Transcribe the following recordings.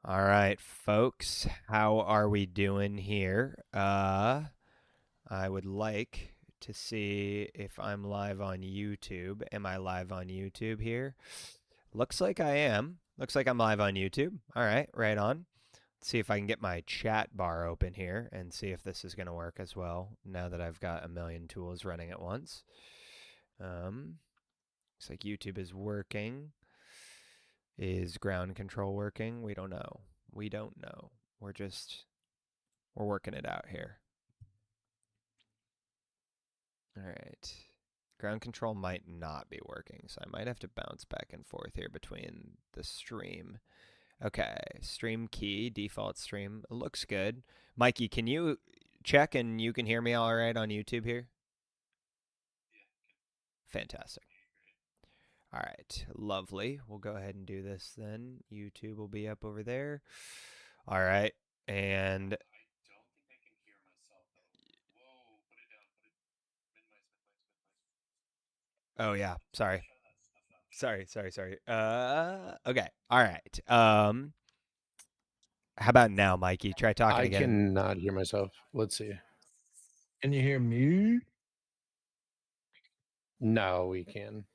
All right, folks, how are we doing here? I would like to see if I'm live on YouTube. Am I live on YouTube here? Looks like I am. Looks like I'm live on YouTube. All right, right on. Let's see if I can get my chat bar open here and see if this is going to work as well now that I've got a million tools running at once. Looks like YouTube is working. Is ground control working? We don't know. We don't know. We're working it out here. All right. Ground control might not be working, so I might have to bounce back and forth here between the stream. Okay, stream key, default stream. Looks good. Mikey, can you check and you can hear me all right on YouTube here? Fantastic. All right, lovely. We'll go ahead and do this then. YouTube will be up over there. All right, and oh yeah, sorry. Sorry. Okay. All right. How about now, Mikey? Try talking I again. cannot hear myself. Let's see. Can you hear me? No, we can.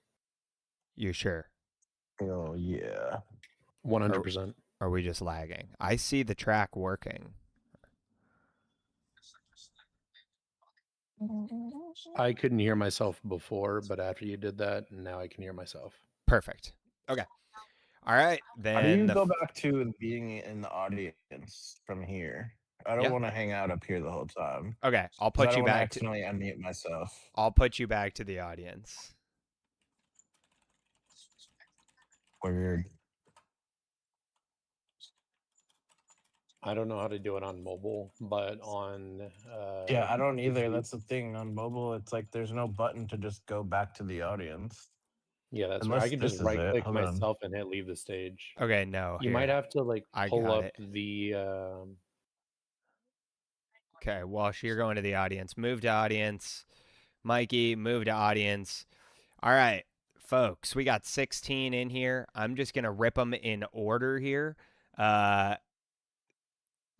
You sure? Oh yeah. 100%. Are we just lagging? I see the track working. I couldn't hear myself before, but after you did that, now I can hear myself. Perfect. Okay. All right. Then How do you go back to being in the audience from here? I don't Yeah. want to hang out up here the whole time. Okay, I'll 'Cause I put don't you wanna back to accidentally unmute myself. I'll put you back to the audience. Weird. I don't know how to do it on mobile, but on Yeah, I don't either. That's the thing. On mobile, it's like there's no button to just go back to the audience. yeah, that's right. Unless I could this just is right it. click Hold on. myself and hit leave the stage. Okay, no. You here. might have to like I pull got up it. the Okay, Walsh, you're going to the audience. Move to audience. Mikey, move to audience. All right, folks, we got 16 in here. I'm just going to rip them in order here.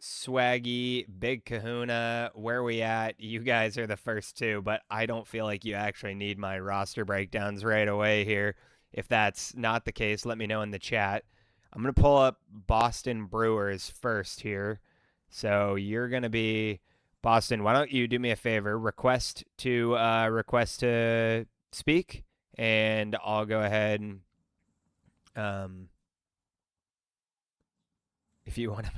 Swaggy, Big Kahuna, where we at? You guys are the first two, but I don't feel like you actually need my roster breakdowns right away here. If that's not the case, let me know in the chat. I'm going to pull up Boston Brewers first here. So you're going to be Boston. Why don't you do me a favor? Request to speak, and I'll go ahead and if you want to.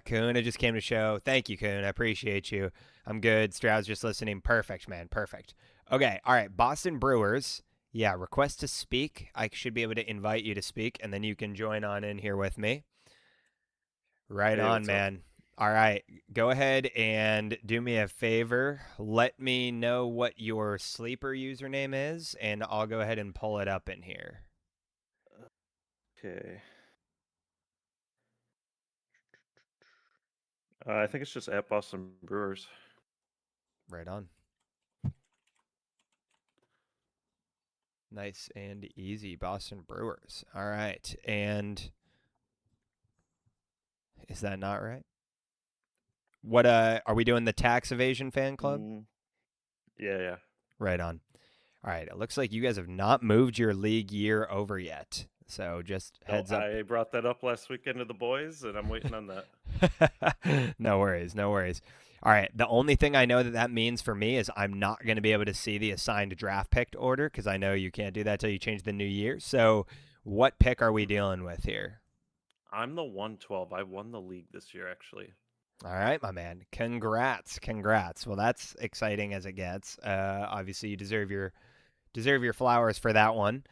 Kahuna just came to show. Thank you, Kahuna. I appreciate you. I'm good. Stroud's just listening. Perfect, man. Perfect. Okay. All right. Boston Brewers. Yeah. Request to speak. I should be able to invite you to speak, and then you can join on in here with me. Right Hey, on, what's up? man. All right. Go ahead and do me a favor. Let me know what your sleeper username is, and I'll go ahead and pull it up in here. Okay. I think it's just at Boston Brewers. Right on. Nice and easy, Boston Brewers. All right. And is that not right? What are we doing, the tax evasion fan club? Yeah. Right on. All right. It looks like you guys have not moved your league year over yet. So just No, heads up. I brought that up last weekend to the boys, and I'm waiting on that. No worries. No worries. All right. The only thing I know that means for me is I'm not going to be able to see the assigned draft pick order because I know you can't do that till you change the new year. So what pick are we dealing with here? I'm the 112. I won the league this year, actually. All right, my man. Congrats. Well, that's exciting as it gets. Obviously, you deserve your flowers for that one.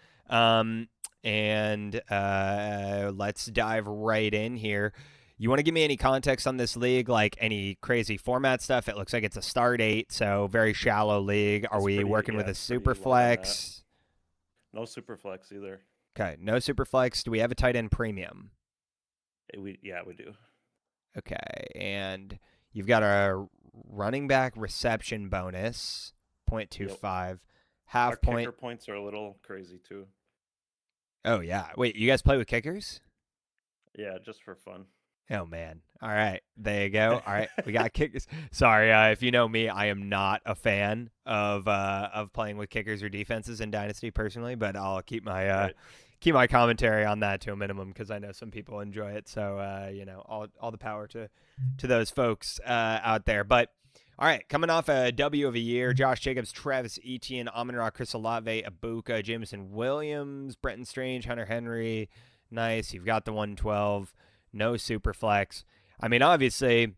And let's dive right in here. You want to give me any context on this league, like any crazy format stuff? It looks like it's a start 8, so very shallow league. Are we working with a super flex? No super flex either. Okay, no super flex. Do we have a tight end premium? We do. Okay, and you've got a running back reception bonus, 0.25, Yep. half Our point. kicker points are a little crazy too. Oh yeah, wait, you guys play with kickers? Yeah, just for fun. Oh man. All right. There you go. All right. We got kickers. Sorry, if you know me, I am not a fan of playing with kickers or defenses in Dynasty personally, but I'll keep my Right. keep my commentary on that to a minimum because I know some people enjoy it. So all the power to those folks out there. But all right, coming off a W of a year, Josh Jacobs, Travis Etienne, Amon-Ra, Chris Olave, Ibuka, Jameson Williams, Brenton Strange, Hunter Henry. Nice. You've got the 112. No super flex. I mean, obviously,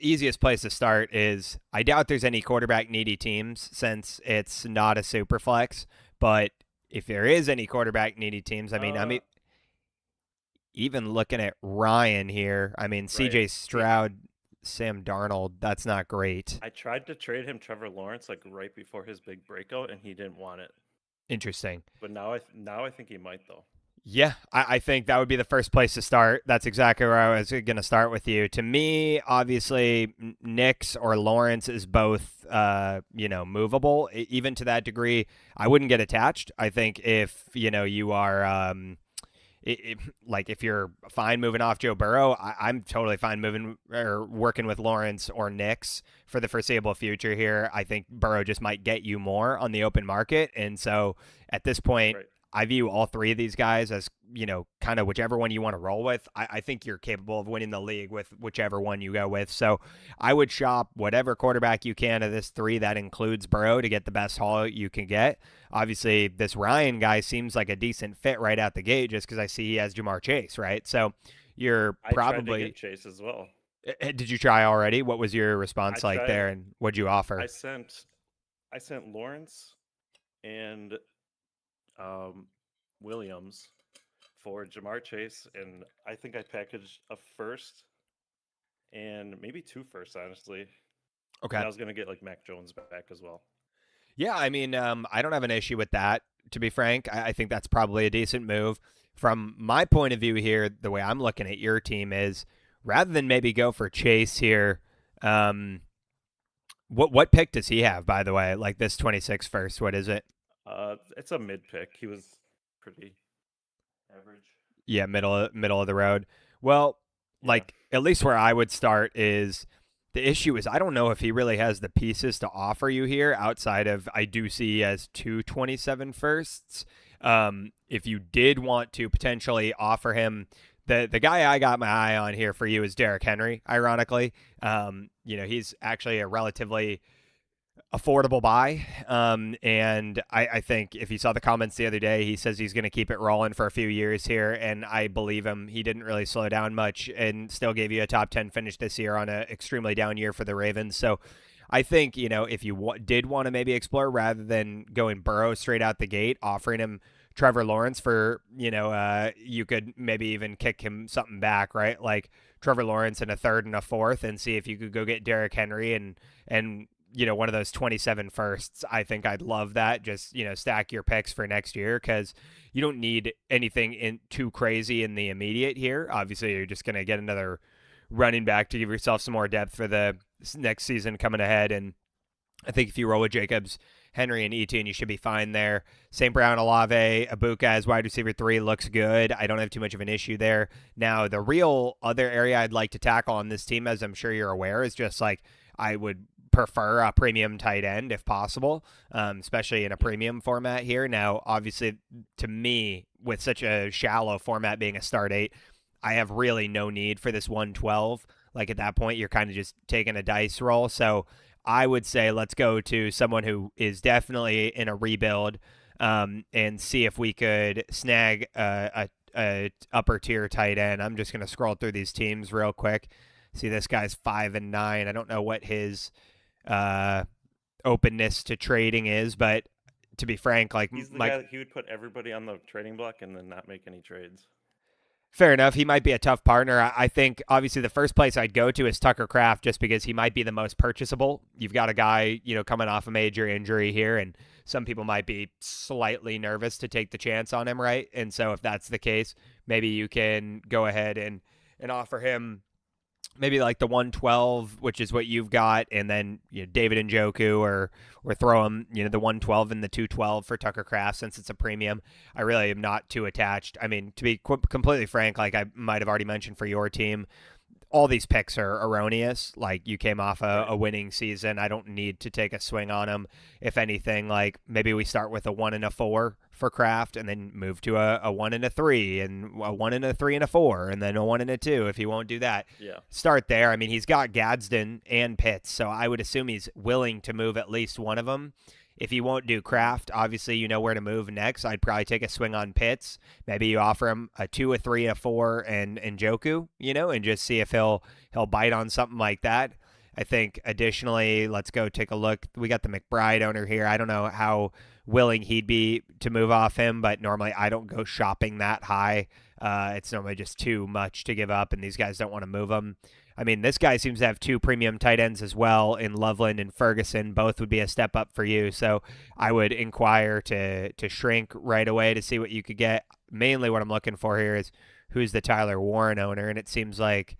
easiest place to start is I doubt there's any quarterback needy teams since it's not a super flex. But if there is any quarterback needy teams, I mean, even looking at Ryan here, I mean, CJ Stroud, Sam Darnold, that's not great. I tried to trade him Trevor Lawrence like right before his big breakout, and he didn't want it. Interesting. But now I think he might though. Yeah, I think that would be the first place to start. That's exactly where I was going to start with you. To me, obviously, Nix or Lawrence is both, movable. Even to that degree, I wouldn't get attached. I think if, you are, if you're fine moving off Joe Burrow, I'm totally fine moving or working with Lawrence or Nix for the foreseeable future here. I think Burrow just might get you more on the open market. And so at this point, Right. I view all three of these guys as, kind of whichever one you want to roll with. I think you're capable of winning the league with whichever one you go with. So I would shop whatever quarterback you can of this three. That includes Burrow to get the best haul you can get. Obviously, this Ryan guy seems like a decent fit right out the gate just because I see he has Jamar Chase, right? So you're I tried to probably. get Chase as well. Did you try already? What was your response I like tried. there, and what'd you offer? I sent Lawrence and Williams for Jamar Chase, and I think I packaged a first and maybe 2 firsts, honestly. Okay. And I was gonna get like Mac Jones back as well. Yeah, I mean, I don't have an issue with that, to be frank. I think that's probably a decent move. From my point of view here, the way I'm looking at your team is rather than maybe go for Chase here, what pick does he have, by the way? Like this 26 first, what is it? It's a mid pick. He was pretty average. Yeah, middle of the road. Well, like at least where I would start is the issue is I don't know if he really has the pieces to offer you here outside of I do see as 227 firsts. If you did want to potentially offer him the guy I got my eye on here for you is Derrick Henry, ironically. He's actually a relatively affordable buy. And I think if you saw the comments the other day, he says he's going to keep it rolling for a few years here. And I believe him. He didn't really slow down much and still gave you a top 10 finish this year on an extremely down year for the Ravens. So I think, if you did want to maybe explore rather than going Burrow straight out the gate, offering him Trevor Lawrence for, you could maybe even kick him something back, right? Like Trevor Lawrence in a third and a fourth and see if you could go get Derrick Henry and one of those 27 firsts. I think I'd love that. Just, stack your picks for next year because you don't need anything too crazy in the immediate here. Obviously, you're just going to get another running back to give yourself some more depth for the next season coming ahead. And I think if you roll with Jacobs, Henry, and Etienne, you should be fine there. St. Brown, Olave, Ibuka as wide receiver 3 looks good. I don't have too much of an issue there. Now, the real other area I'd like to tackle on this team, as I'm sure you're aware, is just like I would prefer a premium tight end if possible, especially in a premium format here. Now, obviously, to me, with such a shallow format being a start 8, I have really no need for this 112. Like at that point, you're kind of just taking a dice roll. So I would say let's go to someone who is definitely in a rebuild and see if we could snag a upper tier tight end. I'm just going to scroll through these teams real quick. See, this guy's 5-9. I don't know what his openness to trading is, but to be frank, like He's the guy that he would put everybody on the trading block and then not make any trades. Fair enough. He might be a tough partner. I think, obviously, the first place I'd go to is Tucker Kraft just because he might be the most purchasable. You've got a guy, coming off a major injury here, and some people might be slightly nervous to take the chance on him, right? And so if that's the case, maybe you can go ahead and offer him maybe like the 112, which is what you've got, and then David Njoku, or throw him the 112 and the 212 for Tucker Kraft since it's a premium. I really am not too attached. I mean, to be completely frank, like I might have already mentioned for your team, all these picks are erroneous. Like you came off a winning season. I don't need to take a swing on them. If anything, like maybe we start with a 1 and a 4 for Kraft and then move to a 1 and a 3 and a 1 and a 3 and a 4 and then a 1 and a 2 if he won't do that. Yeah. Start there. I mean, he's got Gadsden and Pitts, so I would assume he's willing to move at least one of them. If he won't do Kraft, obviously you know where to move next. I'd probably take a swing on Pitts. Maybe you offer him a 2, a 3, a 4, and Njoku, and just see if he'll bite on something like that. I think additionally, let's go take a look. We got the McBride owner here. I don't know how willing he'd be to move off him, but normally I don't go shopping that high. It's normally just too much to give up, and these guys don't want to move him. I mean, this guy seems to have 2 premium tight ends as well in Loveland and Ferguson. Both would be a step up for you. So I would inquire to shrink right away to see what you could get. Mainly what I'm looking for here is who's the Tyler Warren owner, and it seems like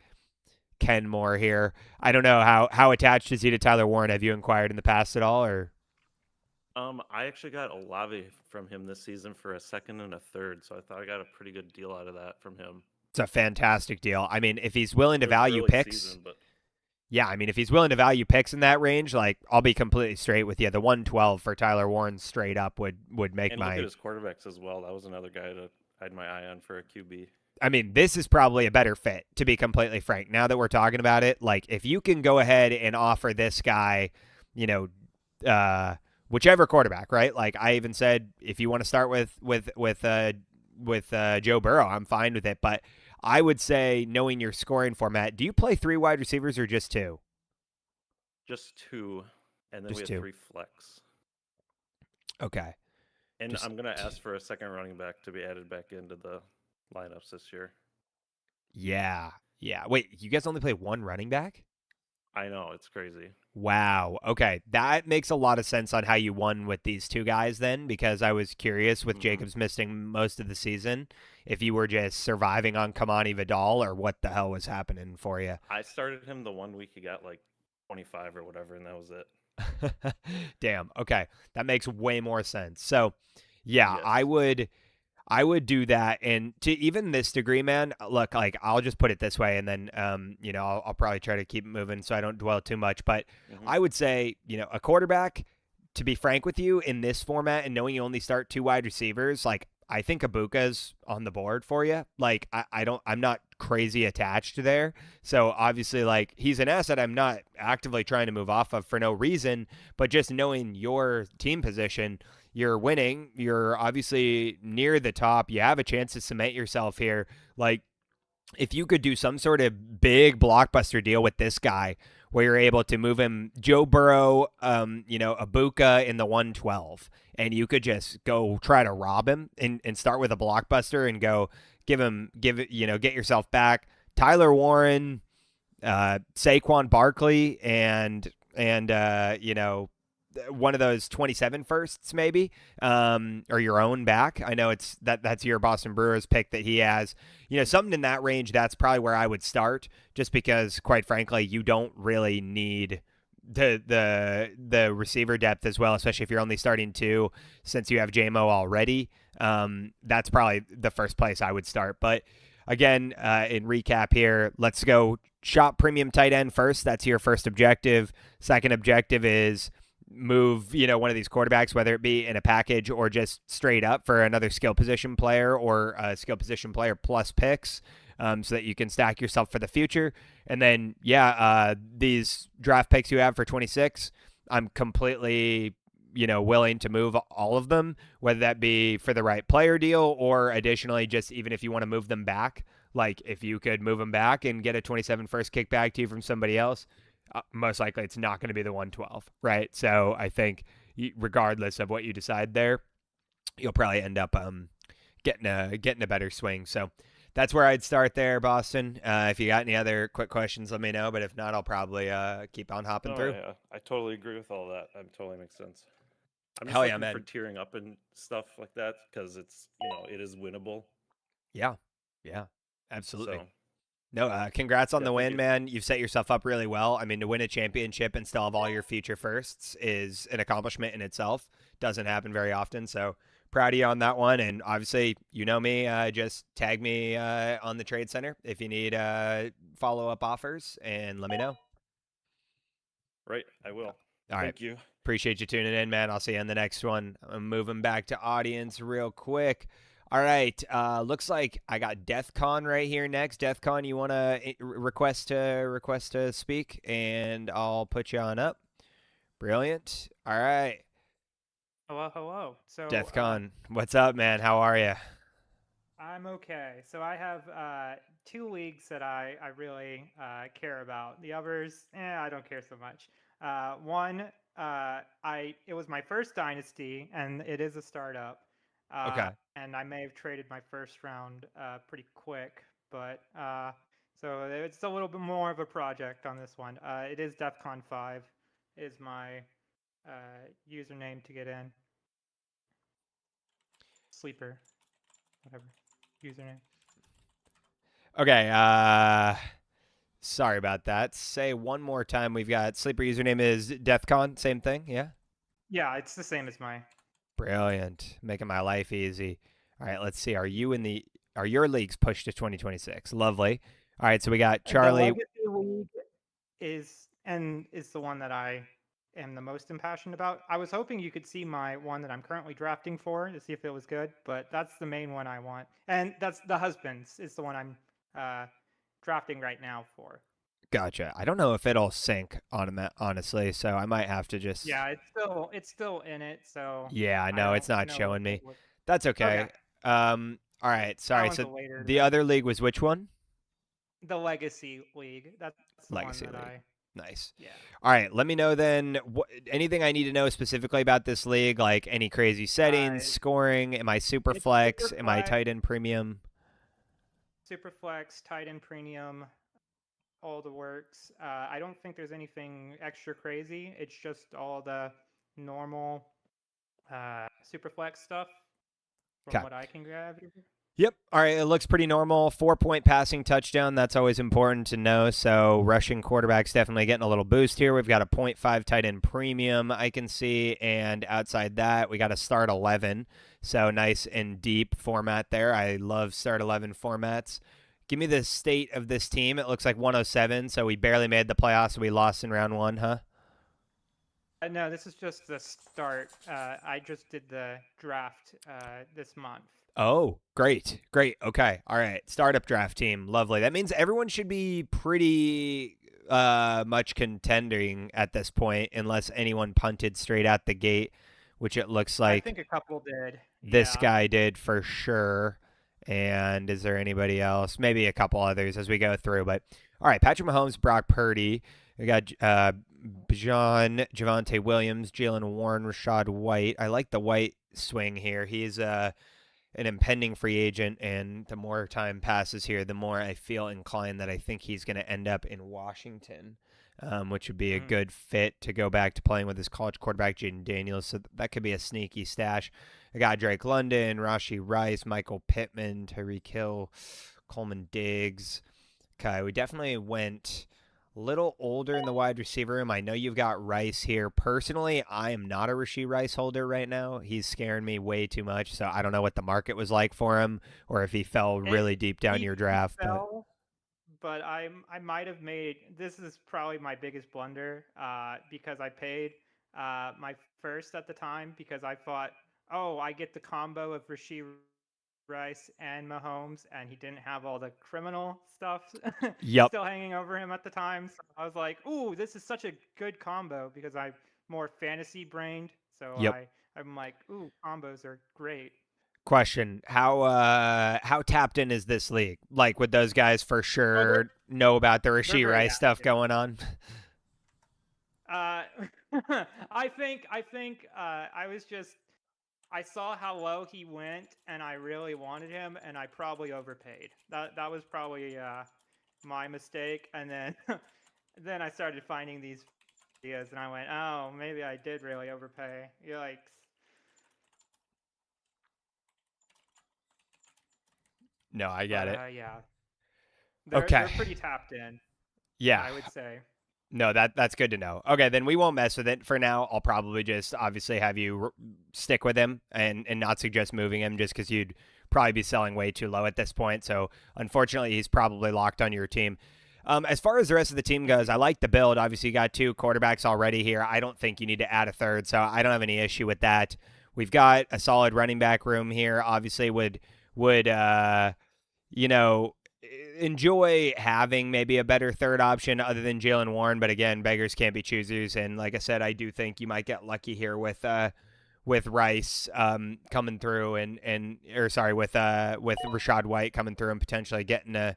Ken Moore here. I don't know how attached is he to Tyler Warren. Have you inquired in the past at all, or? I actually got Olave from him this season for a 2nd and a 3rd, so I thought I got a pretty good deal out of that from him. It's a fantastic deal. I mean, if he's willing to It was value early picks, season, but yeah, I mean, if he's willing to value picks in that range, like I'll be completely straight with you. The 112 for Tyler Warren straight up would make and my. look at his quarterbacks as well. That was another guy to had my eye on for a QB. I mean, this is probably a better fit, to be completely frank. Now that we're talking about it, like if you can go ahead and offer this guy, whichever quarterback, right? Like I even said, if you want to start with Joe Burrow, I'm fine with it. But I would say, knowing your scoring format, do you play 3 wide receivers or just 2? Just 2, and then Just we have 2. 3 flex. Okay. And I'm gonna ask for a 2nd running back to be added back into the lineups this year. Yeah. Wait, you guys only play 1 running back? I know, it's crazy. Wow. Okay. That makes a lot of sense on how you won with these 2 guys then, because I was curious with Jacobs missing most of the season if you were just surviving on Kamani Vidal or what the hell was happening for you. I started him the 1 week he got like 25 or whatever, and that was it. Damn. Okay. That makes way more sense. So, yeah, Yes. I would do that. And to even this degree, man, look, like I'll just put it this way and then, I'll probably try to keep it moving so I don't dwell too much. But I would say, a quarterback, to be frank with you, in this format and knowing you only start 2 wide receivers, like I think Ibuka's on the board for you. Like I'm not crazy attached to there. So obviously, like he's an asset I'm not actively trying to move off of for no reason, but just knowing your team position, you're winning. You're obviously near the top. You have a chance to cement yourself here. Like, if you could do some sort of big blockbuster deal with this guy where you're able to move him, Joe Burrow, Ibuka in the 112, and you could just go try to rob him and start with a blockbuster and go get yourself back. Tyler Warren, Saquon Barkley, and one of those 27 firsts maybe, or your own back. I know that's your Boston Brewers pick that he has, something in that range. That's probably where I would start, just because quite frankly, you don't really need the receiver depth as well, especially if you're only starting 2 since you have JMO already. That's probably the first place I would start. But again, in recap here, let's go shop premium tight end first. That's your first objective. Second objective is move, one of these quarterbacks, whether it be in a package or just straight up for another skill position player or a skill position player plus picks, so that you can stack yourself for the future. And then, these draft picks you have for 26, I'm completely, willing to move all of them, whether that be for the right player deal or additionally, just even if you want to move them back, like if you could move them back and get a 27 first kickback to you from somebody else, most likely it's not going to be the 112, right? So I think regardless of what you decide there, you'll probably end up getting a better swing. So that's where I'd start there, Boston. If you got any other quick questions, let me know. But if not, I'll probably keep on hopping through. Yeah, I totally agree with all that. That totally makes sense. I'm just Hell yeah, looking man. for tearing up and stuff like that because it's it is winnable. Yeah, absolutely. So No, congrats on the Definitely win, get man. You've set yourself up really well. I mean, to win a championship and still have all your future firsts is an accomplishment in itself. Doesn't happen very often. So proud of you on that one. And obviously, you know me. Just tag me on the Trade Center if you need follow up offers, and let me know. right. I will. All right. Thank you. Appreciate you tuning in, man. I'll see you in the next one. I'm moving back to audience real quick. All right. Looks like I got DeathCon right here next. DeathCon, you want to request to speak, and I'll put you on up. Brilliant. All right. Hello, hello. So DeathCon, what's up, man? How are you? I'm okay. So I have 2 leagues that I really care about. The others, I don't care so much. One, it was my first Dynasty, and it is a startup. Okay. And I may have traded my first round pretty quick, but so it's a little bit more of a project on this one. It is DEFCON 5 is my username to get in. Sleeper, whatever username. Okay. Sorry about that. Say one more time. We've got sleeper username is DeathCon. Same thing. Yeah. Yeah, it's the same as my. Brilliant. Making my life easy. All right, let's see. Are your leagues pushed to 2026? Lovely. All right, so we got Charlie. The Legacy League is the one that I am the most impassioned about. I was hoping you could see my one that I'm currently drafting for to see if it was good, but that's the main one I want. And that's the Husbands is the one I'm drafting right now for. Gotcha. I don't know if it'll sync honestly, so I might have to just. Yeah, it's still in it, so. Yeah, I know it's don't not know showing if me. it would- That's okay. Okay. All right. That Sorry. one's a So later the event. other league was which one? The Legacy League. That's the Legacy one that League. Nice. Yeah. All right. Let me know then. Anything I need to know specifically about this league? Like any crazy settings, scoring? Am I super it's flex? super Am I flex. tight end premium? Superflex, tight end premium, all the works. I don't think there's anything extra crazy. It's just all the normal Superflex stuff from 'Kay. what I can grab. Yep. All right. It looks pretty normal. 4-point passing touchdown. That's always important to know. So rushing quarterback's definitely getting a little boost here. We've got a 0.5 tight end premium I can see. And outside that, we got a start 11. So nice and deep format there. I love start 11 formats. Give me the state of this team. It looks like 107. So we barely made the playoffs. So we lost in round 1, huh? No, this is just the start. I just did the draft this month. Oh, great. Great. Okay. All right. Startup draft team. Lovely. That means everyone should be pretty much contending at this point unless anyone punted straight out the gate, which it looks like I think a couple did. this Yeah. guy did for sure. And is there anybody else? Maybe a couple others as we go through. But all right, Patrick Mahomes, Brock Purdy. We got Bijan, Javonte Williams, Jalen Warren, Rashad White. I like the White swing here. He's an impending free agent, and the more time passes here, the more I feel inclined that I think he's going to end up in Washington, which would be a good fit to go back to playing with his college quarterback, Jaden Daniels. So that could be a sneaky stash. I got Drake London, Rashi Rice, Michael Pittman, Tyreek Hill, Coleman Diggs. Okay, we definitely went a little older in the wide receiver room. I know you've got Rice here. Personally, I am not a Rashee Rice holder right now. He's scaring me way too much, so I don't know what the market was like for him or if he fell really deep down your draft. But I might have made this is probably my biggest blunder because I paid my first at the time because I thought, oh, I get the combo of Rashee Rice and Mahomes, and he didn't have all the criminal stuff still hanging over him at the time. So I was like, ooh, this is such a good combo because I'm more fantasy brained. So I'm like, ooh, combos are great. Question: How tapped in is this league? Like, would those guys for sure know about the Rashee Rice stuff going on? I think I saw how low he went, and I really wanted him, and I probably overpaid. That was probably my mistake. And then then I started finding these videos, and I went, oh, maybe I did really overpay. Yikes. No, I got it. Yeah. They're Okay. pretty tapped in, Yeah. I would say. No, that's good to know. Okay, then we won't mess with it for now. I'll probably just obviously have you stick with him and not suggest moving him just because you'd probably be selling way too low at this point. So unfortunately, he's probably locked on your team. As far as the rest of the team goes, I like the build. Obviously, you got 2 quarterbacks already here. I don't think you need to add a third, so I don't have any issue with that. We've got a solid running back room here. Obviously, would you know, enjoy having maybe a better third option other than Jalen Warren. But again, beggars can't be choosers. And like I said, I do think you might get lucky here with Rice coming through with Rashad White coming through and potentially getting a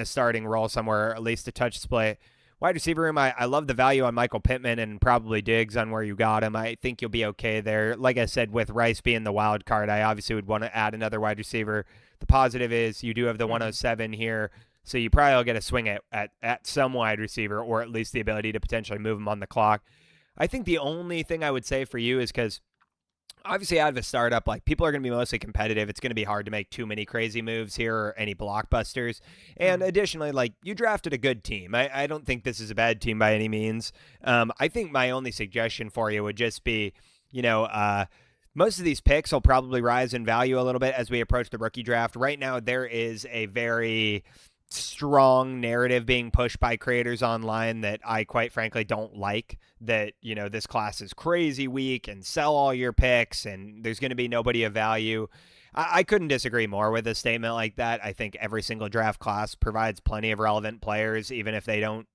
starting role somewhere, or at least a touch split. Wide receiver room, I love the value on Michael Pittman and probably Diggs on where you got him. I think you'll be okay there. Like I said, with Rice being the wild card, I obviously would want to add another wide receiver. The positive is you do have the 107 here, so you probably will get a swing at some wide receiver, or at least the ability to potentially move him on the clock. I think the only thing I would say for you is because obviously out of a startup, like people are going to be mostly competitive. It's going to be hard to make too many crazy moves here or any blockbusters. And additionally, like you drafted a good team. I don't think this is a bad team by any means. I think my only suggestion for you would just be, most of these picks will probably rise in value a little bit as we approach the rookie draft. Right now, there is a very strong narrative being pushed by creators online that I quite frankly don't like, that this class is crazy weak and sell all your picks and there's going to be nobody of value. I couldn't disagree more with a statement like that. I think every single draft class provides plenty of relevant players, even if they don't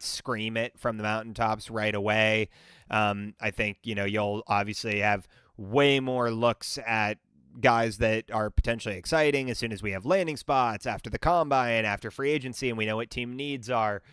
scream it from the mountaintops right away. I think you'll obviously have way more looks at guys that are potentially exciting as soon as we have landing spots after the combine, after free agency, and we know what team needs are.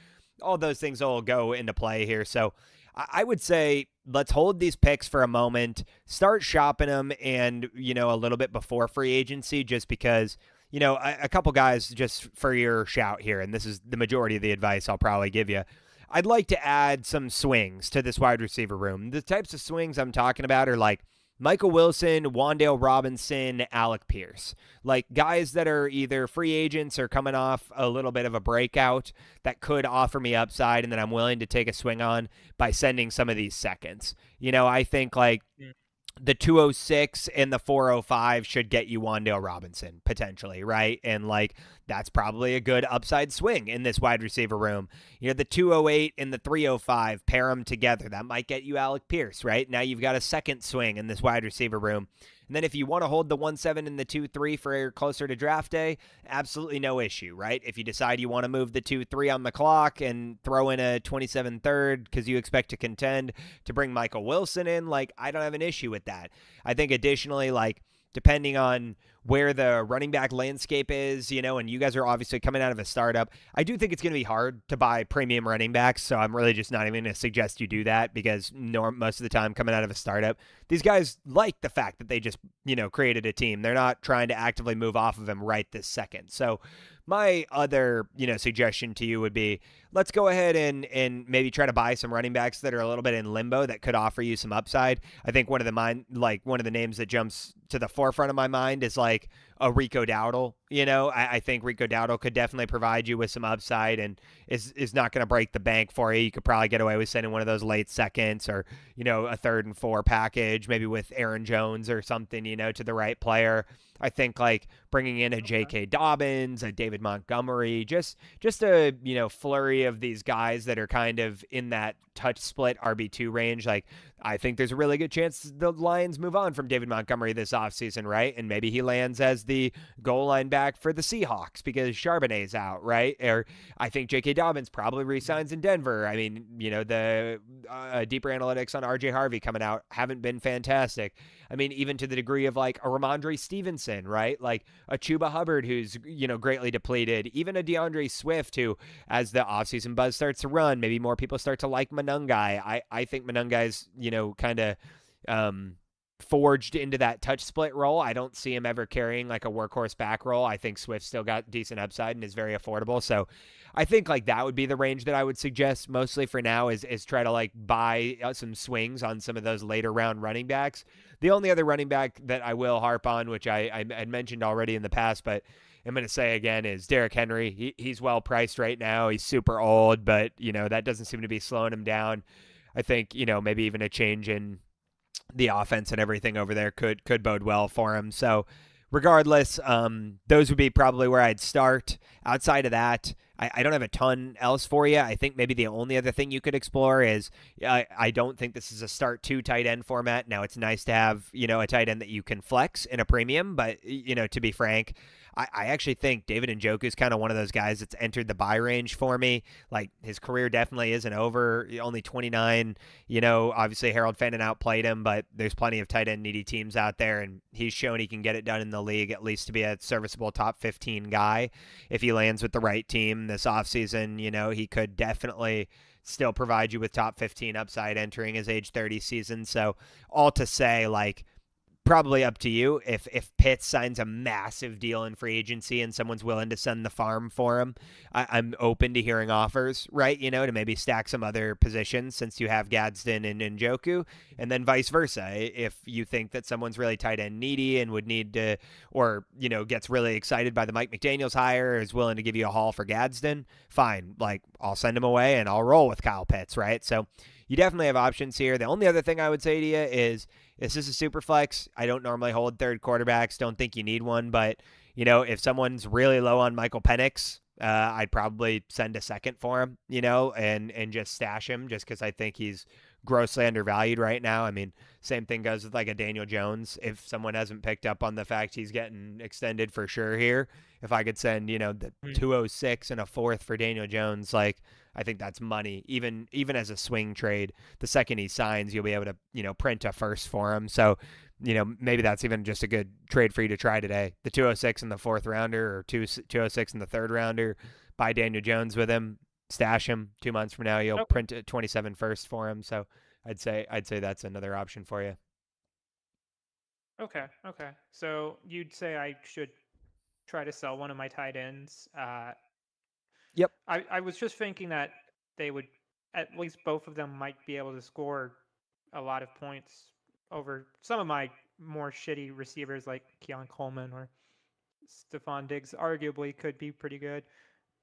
All those things will go into play here. So I would say let's hold these picks for a moment, start shopping them, and a little bit before free agency, just because a couple guys, just for your shout here, and this is the majority of the advice I'll probably give you. I'd like to add some swings to this wide receiver room. The types of swings I'm talking about are like Michael Wilson, Wan'Dale Robinson, Alec Pierce. Like guys that are either free agents or coming off a little bit of a breakout that could offer me upside and that I'm willing to take a swing on by sending some of these seconds. I think like the 206 and the 405 should get you Wan'Dale Robinson potentially, right? And like that's probably a good upside swing in this wide receiver room. The 208 and the 305 pair them together. That might get you Alec Pierce, right? Now you've got a second swing in this wide receiver room. And then if you want to hold the 1-7 and the 2-3 for closer to draft day, absolutely no issue, right? If you decide you want to move the 2-3 on the clock and throw in a 27 third because you expect to contend to bring Michael Wilson in, like I don't have an issue with that. I think additionally, like depending on where the running back landscape is, and you guys are obviously coming out of a startup, I do think it's going to be hard to buy premium running backs. So I'm really just not even going to suggest you do that because most of the time coming out of a startup, these guys like the fact that they just, created a team. They're not trying to actively move off of him right this second. So my other, suggestion to you would be let's go ahead and maybe try to buy some running backs that are a little bit in limbo that could offer you some upside. I think one of the names that jumps to the forefront of my mind is like a Rico Dowdle. I think Rico Dowdle could definitely provide you with some upside and is not going to break the bank for you. You could probably get away with sending one of those late seconds or, a 3rd and 4 package, maybe with Aaron Jones or something, to the right player. I think like bringing in a J.K. Dobbins, a David Montgomery, just a, flurry of these guys that are kind of in that touch split RB2 range. Like I think there's a really good chance the Lions move on from David Montgomery this offseason, right? And maybe he lands as the goal line back for the Seahawks because Charbonnet's out, right? Or I think J.K. Dobbins probably resigns in Denver. I mean, the deeper analytics on R.J. Harvey coming out haven't been fantastic. I mean, even to the degree of like a Ramondre Stevenson, right? Like a Chuba Hubbard who's, greatly depleted. Even a DeAndre Swift who, as the offseason buzz starts to run, maybe more people start to like Monungai. I think Monungai's, kind of forged into that touch split role. I don't see him ever carrying like a workhorse back role. I think Swift still got decent upside and is very affordable. So I think like that would be the range that I would suggest mostly for now is try to like buy some swings on some of those later round running backs. The only other running back that I will harp on, which I had mentioned already in the past, but I'm going to say again, is Derrick Henry. He's well priced right now. He's super old, but that doesn't seem to be slowing him down. I think, maybe even a change in the offense and everything over there could bode well for him. So regardless, those would be probably where I'd start. Outside of that, I don't have a ton else for you. I think maybe the only other thing you could explore is I don't think this is a start 2 tight end format. Now, it's nice to have, a tight end that you can flex in a premium, but, to be frank, I actually think David Njoku is kind of one of those guys that's entered the buy range for me. Like, his career definitely isn't over. Only 29. Obviously Harold Fannin outplayed him, but there's plenty of tight end needy teams out there, and he's shown he can get it done in the league, at least to be a serviceable top 15 guy. If he lands with the right team this offseason, he could definitely still provide you with top 15 upside entering his age 30 season. So all to say, like, probably up to you. If Pitts signs a massive deal in free agency and someone's willing to send the farm for him, I'm open to hearing offers, right? To maybe stack some other positions since you have Gadsden and Njoku, and then vice versa. If you think that someone's really tight end needy and would need to, or, gets really excited by the Mike McDaniels hire, is willing to give you a haul for Gadsden, fine. Like, I'll send him away and I'll roll with Kyle Pitts, right? So you definitely have options here. The only other thing I would say to you is, this is a super flex. I don't normally hold third quarterbacks. Don't think you need one. But, if someone's really low on Michael Penix, I'd probably send a second for him, and just stash him just because I think he's grossly undervalued right now. I mean, same thing goes with like a Daniel Jones. If someone hasn't picked up on the fact he's getting extended for sure here, if I could send, the 206 and a fourth for Daniel Jones, like, I think that's money. Even as a swing trade, the second he signs, you'll be able to, print a first for him. So, maybe that's even just a good trade for you to try today. The 206 in the fourth rounder, or 206 in the third rounder, buy Daniel Jones with him, stash him. 2 months from now, you'll print a 27 first for him. So I'd say that's another option for you. Okay. So you'd say I should try to sell one of my tight ends. Yep. I was just thinking that they would, at least both of them might be able to score a lot of points over some of my more shitty receivers like Keon Coleman or Stephon Diggs arguably could be pretty good.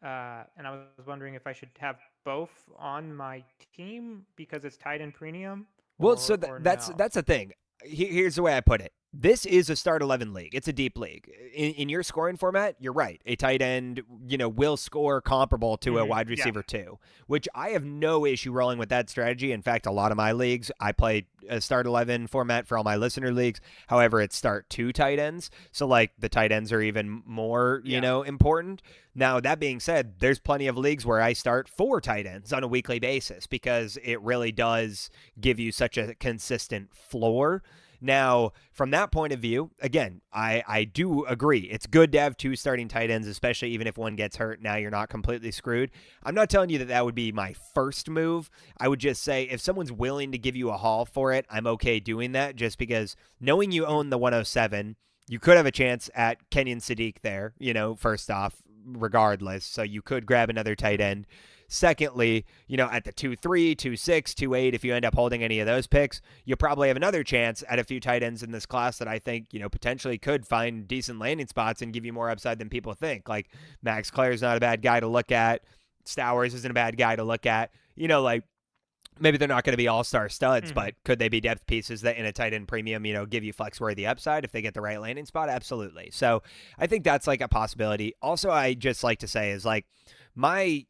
And I was wondering if I should have both on my team because it's tight end premium. Well, so that's the thing. Here's the way I put it. This is a start 11 league. It's a deep league. In your scoring format, you're right. A tight end, will score comparable to a wide receiver too, which I have no issue rolling with that strategy. In fact, a lot of my leagues, I play a start 11 format for all my listener leagues. However, it's start 2 tight ends. So like the tight ends are even more, important. Now, that being said, there's plenty of leagues where I start 4 tight ends on a weekly basis because it really does give you such a consistent floor. Now, from that point of view, again, I do agree. It's good to have 2 starting tight ends, especially even if one gets hurt. Now you're not completely screwed. I'm not telling you that would be my first move. I would just say if someone's willing to give you a haul for it, I'm okay doing that just because knowing you own the 107, you could have a chance at Kenyon Sadiq there, first off, regardless. So you could grab another tight end. Secondly, at the 2-3, 2-6, 2-8, if you end up holding any of those picks, you'll probably have another chance at a few tight ends in this class that I think, potentially could find decent landing spots and give you more upside than people think. Like Max Clare's not a bad guy to look at. Stowers isn't a bad guy to look at. Maybe they're not going to be all-star studs, but could they be depth pieces that in a tight end premium, give you flex-worthy upside if they get the right landing spot? Absolutely. So I think that's like a possibility. Also, I just like to say is like my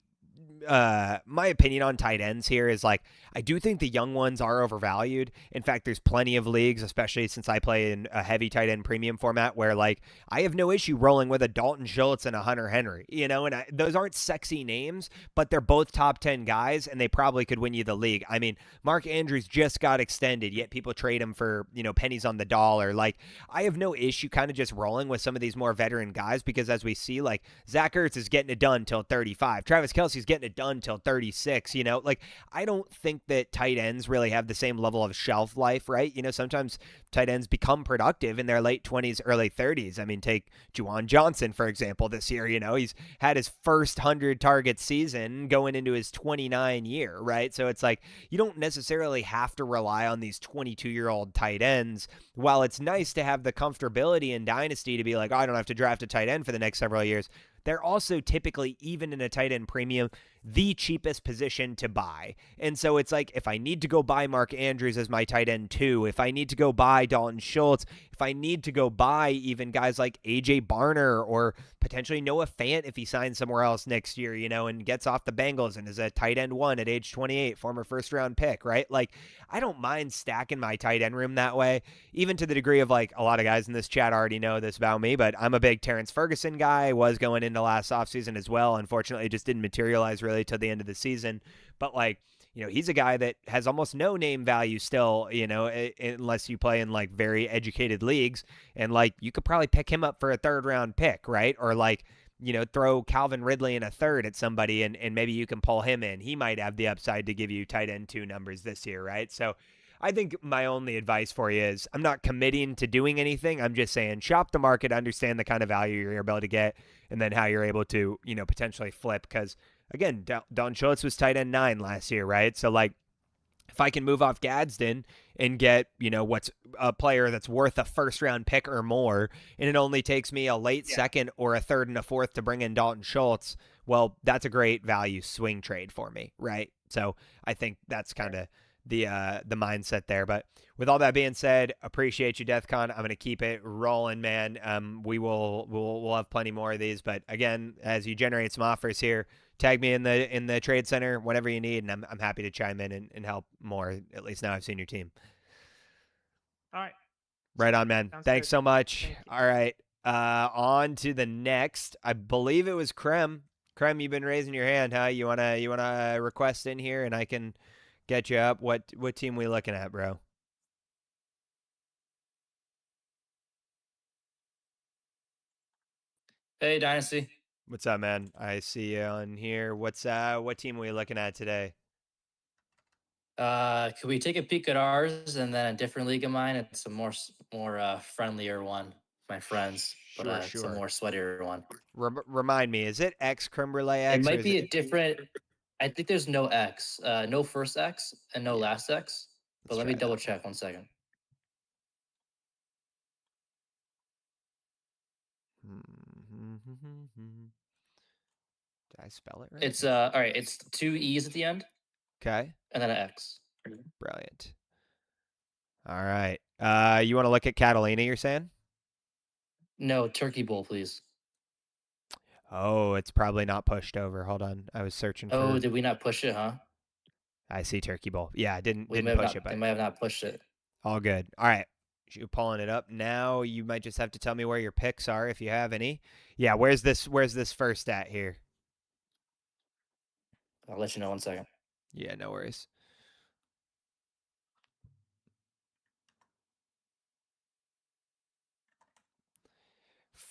opinion on tight ends here is like, I do think the young ones are overvalued. In fact, there's plenty of leagues, especially since I play in a heavy tight end premium format where like I have no issue rolling with a Dalton Schultz and a Hunter Henry, and those aren't sexy names, but they're both top 10 guys and they probably could win you the league. I mean, Mark Andrews just got extended, yet people trade him for, pennies on the dollar. Like I have no issue kind of just rolling with some of these more veteran guys because as we see, like Zach Ertz is getting it done till 35. Travis Kelce's getting it it done till 36, you know? Like, I don't think that tight ends really have the same level of shelf life, right? You know, sometimes tight ends become productive in their late 20s, early 30s. I mean, take Juwan Johnson, for example, this year. You know, he's had his first 100 target season going into his 29 year, right? So it's like you don't necessarily have to rely on these 22-year-old tight ends. While it's nice to have the comfortability in Dynasty to be like, oh, I don't have to draft a tight end for the next several years, they're also typically, even in a tight end premium, the cheapest position to buy. And so it's like, if I need to go buy Mark Andrews as my tight end 2, if I need to go buy Dalton Schultz, if I need to go buy even guys like AJ Barner or potentially Noah Fant if he signs somewhere else next year, you know, and gets off the Bengals and is a tight end 1 at age 28, former first round pick, right? Like, I don't mind stacking my tight end room that way, even to the degree of, like, a lot of guys in this chat already know this about me, but I'm a big Terrence Ferguson guy, was going into last offseason as well. Unfortunately, it just didn't materialize really till the end of the season. But, like, you know, he's a guy that has almost no name value still, you know, unless you play in, like, very educated leagues. And, like, you could probably pick him up for a 3rd round pick, right? Or, like, you know, throw Calvin Ridley in a 3rd at somebody and maybe you can pull him in. He might have the upside to give you tight end 2 numbers this year, right? So I think my only advice for you is I'm not committing to doing anything. I'm just saying shop the market, understand the kind of value you're able to get, and then how you're able to, you know, potentially flip. Because, again, Don Schultz was tight end 9 last year, right? So, like, if I can move off Gadsden and get, you know, what's a player that's worth a 1st round pick or more, and it only takes me a late 2nd or a 3rd and a 4th to bring in Dalton Schultz, well, that's a great value swing trade for me, right? So I think that's kind of the mindset there. But with all that being said, appreciate you, DeathCon. I'm going to keep it rolling, man. We'll have plenty more of these. But again, as you generate some offers here, tag me in the trade center whenever you need, and I'm happy to chime in and help more. At least now I've seen your team. All right. Right on, man. Sounds Thanks good. so much. Thank you. All right. On to the next. I believe it was Krem. Krem, you've been raising your hand, huh? You wanna request in here, and I can get you up. What team we looking at, bro? Hey, Dynasty. What's up, man? I see you on here. What team are we looking at today? Could we take a peek at ours and then a different league of mine? It's a more friendlier one, my friends, but Sure, it's a sure. more sweatier one. Remind me, is it X Creme Brulee X? It or might is be a different. I think there's no X, no first X, and no Yeah. last X. But Let's let me try double that. check 1 second. Did I spell it right? It's all right. It's 2 E's at the end Okay. and then an X. Brilliant. All right. You want to look at Catalina, you're saying? No, Turkey Bowl, please. Oh, it's probably not pushed over. Hold on. I was searching for Oh, did we not push it, huh? I see Turkey Bowl. Yeah, I didn't We push might have it, not. They but might have not pushed it. all good. All right. You pulling it up now. You might just have to tell me where your picks are if you have any. Yeah, where's this first at here? I'll let you know 1 second. Yeah, no worries.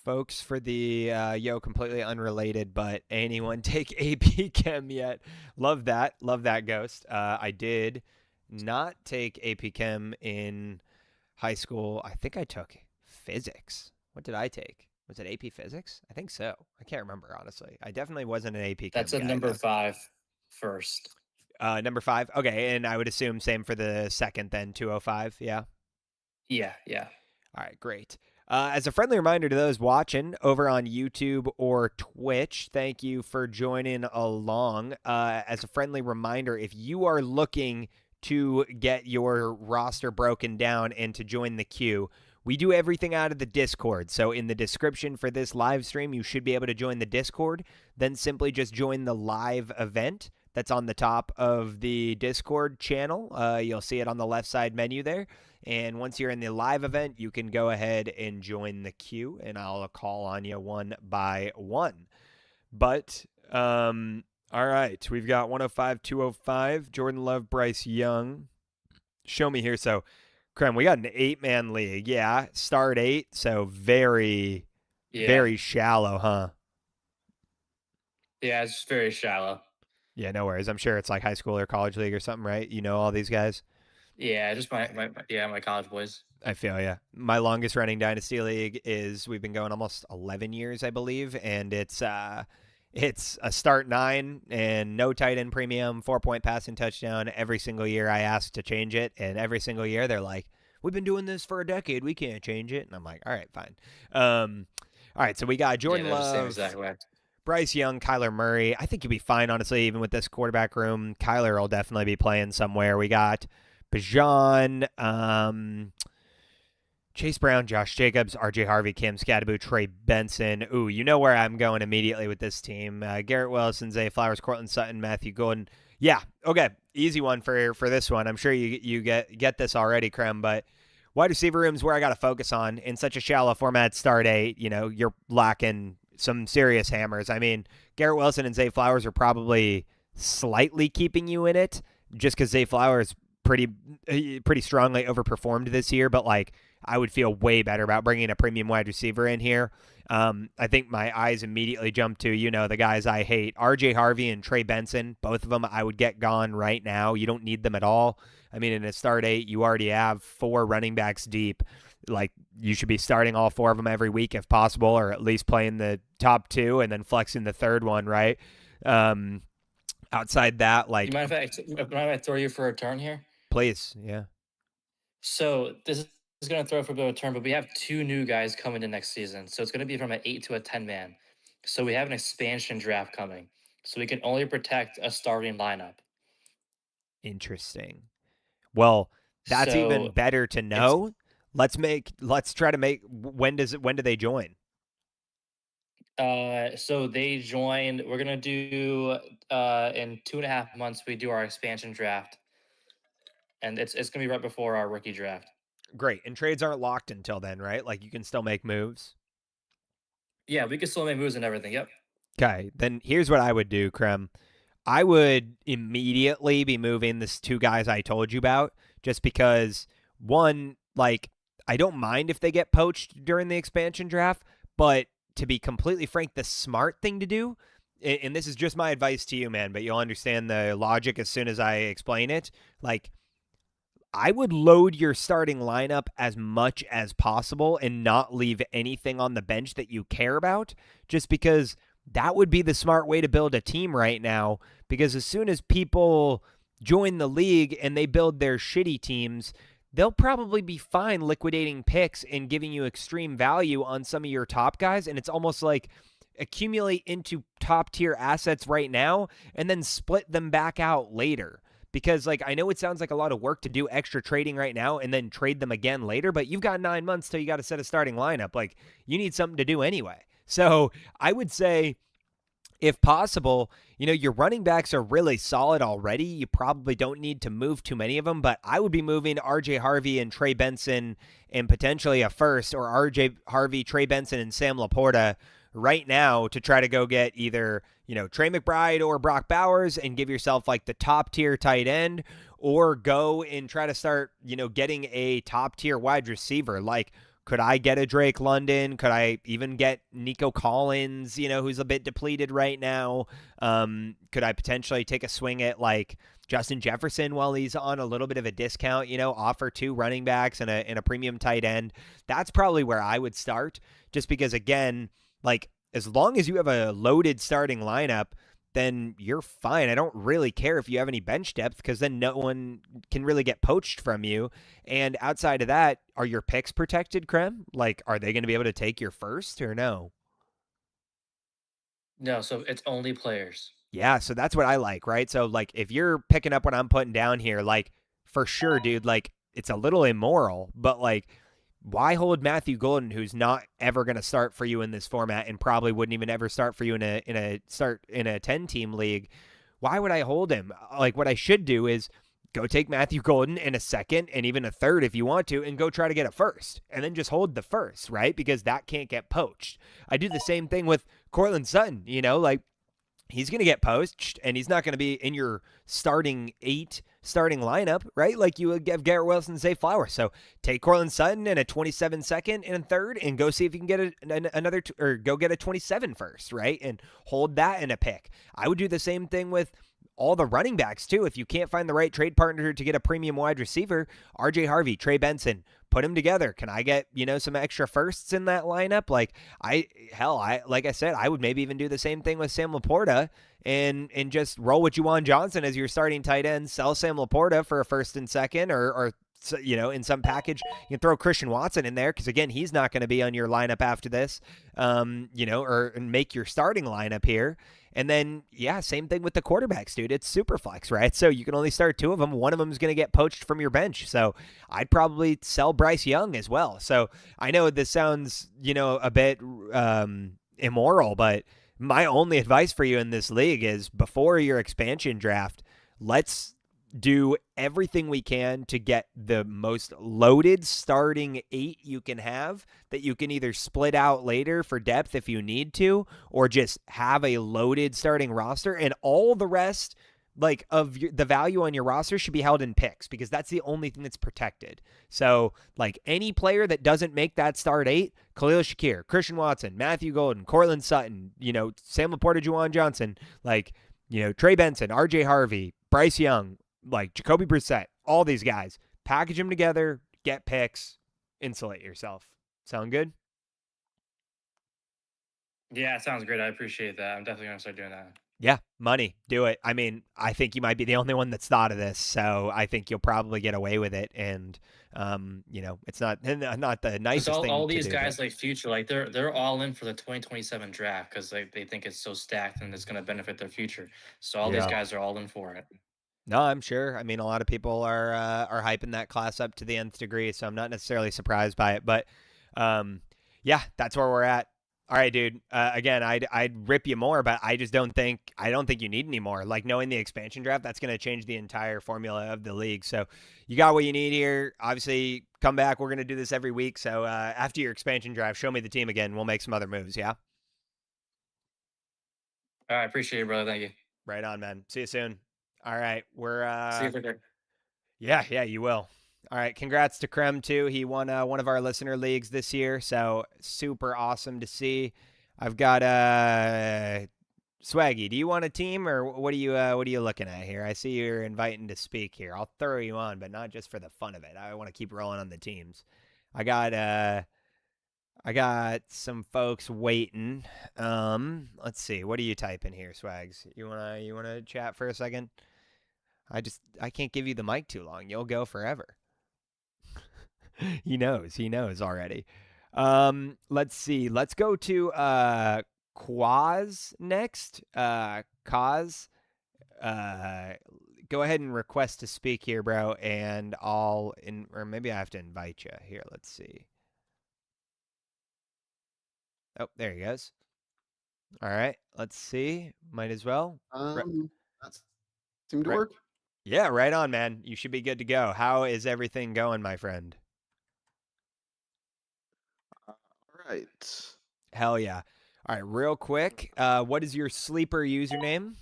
Folks, for the completely unrelated, but anyone take AP Chem yet? Love that Ghost. I did not take AP Chem in high school. I think I took physics. What did I take? Was it AP Physics? I think so. I can't remember, honestly. I definitely wasn't an AP Chem That's a guy, number though. 5 first. Number 5. Okay, and I would assume same for the second then, 205. Yeah. Yeah. All right, great. As a friendly reminder to those watching over on YouTube or Twitch, thank you for joining along. As a friendly reminder, if you are looking to get your roster broken down and to join the queue, we do everything out of the Discord. So in the description for this live stream, you should be able to join the Discord. Then simply just join the live event that's on the top of the Discord channel. You'll see it on the left side menu there. And once you're in the live event, you can go ahead and join the queue, and I'll call on you one by one. But, all right, we've got 105, 205, Jordan Love, Bryce Young. Show me here. So, Krem, we got an 8-man league. Yeah, start 8, so very shallow, huh? Yeah, it's very shallow. Yeah, no worries. I'm sure it's like high school or college league or something, right? You know all these guys. Yeah, just my college boys. I feel ya. My longest running dynasty league is we've been going almost 11 years, I believe, and it's a start 9 and no tight end premium, 4-point passing touchdown. Every single year I ask to change it, and every single year they're like, "We've been doing this for a decade. We can't change it." And I'm like, "All right, fine." All right, so we got Jordan Yeah, they're the same Love, exact way. Bryce Young, Kyler Murray. I think you'll be fine, honestly, even with this quarterback room. Kyler will definitely be playing somewhere. We got Bijan, Chase Brown, Josh Jacobs, RJ Harvey, Cam Scatterbo, Trey Benson. Ooh, you know where I'm going immediately with this team. Garrett Wilson, Zay Flowers, Cortland Sutton, Matthew Golden. Yeah, okay, easy one for this one. I'm sure you get this already, Krem, but wide receiver room's where I got to focus on. In such a shallow format, start 8, you're lacking some serious hammers. I mean, Garrett Wilson and Zay Flowers are probably slightly keeping you in it just because Zay Flowers pretty strongly overperformed this year, but like I would feel way better about bringing a premium wide receiver in here. I think my eyes immediately jump to, the guys I hate, RJ Harvey and Trey Benson. Both of them I would get gone right now. You don't need them at all. I mean, in a start 8, you already have 4 running backs deep. Like, you should be starting all 4 of them every week if possible, or at least playing the top 2 and then flexing the third one, right? Outside that, like... You mind if I throw you for a turn here? Please, yeah. So this is going to throw for a bit of a turn, but we have 2 new guys coming in next season. So it's going to be from an 8 to a 10 man. So we have an expansion draft coming. So we can only protect a starting lineup. Interesting. Well, that's even So better to know. Let's try to make, when do they join? So they joined. We're gonna do in 2.5 months. We do our expansion draft, and it's gonna be right before our rookie draft. Great. And trades aren't locked until then, right? Like, you can still make moves. Yeah, we can still make moves and everything. Yep. Okay. Then here's what I would do, Krem. I would immediately be moving this 2 guys I told you about, just because, one, like, I don't mind if they get poached during the expansion draft, but to be completely frank, the smart thing to do, and this is just my advice to you, man, but you'll understand the logic as soon as I explain it. Like, I would load your starting lineup as much as possible and not leave anything on the bench that you care about, just because that would be the smart way to build a team right now. Because as soon as people join the league and they build their shitty teams, they'll probably be fine liquidating picks and giving you extreme value on some of your top guys. And it's almost like accumulate into top tier assets right now and then split them back out later. Because, like, I know it sounds like a lot of work to do extra trading right now and then trade them again later, but you've got 9 months till you got to set a starting lineup. Like, you need something to do anyway. So I would say, if possible, your running backs are really solid already. You probably don't need to move too many of them, but I would be moving RJ Harvey and Trey Benson and potentially a first, or RJ Harvey, Trey Benson, and Sam Laporta right now to try to go get either, Trey McBride or Brock Bowers and give yourself like the top tier tight end, or go and try to start, getting a top tier wide receiver. Like, could I get a Drake London? Could I even get Nico Collins, who's a bit depleted right now? Could I potentially take a swing at like Justin Jefferson while he's on a little bit of a discount, offer 2 running backs and a premium tight end? That's probably where I would start, just because, again, like, as long as you have a loaded starting lineup, then you're fine. I don't really care if you have any bench depth, because then no one can really get poached from you. And outside of that, are your picks protected, Krem? Like, are they going to be able to take your first or no? No, so it's only players. Yeah, so that's what I like, right? So, like, if you're picking up what I'm putting down here, like, for sure, dude, like, it's a little immoral, but, like, why hold Matthew Golden, who's not ever going to start for you in this format and probably wouldn't even ever start for you in a 10-team league? Why would I hold him? Like, what I should do is go take Matthew Golden in a second and even a third if you want to, and go try to get a first, and then just hold the first, right? Because that can't get poached. I do the same thing with Cortland Sutton, like, he's going to get poached, and he's not going to be in your starting 8 starting lineup, right? Like, you would give Garrett Wilson and Zay Flowers. So take Cortland Sutton in a 27 second and a third, and go see if you can get another, or go get a 27 first, right? And hold that in a pick. I would do the same thing with all the running backs too. If you can't find the right trade partner to get a premium wide receiver, RJ Harvey, Trey Benson, put them together. Can I get, some extra firsts in that lineup? Like like I said, I would maybe even do the same thing with Sam Laporta and just roll with Juwan Johnson as your starting tight end, sell Sam Laporta for a first and second or in some package. You can throw Christian Watson in there because, again, he's not going to be on your lineup after this, or make your starting lineup here. And then, same thing with the quarterbacks, dude. It's super flex, right? So you can only start 2 of them. One of them is going to get poached from your bench. So I'd probably sell Bryce Young as well. So I know this sounds, a bit immoral, but my only advice for you in this league is before your expansion draft, let's do everything we can to get the most loaded starting 8 you can have that you can either split out later for depth if you need to, or just have a loaded starting roster, and all the rest of the value on your roster should be held in picks because that's the only thing that's protected. So any player that doesn't make that start 8, Khalil Shakir, Christian Watson, Matthew Golden, Cortland Sutton, Sam Laporta, Juwan Johnson, Trey Benson, RJ Harvey, Bryce Young, Jacoby Brissett, all these guys, package them together, get picks, insulate yourself. Sound good? Yeah, it sounds great. I appreciate that. I'm definitely going to start doing that. Yeah, money. Do it. I mean, I think you might be the only one that's thought of this, so I think you'll probably get away with it. And, it's not the nicest thing all to these do, guys but future, they're all in for the 2027 draft because they think it's so stacked and it's going to benefit their future. So all these guys are all in for it. No, I'm sure. I mean, a lot of people are hyping that class up to the nth degree, so I'm not necessarily surprised by it. But, that's where we're at. All right, dude. Again, I'd rip you more, but I don't think you need any more. Knowing the expansion draft, that's going to change the entire formula of the league. So you got what you need here. Obviously, come back. We're going to do this every week. So after your expansion draft, show me the team again. We'll make some other moves. Yeah. All right, appreciate it, brother. Thank you. Right on, man. See you soon. All right, we're See you later. Yeah, you will. All right, congrats to Krem too. He won one of our listener leagues this year, so super awesome to see. I've got Swaggy. Do you want a team, or what are you looking at here? I see you're inviting to speak here. I'll throw you on, but not just for the fun of it. I want to keep rolling on the teams. I got some folks waiting. Let's see. What are you typing here, Swags? You wanna chat for a second? I can't give you the mic too long. You'll go forever. He knows already. Let's see. Let's go to Quaz next. Quaz, go ahead and request to speak here, bro, and or maybe I have to invite you. Here, let's see. Oh, there he goes. All right, let's see. Might as well. That seemed to work. Yeah, right on, man. You should be good to go. How is everything going, my friend? All right. Hell yeah. All right, real quick. What is your sleeper username?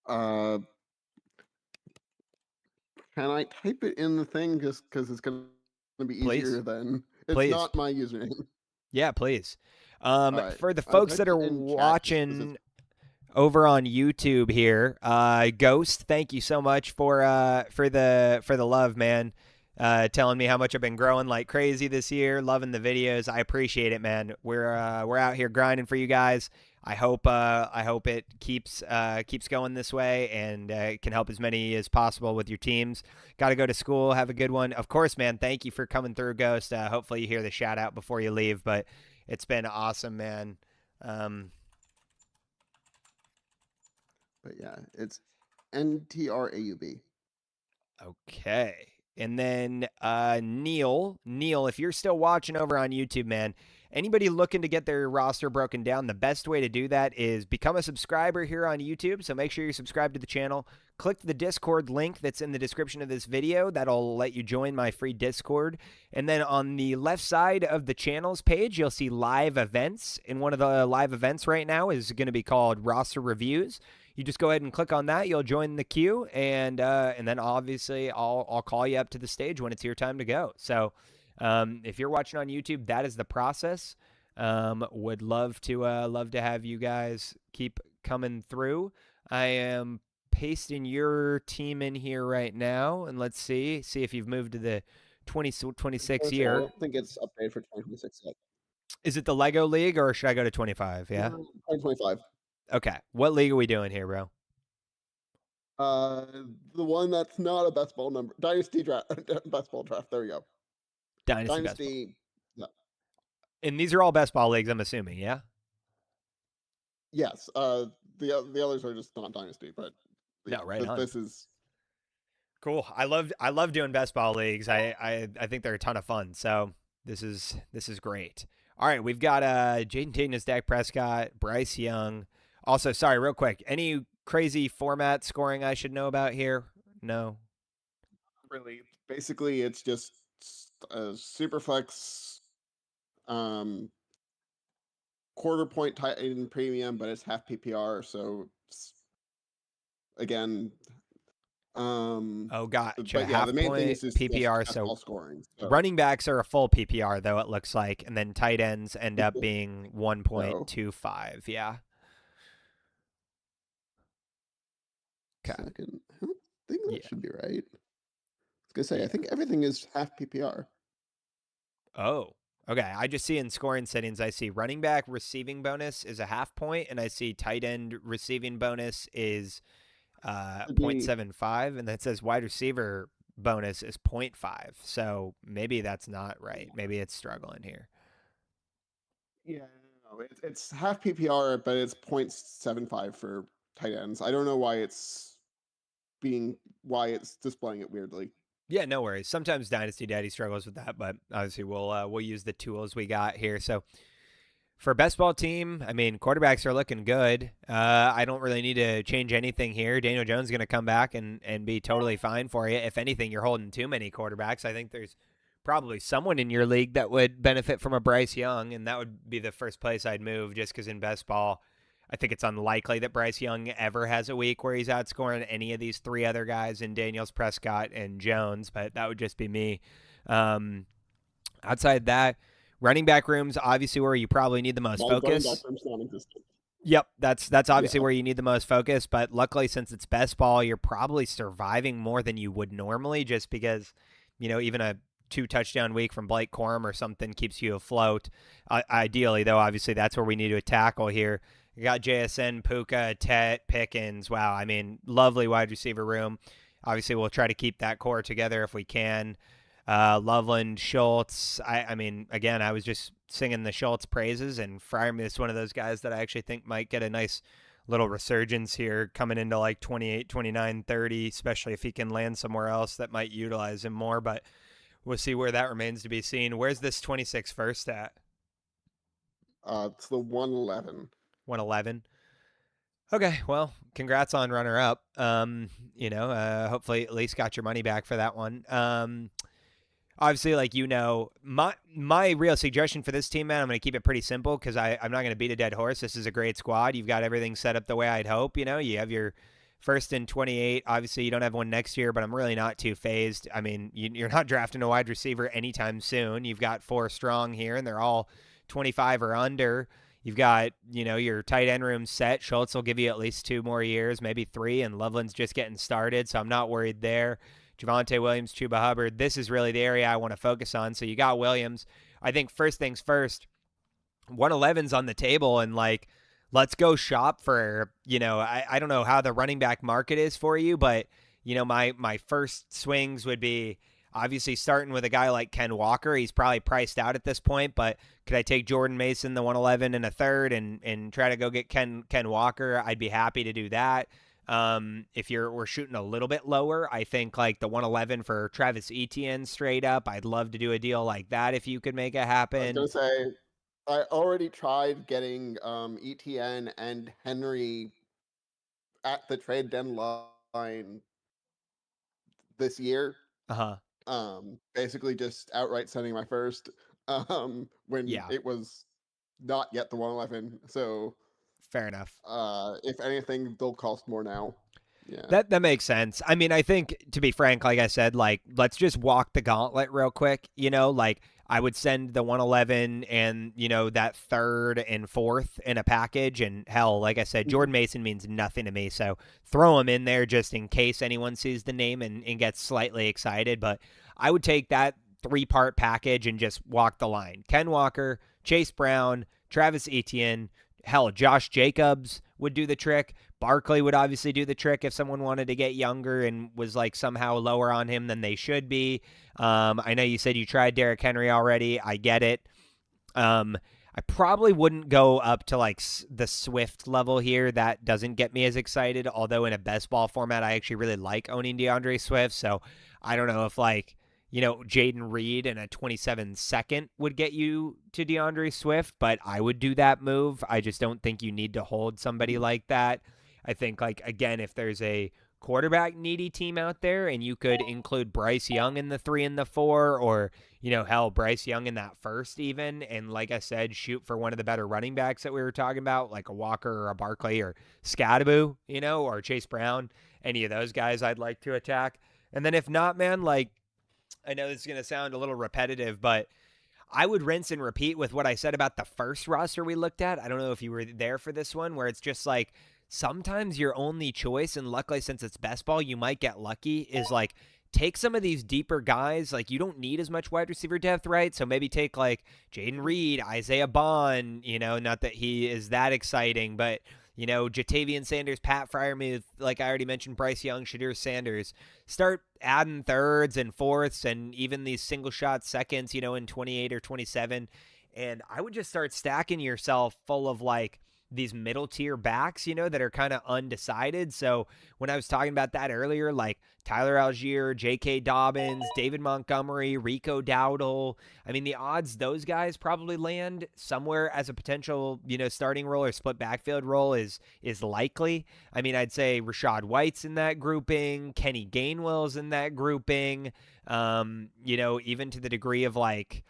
Can I type it in the thing just because it's going to be Please. easier than it's Please. not my username. Yeah, please. right. For the folks that are watching over on YouTube here, Ghost, thank you so much for the love, man. Telling me how much I've been growing like crazy this year, loving the videos. I appreciate it, man. We're out here grinding for you guys. I hope it keeps going this way and can help as many as possible with your teams. Got to go to school. Have a good one. Of course, man. Thank you for coming through, Ghost. Hopefully you hear the shout out before you leave, but it's been awesome, man. But yeah, it's NTRAUB. Okay. And then Neil, if you're still watching over on YouTube, man, anybody looking to get their roster broken down, the best way to do that is become a subscriber here on YouTube. So make sure you're subscribed to the channel. Click the Discord link that's in the description of this video. That'll let you join my free Discord. And then on the left side of the channels page, you'll see live events. And one of the live events right now is going to be called Roster Reviews. You just go ahead and click on that. You'll join the queue, and then obviously I'll call you up to the stage when it's your time to go. So if you're watching on YouTube, that is the process. Would love to have you guys keep coming through. I am pasting your team in here right now, and let's see if you've moved to the 2026 I year. don't think it's updated for 2026 yet. Is it the Lego League, or should I go to 25? Yeah. 2025. Okay. What league are we doing here, bro? The one that's not a best ball number. Dynasty draft. Best ball draft. There we go. Dynasty best ball. Dynasty. Yeah. And these are all best ball leagues, I'm assuming. Yeah. Yes. The others are just not Dynasty, but No, right on. this is Cool. I love doing best ball leagues. I think they're a ton of fun. So this is great. All right, we've got Jaden Daniels, Dak Prescott, Bryce Young. Also, sorry, real quick, any crazy format scoring I should know about here? No. really basically it's just a super flex, quarter point tight end premium, but it's half PPR. So again, Oh, gotcha. but yeah, Half the main thing point is PPR. just So ball scoring. So. running backs are a full PPR, though, it looks like, and then tight ends end up being 1.25. Yeah. Okay. Second, I don't think that Yeah. should be right. I was gonna say, Yeah. I think everything is half PPR. Oh, okay. I just see in scoring settings, I see running back receiving bonus is a half point, and I see tight end receiving bonus is Should be- 0.75, and that says wide receiver bonus is 0.5. So maybe that's not right. Maybe it's struggling here. Yeah, no, it's half PPR, but it's 0.75 for tight ends. I don't know why it's displaying it weirdly. Yeah, no worries. Sometimes Dynasty Daddy struggles with that, but obviously we'll use the tools we got here. So for best ball team, I mean, quarterbacks are looking good. I don't really need to change anything here. Daniel Jones is going to come back and be totally fine for you. If anything, you're holding too many quarterbacks. I think there's probably someone in your league that would benefit from a Bryce Young, and that would be the first place I'd move just because in best ball, I think it's unlikely that Bryce Young ever has a week where he's outscoring any of these three other guys in Daniels, Prescott, and Jones, but that would just be me. Outside that, running back room's obviously where you probably need the most focus. Yep, that's obviously where you need the most focus, but luckily since it's best ball, you're probably surviving more than you would normally just because, even a 2-touchdown week from Blake Corum or something keeps you afloat. Ideally, though, obviously that's where we need to tackle here. You got JSN, Puka, Tet, Pickens. Wow, I mean, lovely wide receiver room. Obviously, we'll try to keep that core together if we can. Loveland, Schultz. I mean, again, I was just singing the Schultz praises, and Freiermuth is one of those guys that I actually think might get a nice little resurgence here coming into like 28, 29, 30, especially if he can land somewhere else that might utilize him more. But we'll see where that remains to be seen. Where's this 26 first at? It's the 111. 111. Okay, well, congrats on runner up. Hopefully at least got your money back for that one. Obviously, my real suggestion for this team, man, I'm going to keep it pretty simple because I'm not going to beat a dead horse. This is a great squad. You've got everything set up the way I'd hope. You have your first and 28. Obviously, you don't have one next year, but I'm really not too phased. I mean, you're not drafting a wide receiver anytime soon. You've got 4 strong here, and they're all 25 or under. You've got, your tight end room set. Schultz will give you at least 2 more years, maybe 3, and Loveland's just getting started, so I'm not worried there. Javonte Williams, Chuba Hubbard, this is really the area I want to focus on. So you got Williams. I think first things first, 111's on the table, and let's go shop for, I don't know how the running back market is for you, but, my first swings would be obviously starting with a guy like Ken Walker. He's probably priced out at this point, but could I take Jordan Mason, the 111 and a third, and try to go get Ken Walker? I'd be happy to do that. If we're shooting a little bit lower, I think like the 111 for Travis Etienne straight up. I'd love to do a deal like that if you could make it happen. I was gonna say, I already tried getting Etienne and Henry at the trade deadline this year. Basically just outright sending my first when it was not yet the 111. So fair enough. If anything, they'll cost more now. Yeah. That makes sense. I mean, I think, to be frank, like I said, let's just walk the gauntlet real quick. I would send the 111 and, that third and fourth in a package. And hell, like I said, Jordan Mason means nothing to me. So throw him in there just in case anyone sees the name and gets slightly excited. But I would take that 3-part package and just walk the line. Ken Walker, Chase Brown, Travis Etienne, hell, Josh Jacobs would do the trick. Barkley would obviously do the trick if someone wanted to get younger and was like somehow lower on him than they should be. I know you said you tried Derrick Henry already. I get it. I probably wouldn't go up to like the Swift level here. That doesn't get me as excited. Although in a best ball format, I actually really like owning DeAndre Swift. So I don't know if like, Jaden Reed and a 27 second would get you to DeAndre Swift, but I would do that move. I just don't think you need to hold somebody like that. I think, like, again, if there's a quarterback needy team out there and you could include Bryce Young in the 3 and the 4, or, hell, Bryce Young in that first even, and like I said, shoot for one of the better running backs that we were talking about, like a Walker or a Barkley or Scadaboo, or Chase Brown, any of those guys I'd like to attack. And then if not, man, like, I know this is going to sound a little repetitive, but I would rinse and repeat with what I said about the first roster we looked at. I don't know if you were there for this one, where it's just like sometimes your only choice, and luckily since it's best ball, you might get lucky, is like take some of these deeper guys. Like you don't need as much wide receiver depth, right? So maybe take like Jaden Reed, Isaiah Bond, not that he is that exciting, but Jatavian Sanders, Pat Freiermuth, like I already mentioned, Bryce Young, Shadir Sanders. Start adding thirds and fourths and even these single shot seconds, in 28 or 27. And I would just start stacking yourself full of like these middle tier backs, that are kind of undecided. So when I was talking about that earlier, like Tyler Algier, J.K. Dobbins, David Montgomery, Rico Dowdle, I mean, the odds those guys probably land somewhere as a potential, starting role or split backfield role is likely. I mean, I'd say Rashad White's in that grouping, Kenny Gainwell's in that grouping, even to the degree of like,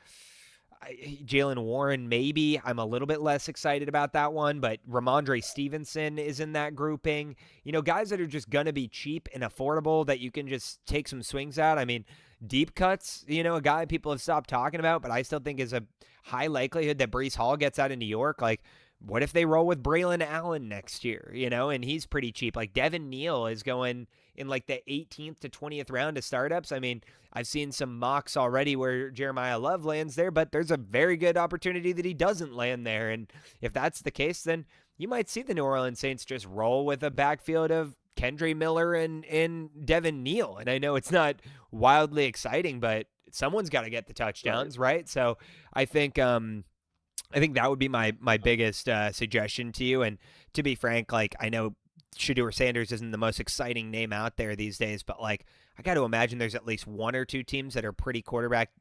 Jalen Warren, maybe. I'm a little bit less excited about that one, but Ramondre Stevenson is in that grouping. Guys that are just going to be cheap and affordable that you can just take some swings at. I mean, deep cuts, a guy people have stopped talking about, but I still think is a high likelihood that Breece Hall gets out of New York. Like, what if they roll with Braylon Allen next year, and he's pretty cheap. Like, Devin Neal is going in like the 18th to 20th round of startups. I mean, I've seen some mocks already where Jeremiah Love lands there, but there's a very good opportunity that he doesn't land there. And if that's the case, then you might see the New Orleans Saints just roll with a backfield of Kendre Miller and Devin Neal. And I know it's not wildly exciting, but someone's got to get the touchdowns, right? So I think that would be my biggest suggestion to you. And to be frank, like I know Shadur Sanders isn't the most exciting name out there these days, but like I got to imagine there's at least one or two teams that are pretty quarterback,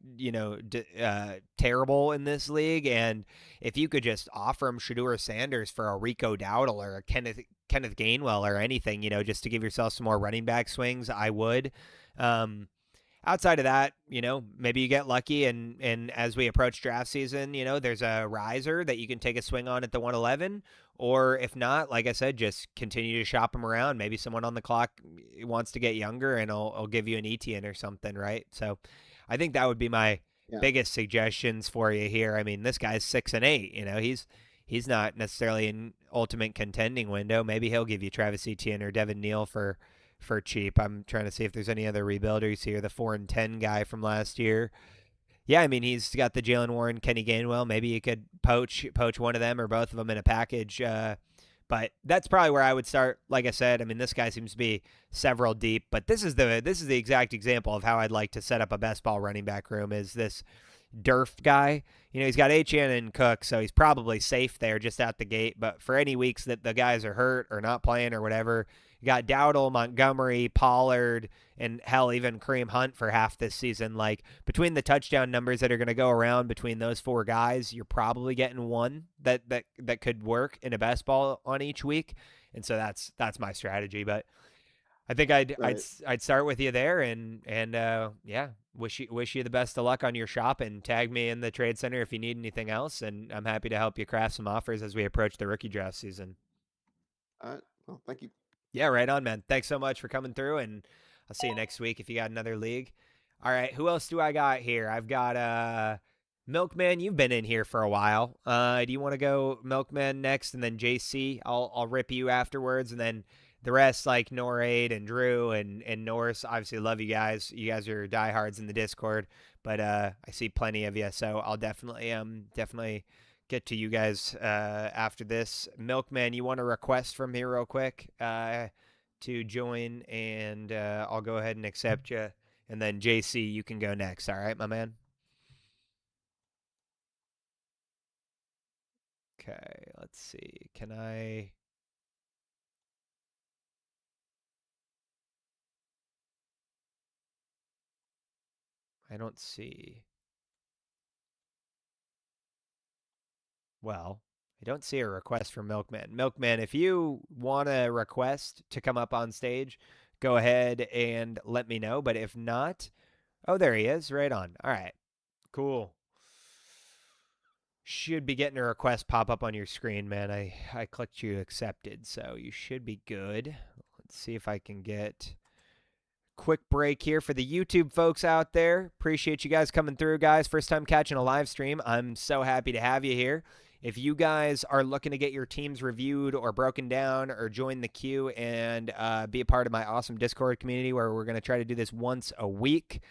terrible in this league. And if you could just offer him Shadur Sanders for a Rico Dowdle or a Kenneth Gainwell or anything, just to give yourself some more running back swings, I would. Outside of that, maybe you get lucky and as we approach draft season, there's a riser that you can take a swing on at the 111. Or if not, like I said, just continue to shop them around. Maybe someone on the clock wants to get younger and I'll give you an Etienne or something, right? So I think that would be my biggest suggestions for you here. I mean, this guy's 6 and 8. He's not necessarily in ultimate contending window. Maybe he'll give you Travis Etienne or Devin Neal for cheap. I'm trying to see if there's any other rebuilders here. The 4 and 10 guy from last year. Yeah, I mean, he's got the Jalen Warren, Kenny Gainwell. Maybe you could poach one of them or both of them in a package. But that's probably where I would start. Like I said, I mean, this guy seems to be several deep. But this is the exact example of how I'd like to set up a best ball running back room. Is this Durft guy? He's got Achane and Cook, so he's probably safe there just out the gate. But for any weeks that the guys are hurt or not playing or whatever, you got Dowdle, Montgomery, Pollard, and hell, even Kareem Hunt for half this season. Like, between the touchdown numbers that are going to go around between those 4 guys, you're probably getting one that could work in a best ball on each week. And so that's my strategy. But I think I'd start with you there and yeah, wish you the best of luck on your shop and tag me in the trade center if you need anything else. And I'm happy to help you craft some offers as we approach the rookie draft season. Well, thank you. Yeah, right on, man. Thanks so much for coming through, and I'll see you next week if you got another league. All right, who else do I got here? I've got Milkman, you've been in here for a while. Do you want to go Milkman next, and then JC? I'll rip you afterwards, and then the rest, like Norade and Drew and Norse. Obviously, love you guys. You guys are diehards in the Discord, but I see plenty of you, so I'll definitely get to you guys after this. Milkman, you want a request from me real quick to join, and I'll go ahead and accept you, and then JC, you can go next. All right, my man. Okay, let's see. Can I don't see. Well, I don't see a request from Milkman. Milkman, if you want a request to come up on stage, go ahead and let me know. But if not, oh, there he is. Right on. All right. Cool. Should be getting a request pop up on your screen, man. I clicked you accepted, so you should be good. Let's see if I can get quick break here for the YouTube folks out there. Appreciate you guys coming through, guys. First time catching a live stream. I'm so happy to have you here. If you guys are looking to get your teams reviewed or broken down or join the queue and be a part of my awesome Discord community where we're going to try to do this once a week,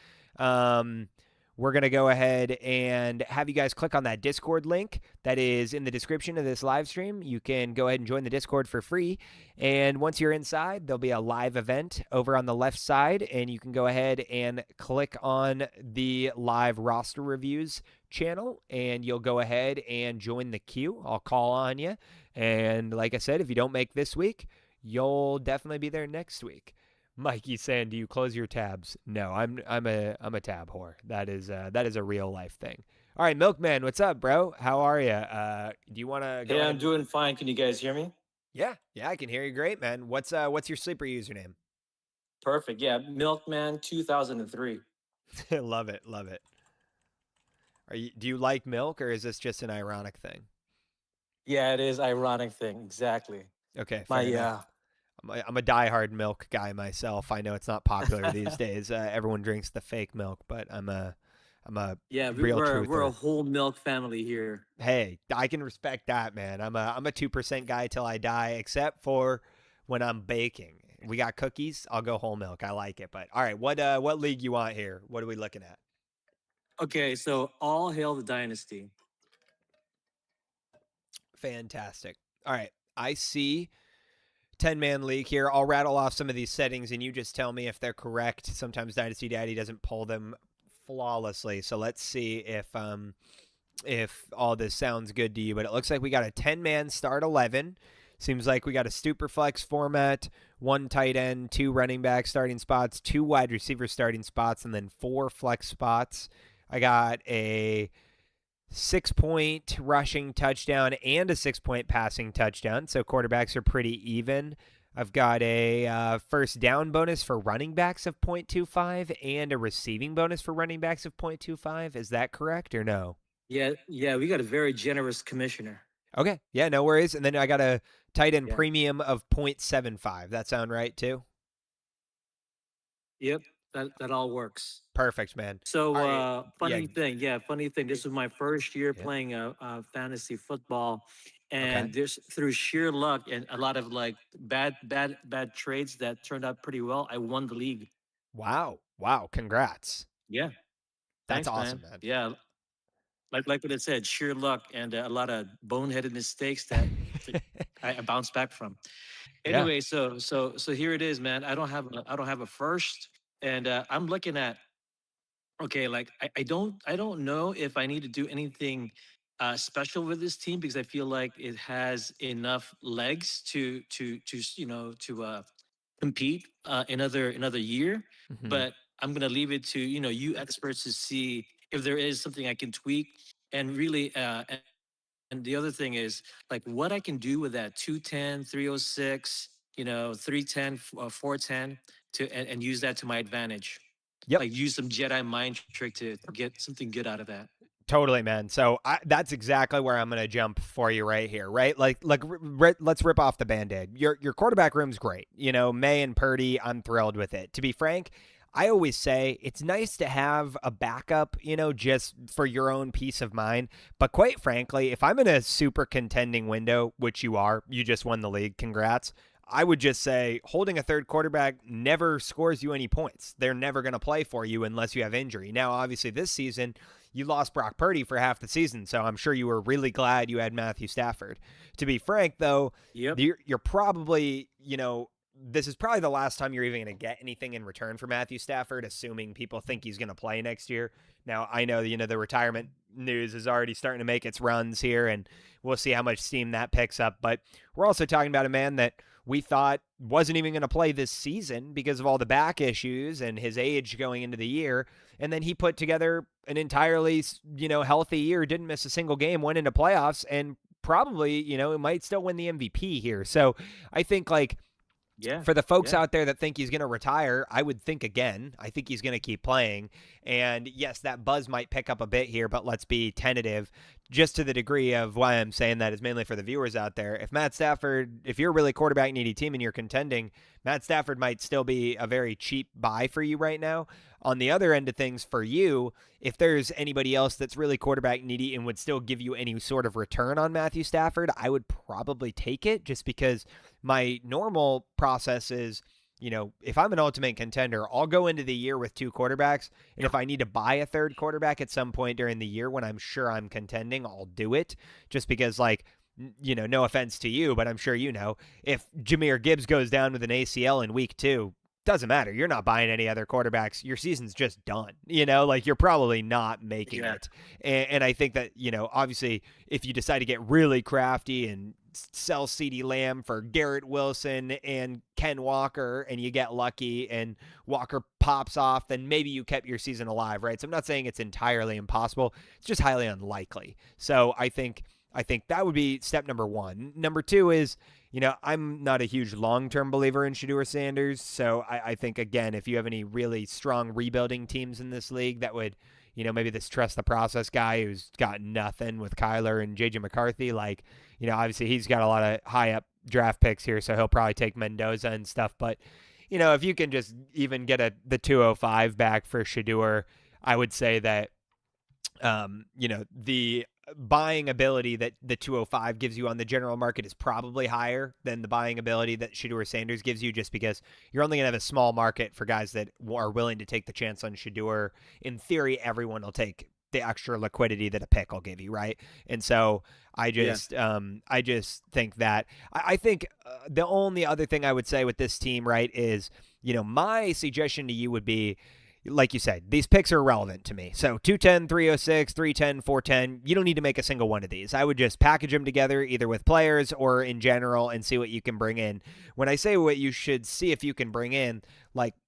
we're going to go ahead and have you guys click on that Discord link that is in the description of this live stream. You can go ahead and join the Discord for free. And once you're inside, there'll be a live event over on the left side, and you can go ahead and click on the live roster reviews channel, and you'll go ahead and join the queue. I'll call on you. And like I said, if you don't make this week, you'll definitely be there next week. Mikey saying, "Do you close your tabs?" No, I'm a tab whore. That is a real life thing. All right, Milkman, what's up, bro? How are you? Do you want to go? Yeah, I'm doing fine. Can you guys hear me? Yeah, I can hear you great, man. What's your sleeper username? Perfect. Yeah, Milkman 2003. Love it. Do you like milk, or is this just an ironic thing? Yeah, it is ironic thing. Exactly. Okay, fair enough. I'm a diehard milk guy myself. I know it's not popular these days. Everyone drinks the fake milk, but I'm a real truther. We're a whole milk family here. Hey, I can respect that, man. I'm a 2% guy till I die, except for when I'm baking. We got cookies, I'll go whole milk. I like it. But all right, what league you want here? What are we looking at? Okay, so all hail the Dynasty. Fantastic. All right, I see 10-man league here. I'll rattle off some of these settings, and you just tell me if they're correct. Sometimes Dynasty Daddy doesn't pull them flawlessly, so let's see if all this sounds good to you. But it looks like we got a 10-man start 11. Seems like we got a super flex format, 1 tight end, 2 running back starting spots, 2 wide receiver starting spots, and then 4 flex spots. I got a 6-point rushing touchdown and a 6-point passing touchdown, so quarterbacks are pretty even. I've got a first down bonus for running backs of 0.25 and a receiving bonus for running backs of 0.25. Is that correct or no? Yeah, we got a very generous commissioner. Okay, yeah, no worries. And then I got a tight end premium of 0.75. That sound right too? Yep, that all works. Perfect, man. So funny thing. This was my first year playing fantasy football, and just through sheer luck and a lot of like bad trades that turned out pretty well, I won the league. Wow, congrats. Yeah, that's awesome, man. Yeah, like what it said, sheer luck and a lot of boneheaded mistakes that I bounced back from. Anyway, so here it is, man. I don't have a first, and I'm looking at. Okay, like I don't know if I need to do anything special with this team because I feel like it has enough legs to compete another year. Mm-hmm. But I'm gonna leave it to you experts to see if there is something I can tweak and really and the other thing is like what I can do with that 210, 306, 310, 410 and use that to my advantage. Yep. Like use some Jedi mind trick to get something good out of that. Totally, man. So that's exactly where I'm going to jump for you right here, right? Let's rip off the Band-Aid. Your quarterback room's great. May and Purdy, I'm thrilled with it. To be frank, I always say it's nice to have a backup, just for your own peace of mind. But quite frankly, if I'm in a super contending window, which you are, you just won the league, congrats. I would just say holding a third quarterback never scores you any points. They're never going to play for you unless you have injury. Now, obviously, this season, you lost Brock Purdy for half the season, so I'm sure you were really glad you had Matthew Stafford. To be frank, though, you're probably, this is probably the last time you're even going to get anything in return for Matthew Stafford, assuming people think he's going to play next year. Now, I know, the retirement news is already starting to make its runs here, and we'll see how much steam that picks up. But we're also talking about a man that we thought wasn't even going to play this season because of all the back issues and his age going into the year. And then he put together an entirely, healthy year, didn't miss a single game, went into playoffs, and probably, might still win the MVP here. So I think, for the folks out there that think he's going to retire, I would think again. I think he's going to keep playing. And yes, that buzz might pick up a bit here, but let's be tentative. Just to the degree of why I'm saying that is mainly for the viewers out there. If Matt Stafford, if you're a really quarterback needy team and you're contending, Matt Stafford might still be a very cheap buy for you right now. On the other end of things for you, if there's anybody else that's really quarterback needy and would still give you any sort of return on Matthew Stafford, I would probably take it, just because my normal process is, if I'm an ultimate contender, I'll go into the year with two quarterbacks. And if I need to buy a third quarterback at some point during the year when I'm sure I'm contending, I'll do it, just because, no offense to you, but I'm sure if Jahmyr Gibbs goes down with an ACL in week 2, doesn't matter. You're not buying any other quarterbacks. Your season's just done. You're probably not making it. And I think that, obviously, if you decide to get really crafty and sell CeeDee Lamb for Garrett Wilson and Ken Walker, and you get lucky and Walker pops off, then maybe you kept your season alive, right? So I'm not saying it's entirely impossible. It's just highly unlikely. So I think that would be step number one. Number two is, I'm not a huge long-term believer in Shedeur Sanders. So I think, again, if you have any really strong rebuilding teams in this league that would, maybe this trust the process guy who's got nothing with Kyler and JJ McCarthy, obviously he's got a lot of high up draft picks here, so he'll probably take Mendoza and stuff. But, if you can just even get the 205 back for Shedeur, I would say that, the buying ability that the 205 gives you on the general market is probably higher than the buying ability that Shedeur Sanders gives you, just because you're only going to have a small market for guys that are willing to take the chance on Shedeur. In theory, everyone will take the extra liquidity that a pick will give you, right? And so I just think that I think the only other thing I would say with this team, right, is, my suggestion to you would be, like you said, these picks are irrelevant to me. So 210, 306, 310, 410, you don't need to make a single one of these. I would just package them together either with players or in general and see what you can bring in. When I say what you should see if you can bring in,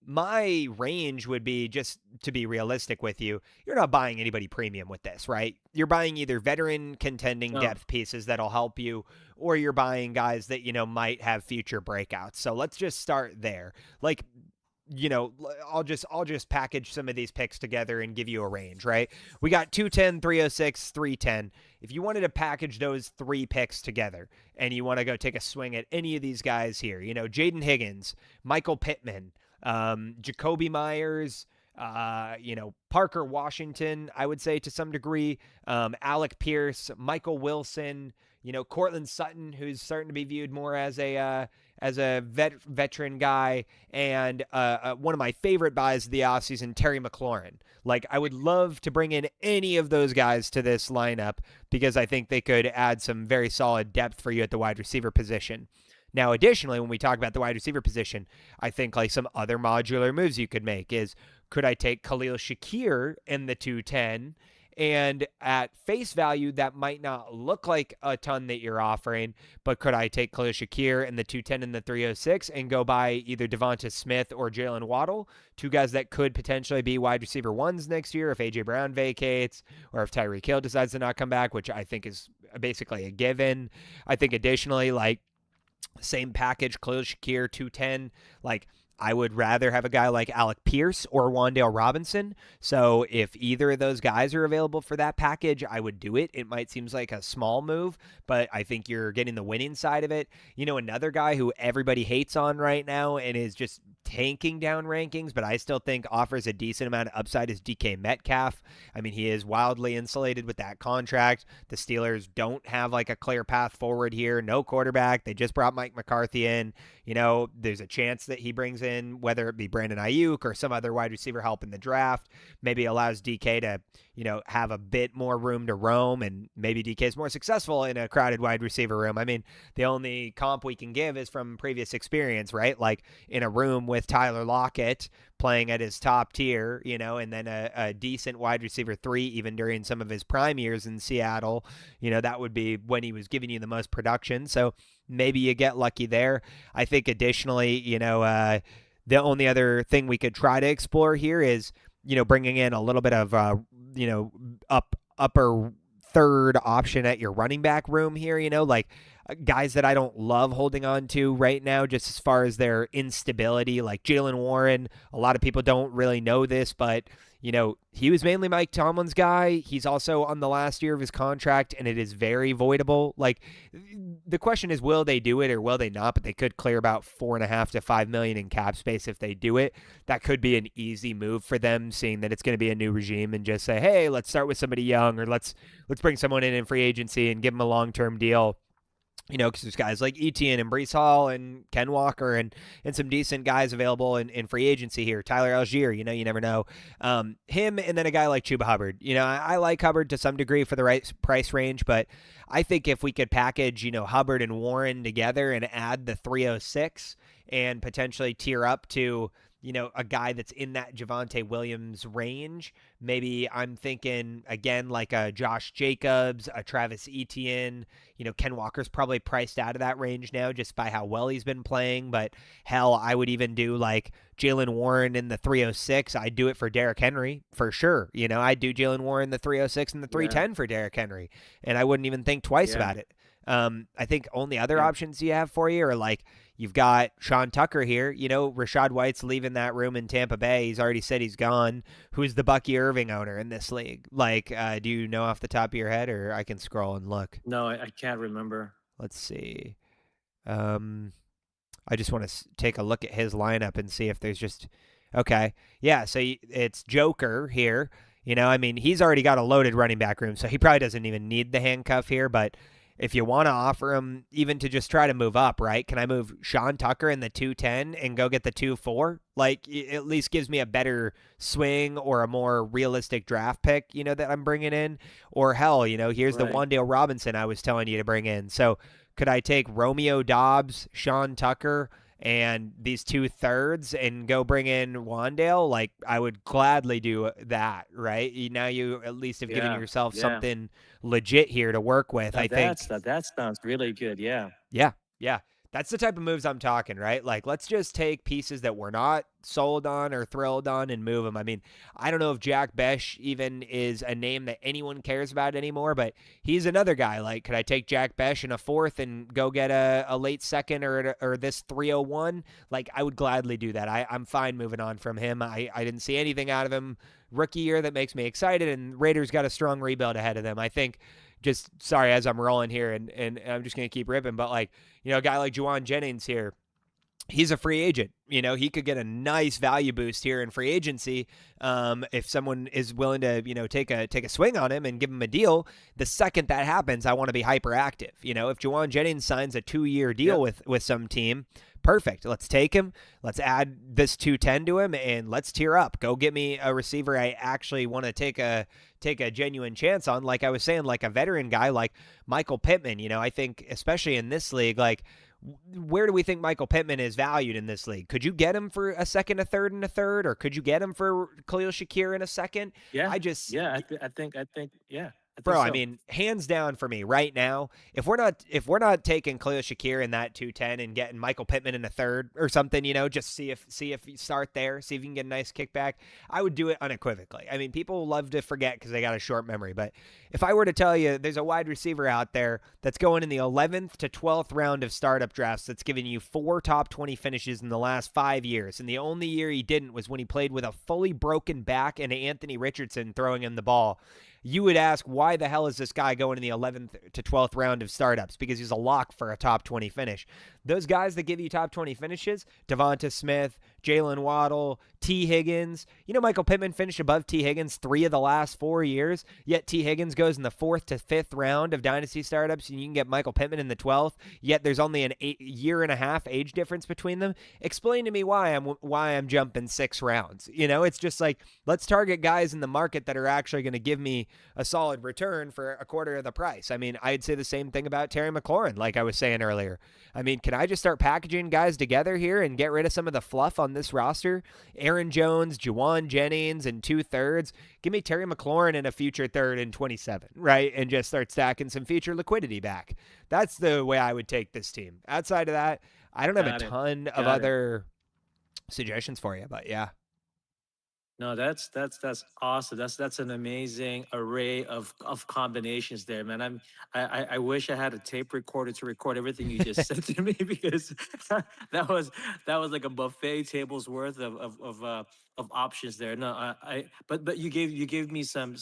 my range would be, just to be realistic with you, you're not buying anybody premium with this, right? You're buying either veteran contending depth pieces that'll help you, or you're buying guys that, might have future breakouts. So let's just start there. I'll just package some of these picks together and give you a range, right? We got 210, 306, 310. If you wanted to package those three picks together and you want to go take a swing at any of these guys here, Jaden Higgins, Michael Pittman, Jacoby Myers, Parker Washington, I would say to some degree, Alec Pierce, Michael Wilson, Cortland Sutton, who's starting to be viewed more as a veteran guy, and one of my favorite buys of the offseason, Terry McLaurin. I would love to bring in any of those guys to this lineup because I think they could add some very solid depth for you at the wide receiver position. Now, additionally, when we talk about the wide receiver position, I think some other modular moves you could make is, could I take Khalil Shakir in the 210? And at face value, that might not look like a ton that you're offering, but could I take Khalil Shakir in the 210 and the 306 and go buy either Devonta Smith or Jalen Waddle, two guys that could potentially be wide receiver ones next year if A.J. Brown vacates or if Tyreek Hill decides to not come back, which I think is basically a given. I think additionally, same package, Khalil Shakir, 210, I would rather have a guy like Alec Pierce or Wan'Dale Robinson. So if either of those guys are available for that package, I would do it. It might seem like a small move, but I think you're getting the winning side of it. Another guy who everybody hates on right now and is just tanking down rankings, but I still think offers a decent amount of upside is DK Metcalf. I mean, he is wildly insulated with that contract. The Steelers don't have like a clear path forward here. No quarterback. They just brought Mike McCarthy in. There's a chance that he brings in, whether it be Brandon Ayuk or some other wide receiver help in the draft, maybe allows DK to, have a bit more room to roam, and maybe DK is more successful in a crowded wide receiver room. I mean, the only comp we can give is from previous experience, right? Like in a room with Tyler Lockett playing at his top tier, and then a decent wide receiver 3, even during some of his prime years in Seattle, that would be when he was giving you the most production. So maybe you get lucky there. I think additionally, the only other thing we could try to explore here is, bringing in a little bit of, upper third option at your running back room here, like guys that I don't love holding on to right now, just as far as their instability, like Jaylen Warren. A lot of people don't really know this, but he was mainly Mike Tomlin's guy. He's also on the last year of his contract, and it is very voidable. Like, the question is, will they do it or will they not? But they could clear about $4.5 to $5 million in cap space if they do it. That could be an easy move for them, seeing that it's going to be a new regime, and just say, hey, let's start with somebody young, or let's bring someone in free agency and give them a long-term deal. Because there's guys like Etienne and Breece Hall and Ken Walker and some decent guys available in free agency here. Tyler Algier, you never know. Him, and then a guy like Chuba Hubbard. I like Hubbard to some degree for the right price range, but I think if we could package, Hubbard and Warren together and add the 306 and potentially tier up to, a guy that's in that Javonte Williams range. Maybe I'm thinking, again, like a Josh Jacobs, a Travis Etienne. Ken Walker's probably priced out of that range now just by how well he's been playing. But hell, I would even do like Jaylen Warren in the 306. I'd do it for Derrick Henry for sure. I'd do Jaylen Warren the 306 and the 310 for Derrick Henry. And I wouldn't even think twice about it. I think only other options you have for you are like, you've got Sean Tucker here. Rashad White's leaving that room in Tampa Bay. He's already said he's gone. Who's the Bucky Irving owner in this league? Like, do you know off the top of your head, or I can scroll and look? No, I can't remember. Let's see. I just want to take a look at his lineup and see if there's just okay. Yeah, so it's Joker here. He's already got a loaded running back room, so he probably doesn't even need the handcuff here, but if you want to offer him even to just try to move up, right? Can I move Sean Tucker in the 210 and go get the 2-4? Like, it at least gives me a better swing or a more realistic draft pick, that I'm bringing in. Or hell, here's the Wan'Dale Robinson I was telling you to bring in. So could I take Romeo Doubs, Sean Tucker, and these 2/3 and go bring in Wan'Dale? Like, I would gladly do that, right? Now you at least have given yourself something legit here to work with. Now I think that sounds really good. Yeah. Yeah. That's the type of moves I'm talking, right? Like, let's just take pieces that we're not sold on or thrilled on and move them. I mean, I don't know if Jack Besh even is a name that anyone cares about anymore, but he's another guy. Like, could I take Jack Besh in a 4th and go get a late second or this 301? Like, I would gladly do that. I'm fine moving on from him. I didn't see anything out of him rookie year that makes me excited, and Raiders got a strong rebuild ahead of them. I think just, sorry, as I'm rolling here, and I'm just going to keep ripping, but like, a guy like Juwan Jennings here, he's a free agent. He could get a nice value boost here in free agency if someone is willing to, take a swing on him and give him a deal. The second that happens, I want to be hyperactive. If Juwan Jennings signs a 2-year deal with some team, perfect. Let's take him. Let's add this 210 to him, and let's tier up. Go get me a receiver I actually want to take a genuine chance on. Like I was saying, like a veteran guy like Michael Pittman. I think especially in this league, like, where do we think Michael Pittman is valued in this league? Could you get him for a second, a third, and a third, or could you get him for Khalil Shakir in a second? Yeah. I think, yeah. Bro, so. I mean, hands down for me right now, if we're not taking Khalil Shakir in that 210 and getting Michael Pittman in a third or something, just see if you start there, see if you can get a nice kickback, I would do it unequivocally. I mean, people love to forget because they got a short memory, but if I were to tell you there's a wide receiver out there that's going in the 11th to 12th round of startup drafts that's giving you 4 top 20 finishes in the last 5 years, and the only year he didn't was when he played with a fully broken back and Anthony Richardson throwing him the ball, you would ask, why the hell is this guy going in the 11th to 12th round of startups? Because he's a lock for a top 20 finish. Those guys that give you top 20 finishes, Devonta Smith, Jalen Waddle, T. Higgins. Michael Pittman finished above T. Higgins 3 of the last 4 years, yet T. Higgins goes in the 4th to 5th round of Dynasty startups, and you can get Michael Pittman in the 12th, yet there's only an year and a half age difference between them. Explain to me why I'm jumping 6 rounds. It's just like, let's target guys in the market that are actually going to give me a solid return for a quarter of the price. I mean, I'd say the same thing about Terry McLaurin, like I was saying earlier. I mean, can I just start packaging guys together here and get rid of some of the fluff on this roster? Aaron Jones, Juwan Jennings, and 2/3. Give me Terry McLaurin in a future third in 27, right? And just start stacking some future liquidity back. That's the way I would take this team. Outside of that, I don't have a ton of other suggestions for you, but yeah. No, that's awesome. That's an amazing array of combinations there, man. I wish I had a tape recorder to record everything you just said to me, because that was like a buffet table's worth of options there. No, but you gave me some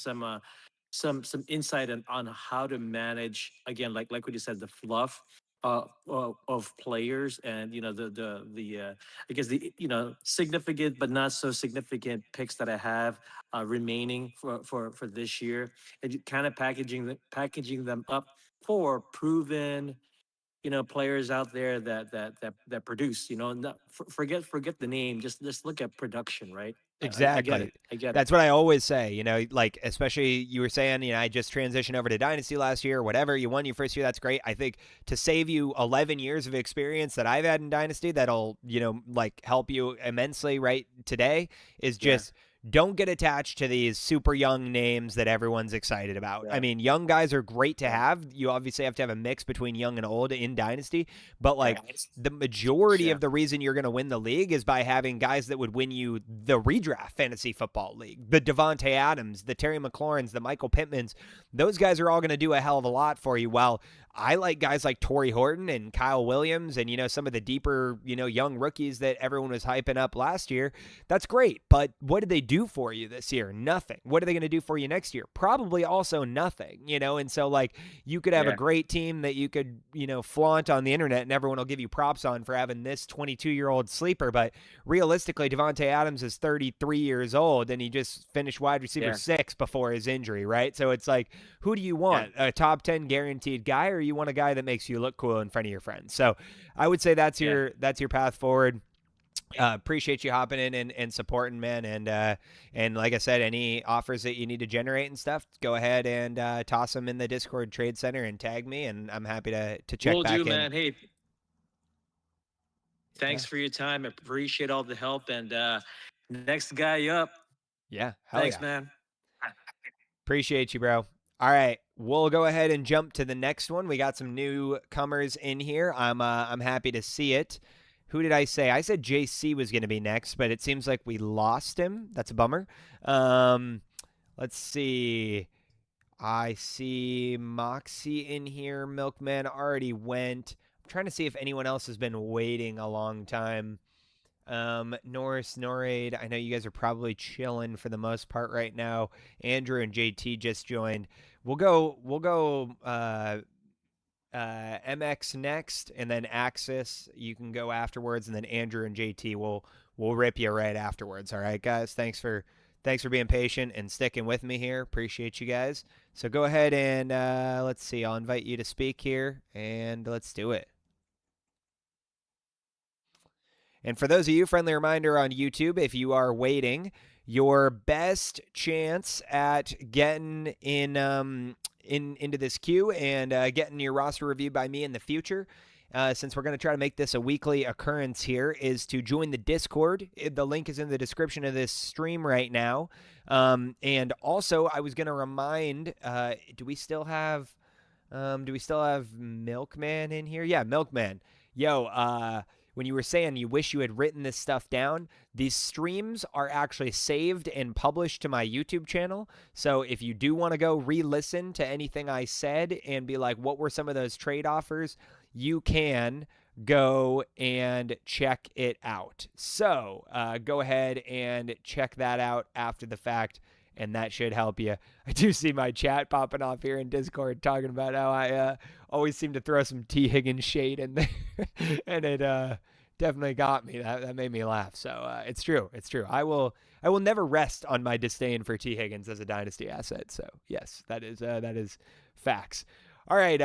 insight on how to manage, again, like what you said, the fluff of players, and the I guess the significant but not so significant picks that I have remaining for this year, and kind of packaging them up for proven players out there that produce. Forget the name, just look at production, right? Exactly. I get it. That's what I always say, like, especially you were saying, I just transitioned over to Dynasty last year or whatever. You won your first year. That's great. I think to save you 11 years of experience that I've had in Dynasty, that'll, like help you immensely right today, is just don't get attached to these super young names that everyone's excited about. I mean, young guys are great to have. You obviously have to have a mix between young and old in Dynasty, but like the majority of the reason you're going to win the league is by having guys that would win you the redraft fantasy football league. The Devontae Adams, the Terry McLaurins, the Michael Pittmans, those guys are all going to do a hell of a lot for you. While I like guys like Torrey Horton and Kyle Williams and, some of the deeper, young rookies that everyone was hyping up last year. That's great. But what did they do for you this year? Nothing. What are they going to do for you next year? Probably also nothing, And so, like, you could have a great team that you could, flaunt on the internet and everyone will give you props on for having this 22-year-old sleeper. But realistically, Devontae Adams is 33 years old and he just finished wide receiver 6 before his injury, right? So it's like, who do you want? A top 10 guaranteed guy, or you want a guy that makes you look cool in front of your friends? So I would say that's your path forward. Appreciate you hopping in and supporting, man. And like I said, any offers that you need to generate and stuff, go ahead and toss them in the Discord Trade Center and tag me, and I'm happy to check back in. Man. Hey, thanks for your time. I appreciate all the help, and next guy up. Yeah, thanks, man. Appreciate you, bro. All right, we'll go ahead and jump to the next one. We got some newcomers in here. I'm happy to see it. Who did I say? I said JC was going to be next, but it seems like we lost him. That's a bummer. Let's see. I see Moxie in here. Milkman already went. I'm trying to see if anyone else has been waiting a long time. Norris, Norade, I know you guys are probably chilling for the most part right now. Andrew and JT just joined. We'll go MX next, and then Axis you can go afterwards, and then Andrew and JT will rip you right afterwards. All right, guys, thanks for being patient and sticking with me here. Appreciate you guys. So go ahead and let's see, I'll invite you to speak here, and let's do it. And for those of you, friendly reminder on YouTube, if you are waiting, your best chance at getting into this queue and getting your roster reviewed by me in the future, since we're going to try to make this a weekly occurrence here, is to join the Discord. The link is in the description of this stream right now. And also, I was going to remind, do we still have Milkman in here? Yeah, Milkman. Yo, when you were saying you wish you had written this stuff down, these streams are actually saved and published to my YouTube channel. So if you do want to go re-listen to anything I said and be like, what were some of those trade offers, you can go and check it out. So go ahead and check that out after the fact, and that should help you. I do see my chat popping off here in Discord talking about how I always seem to throw some T. Higgins shade in there, and it definitely got me. That made me laugh. So it's true. It's true. I will never rest on my disdain for T. Higgins as a dynasty asset. So yes, that is facts. All right,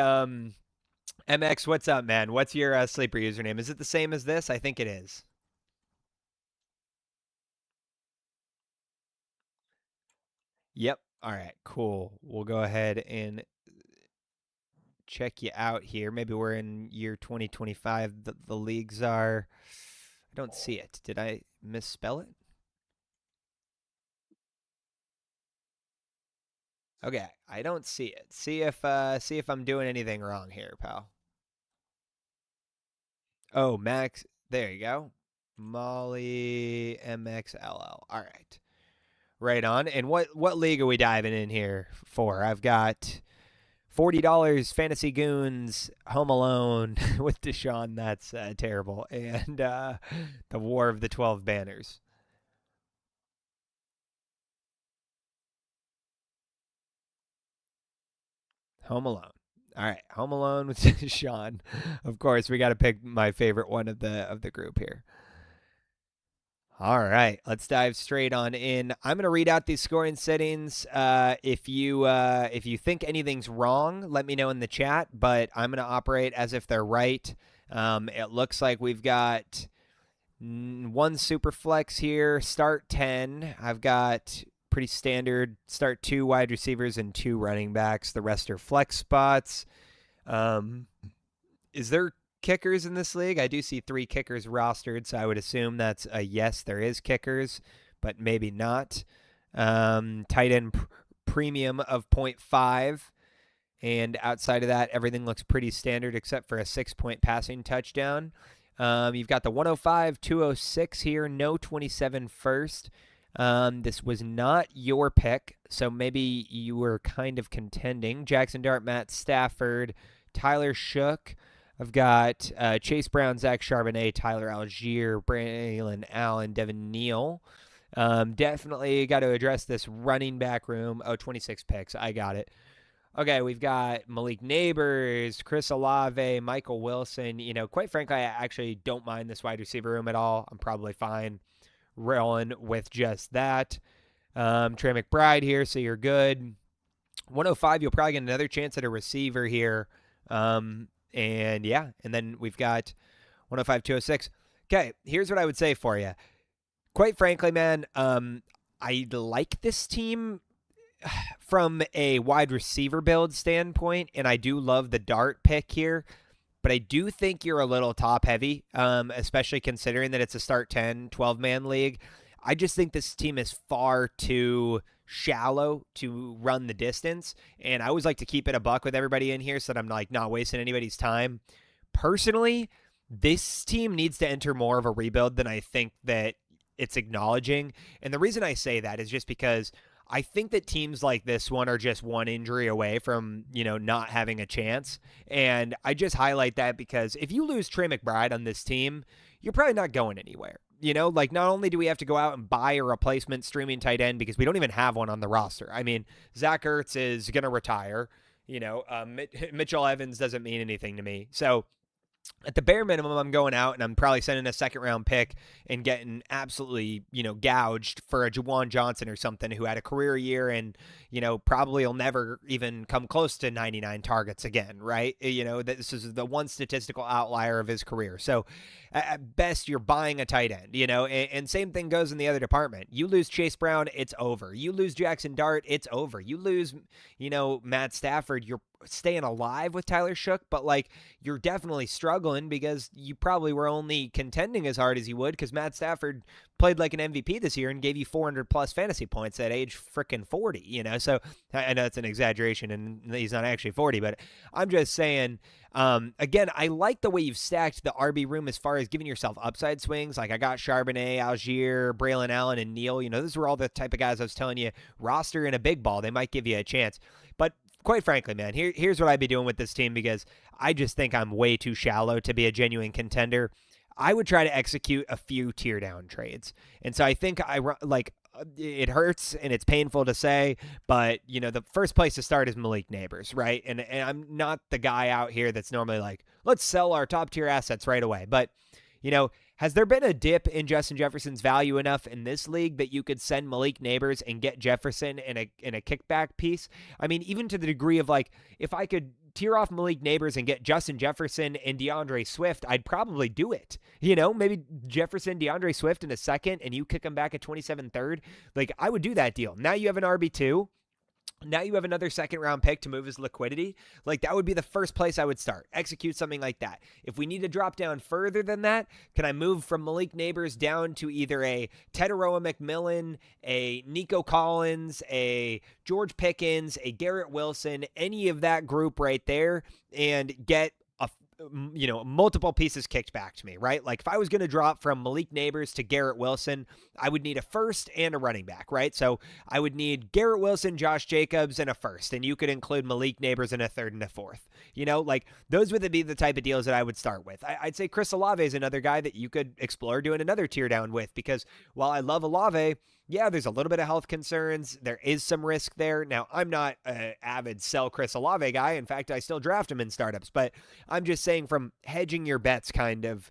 MX, what's up, man? What's your sleeper username? Is it the same as this? I think it is. Yep. All right, cool. We'll go ahead and check you out here. Maybe we're in year 2025. The leagues are. I don't see it. Did I misspell it? Okay, I don't see it. See if I'm doing anything wrong here, pal. Oh, Max. There you go. Molly MXLL. All right. Right on. And what league are we diving in here for? I've got $40 Fantasy Goons Home Alone with Deshaun. That's terrible. And the War of the 12 Banners. Home Alone. All right, Home Alone with Deshaun. Of course, we got to pick my favorite one of the group here. All right, let's dive straight on in. I'm going to read out these scoring settings. If you think anything's wrong, let me know in the chat, but I'm going to operate as if they're right. It looks like we've got one super flex here, start 10. I've got pretty standard start 2 wide receivers and 2 running backs. The rest are flex spots. Is there kickers in this league? I do see 3 kickers rostered, so I would assume that's a yes, there is kickers, but maybe not. Tight end premium of 0.5, and outside of that, everything looks pretty standard except for a 6-point passing touchdown. You've got the 105, 206 here, no 27 first. This was not your pick, so maybe you were kind of contending. Jackson Dart, Matt Stafford, Tyler Shook. I've got Chase Brown, Zach Charbonnet, Tyler Algier, Braylon Allen, Devin Neal. Definitely got to address this running back room. Oh, 26 picks. I got it. Okay, we've got Malik Neighbors, Chris Olave, Michael Wilson. Quite frankly, I actually don't mind this wide receiver room at all. I'm probably fine rolling with just that. Trey McBride here, so you're good. 105, you'll probably get another chance at a receiver here. And then we've got 105, 206. Okay, here's what I would say for you. Quite frankly, man, I like this team from a wide receiver build standpoint, and I do love the Dart pick here, but I do think you're a little top heavy, especially considering that it's a start 10, 12-man league. I just think this team is far too shallow to run the distance, and I always like to keep it a buck with everybody in here so that I'm like not wasting anybody's time. Personally, this team needs to enter more of a rebuild than I think that it's acknowledging, and the reason I say that is just because I think that teams like this one are just one injury away from, not having a chance. And I just highlight that because if you lose Trey McBride on this team, you're probably not going anywhere. Not only do we have to go out and buy a replacement streaming tight end because we don't even have one on the roster. I mean, Zach Ertz is going to retire. Mitchell Evans doesn't mean anything to me. So at the bare minimum, I'm going out and I'm probably sending a 2nd-round pick and getting absolutely, gouged for a Juwan Johnson or something who had a career year and, probably will never even come close to 99 targets again, right? This is the one statistical outlier of his career. So at best, you're buying a tight end, and same thing goes in the other department. You lose Chase Brown, it's over. You lose Jackson Dart, it's over. You lose, Matt Stafford, you're staying alive with Tyler Shook, but you're definitely struggling because you probably were only contending as hard as you would because Matt Stafford played like an MVP this year and gave you 400 plus fantasy points at age frickin' 40, so I know it's an exaggeration and he's not actually 40, but I'm just saying, again, I like the way you've stacked the RB room as far as giving yourself upside swings. Like I got Charbonnet, Algier, Braylon Allen, and Neal. Those were all the type of guys I was telling you, roster in a big ball. They might give you a chance. But quite frankly, man, here's what I'd be doing with this team because I just think I'm way too shallow to be a genuine contender. I would try to execute a few tear down trades. And so I think it hurts and it's painful to say, but the first place to start is Malik Neighbors, right? And I'm not the guy out here that's normally like, let's sell our top tier assets right away. But has there been a dip in Justin Jefferson's value enough in this league that you could send Malik Neighbors and get Jefferson in a kickback piece? I mean, even to the degree of like, if I could tear off Malik Neighbors and get Justin Jefferson and DeAndre Swift, I'd probably do it. Maybe Jefferson, DeAndre Swift in a second, and you kick him back at 27 third. Like, I would do that deal. Now you have an RB2. Now you have another second-round pick to move his liquidity. Like, that would be the first place I would start. Execute something like that. If we need to drop down further than that, can I move from Malik Neighbors down to either a Teteroa McMillan, a Nico Collins, a George Pickens, a Garrett Wilson, any of that group right there, and get multiple pieces kicked back to me, right? Like, if I was going to drop from Malik Neighbors to Garrett Wilson, I would need a first and a running back, right? So I would need Garrett Wilson, Josh Jacobs, and a first, and you could include Malik Neighbors in a third and a fourth. Like, those would be the type of deals that I would start with. I'd say Chris Olave is another guy that you could explore doing another tear down with, because while I love Olave, yeah, there's a little bit of health concerns. There is some risk there. Now, I'm not an avid sell Chris Olave guy. In fact, I still draft him in startups. But I'm just saying, from hedging your bets kind of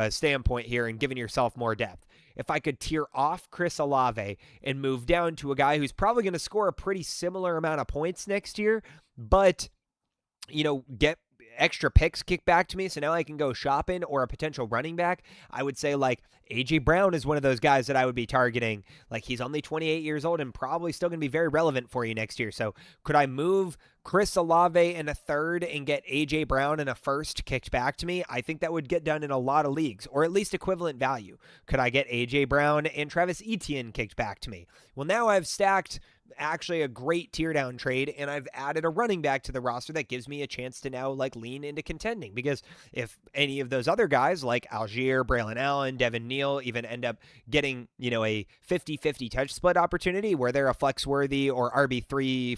standpoint here and giving yourself more depth, if I could tear off Chris Olave and move down to a guy who's probably going to score a pretty similar amount of points next year, but get extra picks kicked back to me, so now I can go shopping, or a potential running back, I would say like A.J. Brown is one of those guys that I would be targeting. Like, he's only 28 years old and probably still going to be very relevant for you next year. So could I move Chris Olave in a third and get A.J. Brown in a first kicked back to me? I think that would get done in a lot of leagues, or at least equivalent value. Could I get A.J. Brown and Travis Etienne kicked back to me? Well, now I've stacked actually a great tear down trade, and I've added a running back to the roster that gives me a chance to now like lean into contending, because if any of those other guys like Algier, Braylon Allen, Devin Neal even end up getting a 50-50 touch split opportunity where they're a flex worthy or RB3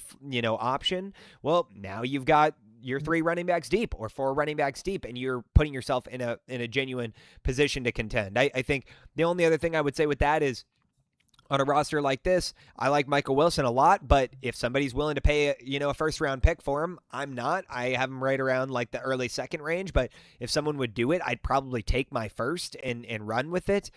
option, well, now you've got your 3 running backs deep or 4 running backs deep, and you're putting yourself in a genuine position to contend. I think the only other thing I would say with that is, on a roster like this, I like Michael Wilson a lot, but if somebody's willing to pay a first-round pick for him, I'm not. I have him right around like the early second range, but if someone would do it, I'd probably take my first and run with it,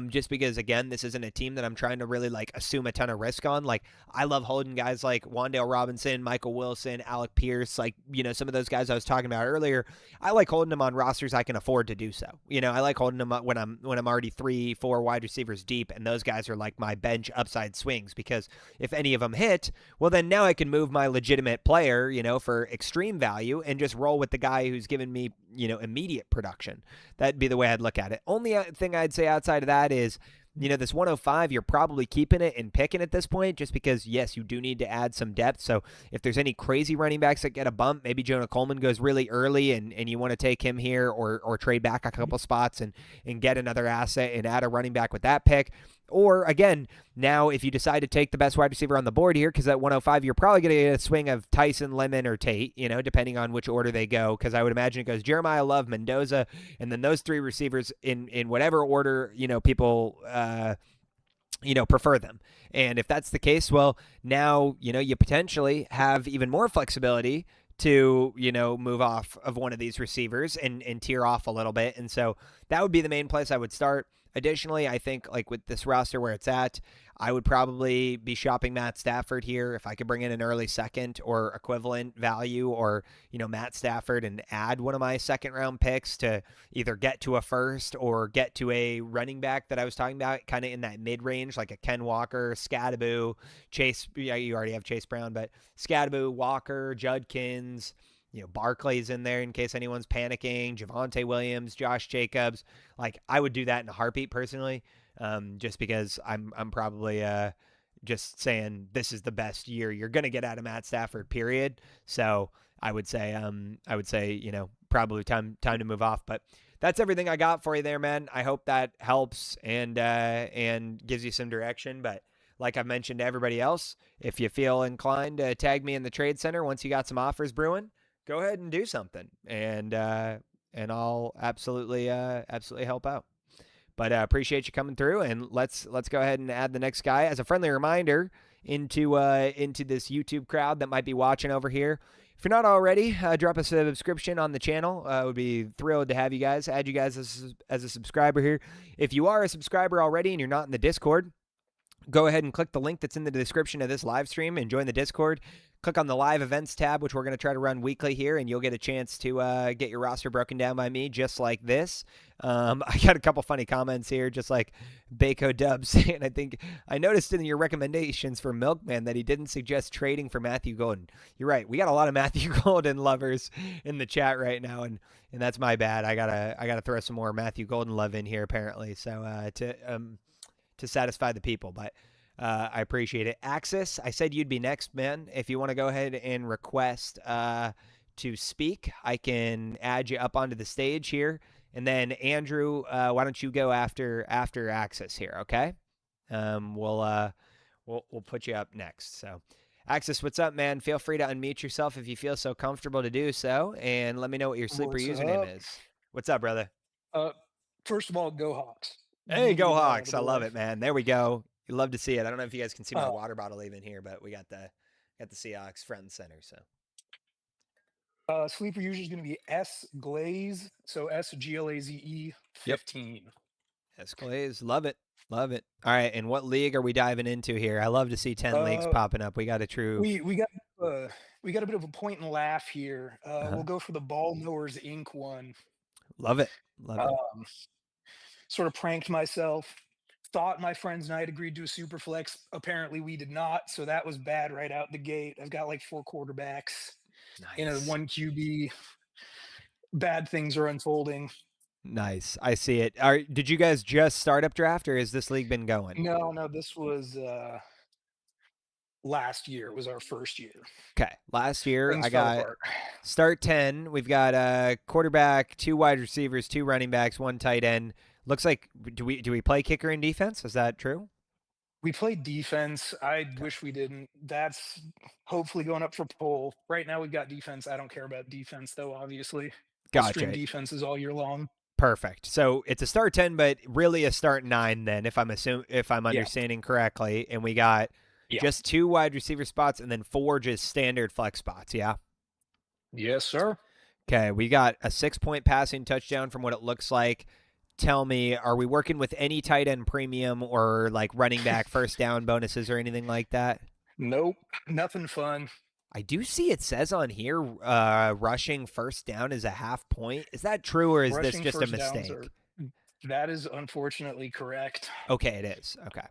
just because, again, this isn't a team that I'm trying to really like assume a ton of risk on. Like, I love holding guys like Wan'Dale Robinson, Michael Wilson, Alec Pierce, like, some of those guys I was talking about earlier. I like holding them on rosters I can afford to do so. I like holding them up when I'm already 3-4 wide receivers deep, and those guys are like my bench upside swings, because if any of them hit, well, then now I can move my legitimate player, for extreme value and just roll with the guy who's given me, immediate production. That'd be the way I'd look at it. Only thing I'd say outside of that is, this 105, you're probably keeping it and picking at this point, just because, yes, you do need to add some depth. So if there's any crazy running backs that get a bump, maybe Jonah Coleman goes really early and you want to take him here, or trade back a couple spots and get another asset and add a running back with that pick. Or, again, now if you decide to take the best wide receiver on the board here, because at 105, you're probably going to get a swing of Tyson, Lemon, or Tate, depending on which order they go, because I would imagine it goes Jeremiah, Love, Mendoza, and then those 3 receivers in whatever order, people prefer them. And if that's the case, well, now, you potentially have even more flexibility to, move off of one of these receivers and tear off a little bit. And so that would be the main place I would start. Additionally, I think like with this roster where it's at, I would probably be shopping Matt Stafford here if I could bring in an early second or equivalent value, or, Matt Stafford, and add one of my second round picks to either get to a first or get to a running back that I was talking about, kind of in that mid range, like a Ken Walker, Scadaboo, Chase. Yeah, you already have Chase Brown, but Scadaboo, Walker, Judkins, Barkley's in there in case anyone's panicking, Javonte Williams, Josh Jacobs. Like, I would do that in a heartbeat personally, just because I'm probably just saying this is the best year you're going to get out of Matt Stafford, period. So I would say probably time to move off. But that's everything I got for you there, man. I hope that helps and gives you some direction. But like I've mentioned to everybody else, if you feel inclined to tag me in the trade center once you got some offers brewing, go ahead and do something, and I'll absolutely help out. But appreciate you coming through, and let's go ahead and add the next guy as a friendly reminder into this YouTube crowd that might be watching over here. If you're not already, drop us a subscription on the channel. Would be thrilled to have you guys. Add you guys as a subscriber here. If you are a subscriber already and you're not in the Discord, go ahead and click the link that's in the description of this live stream and join the Discord. Click on the live events tab, which we're going to try to run weekly here, and you'll get a chance to get your roster broken down by me just like this. I got a couple funny comments here, just like Bako Dub saying, I think I noticed in your recommendations for Milkman that he didn't suggest trading for Matthew Golden. You're right. We got a lot of Matthew Golden lovers in the chat right now, and that's my bad. I gotta throw some more Matthew Golden love in here apparently, so to satisfy the people, but I appreciate it. Axis, I said you'd be next, man. If you want to go ahead and request to speak, I can add you up onto the stage here. And then Andrew, why don't you go after Axis here, okay? We'll put you up next. So, Axis, what's up, man? Feel free to unmute yourself if you feel so comfortable to do so, and let me know what your sleeper username is. What's up, brother? First of all, go Hawks. Hey, go Hawks! I love it, man. There we go. You love to see it. I don't know if you guys can see my water bottle even here, but we got the Seahawks front and center. So sleeper user is going to be S Glaze, so SGLAZE 15. Yep. S Glaze, love it. All right, and what league are we diving into here? I love to see 10 leagues popping up. We got a true. We got a bit of a point and laugh here. We'll go for the Ball Knowers Inc. one. Love it. Sort of pranked myself. Thought my friends and I had agreed to a super flex. Apparently we did not, so that was bad right out the gate. I've got like 4 quarterbacks in a 1 QB. Bad things are unfolding. Nice. I see it. Did you guys just start up draft, or has this league been going? No, this was last year. It was our first year. Okay. Last year I got start 10. We've got a quarterback, 2 wide receivers, 2 running backs, 1 tight end. Looks like do we play kicker and defense? Is that true? We played defense. I wish we didn't. That's hopefully going up for poll. Right now we've got defense. I don't care about defense though, obviously. Gotcha. Stream defenses all year long. Perfect. So it's a start 10, but really a start 9 then, if I'm understanding correctly. And we got just 2 wide receiver spots and then 4 just standard flex spots, yeah? Yes, sir. Okay, we got a 6-point passing touchdown from what it looks like. Tell me, are we working with any tight end premium or like running back first down bonuses or anything like that? Nope, nothing fun. I do see it says on here rushing first down is a half point. Is that true, or is this just a mistake? That is unfortunately correct. Okay, it is. Okay.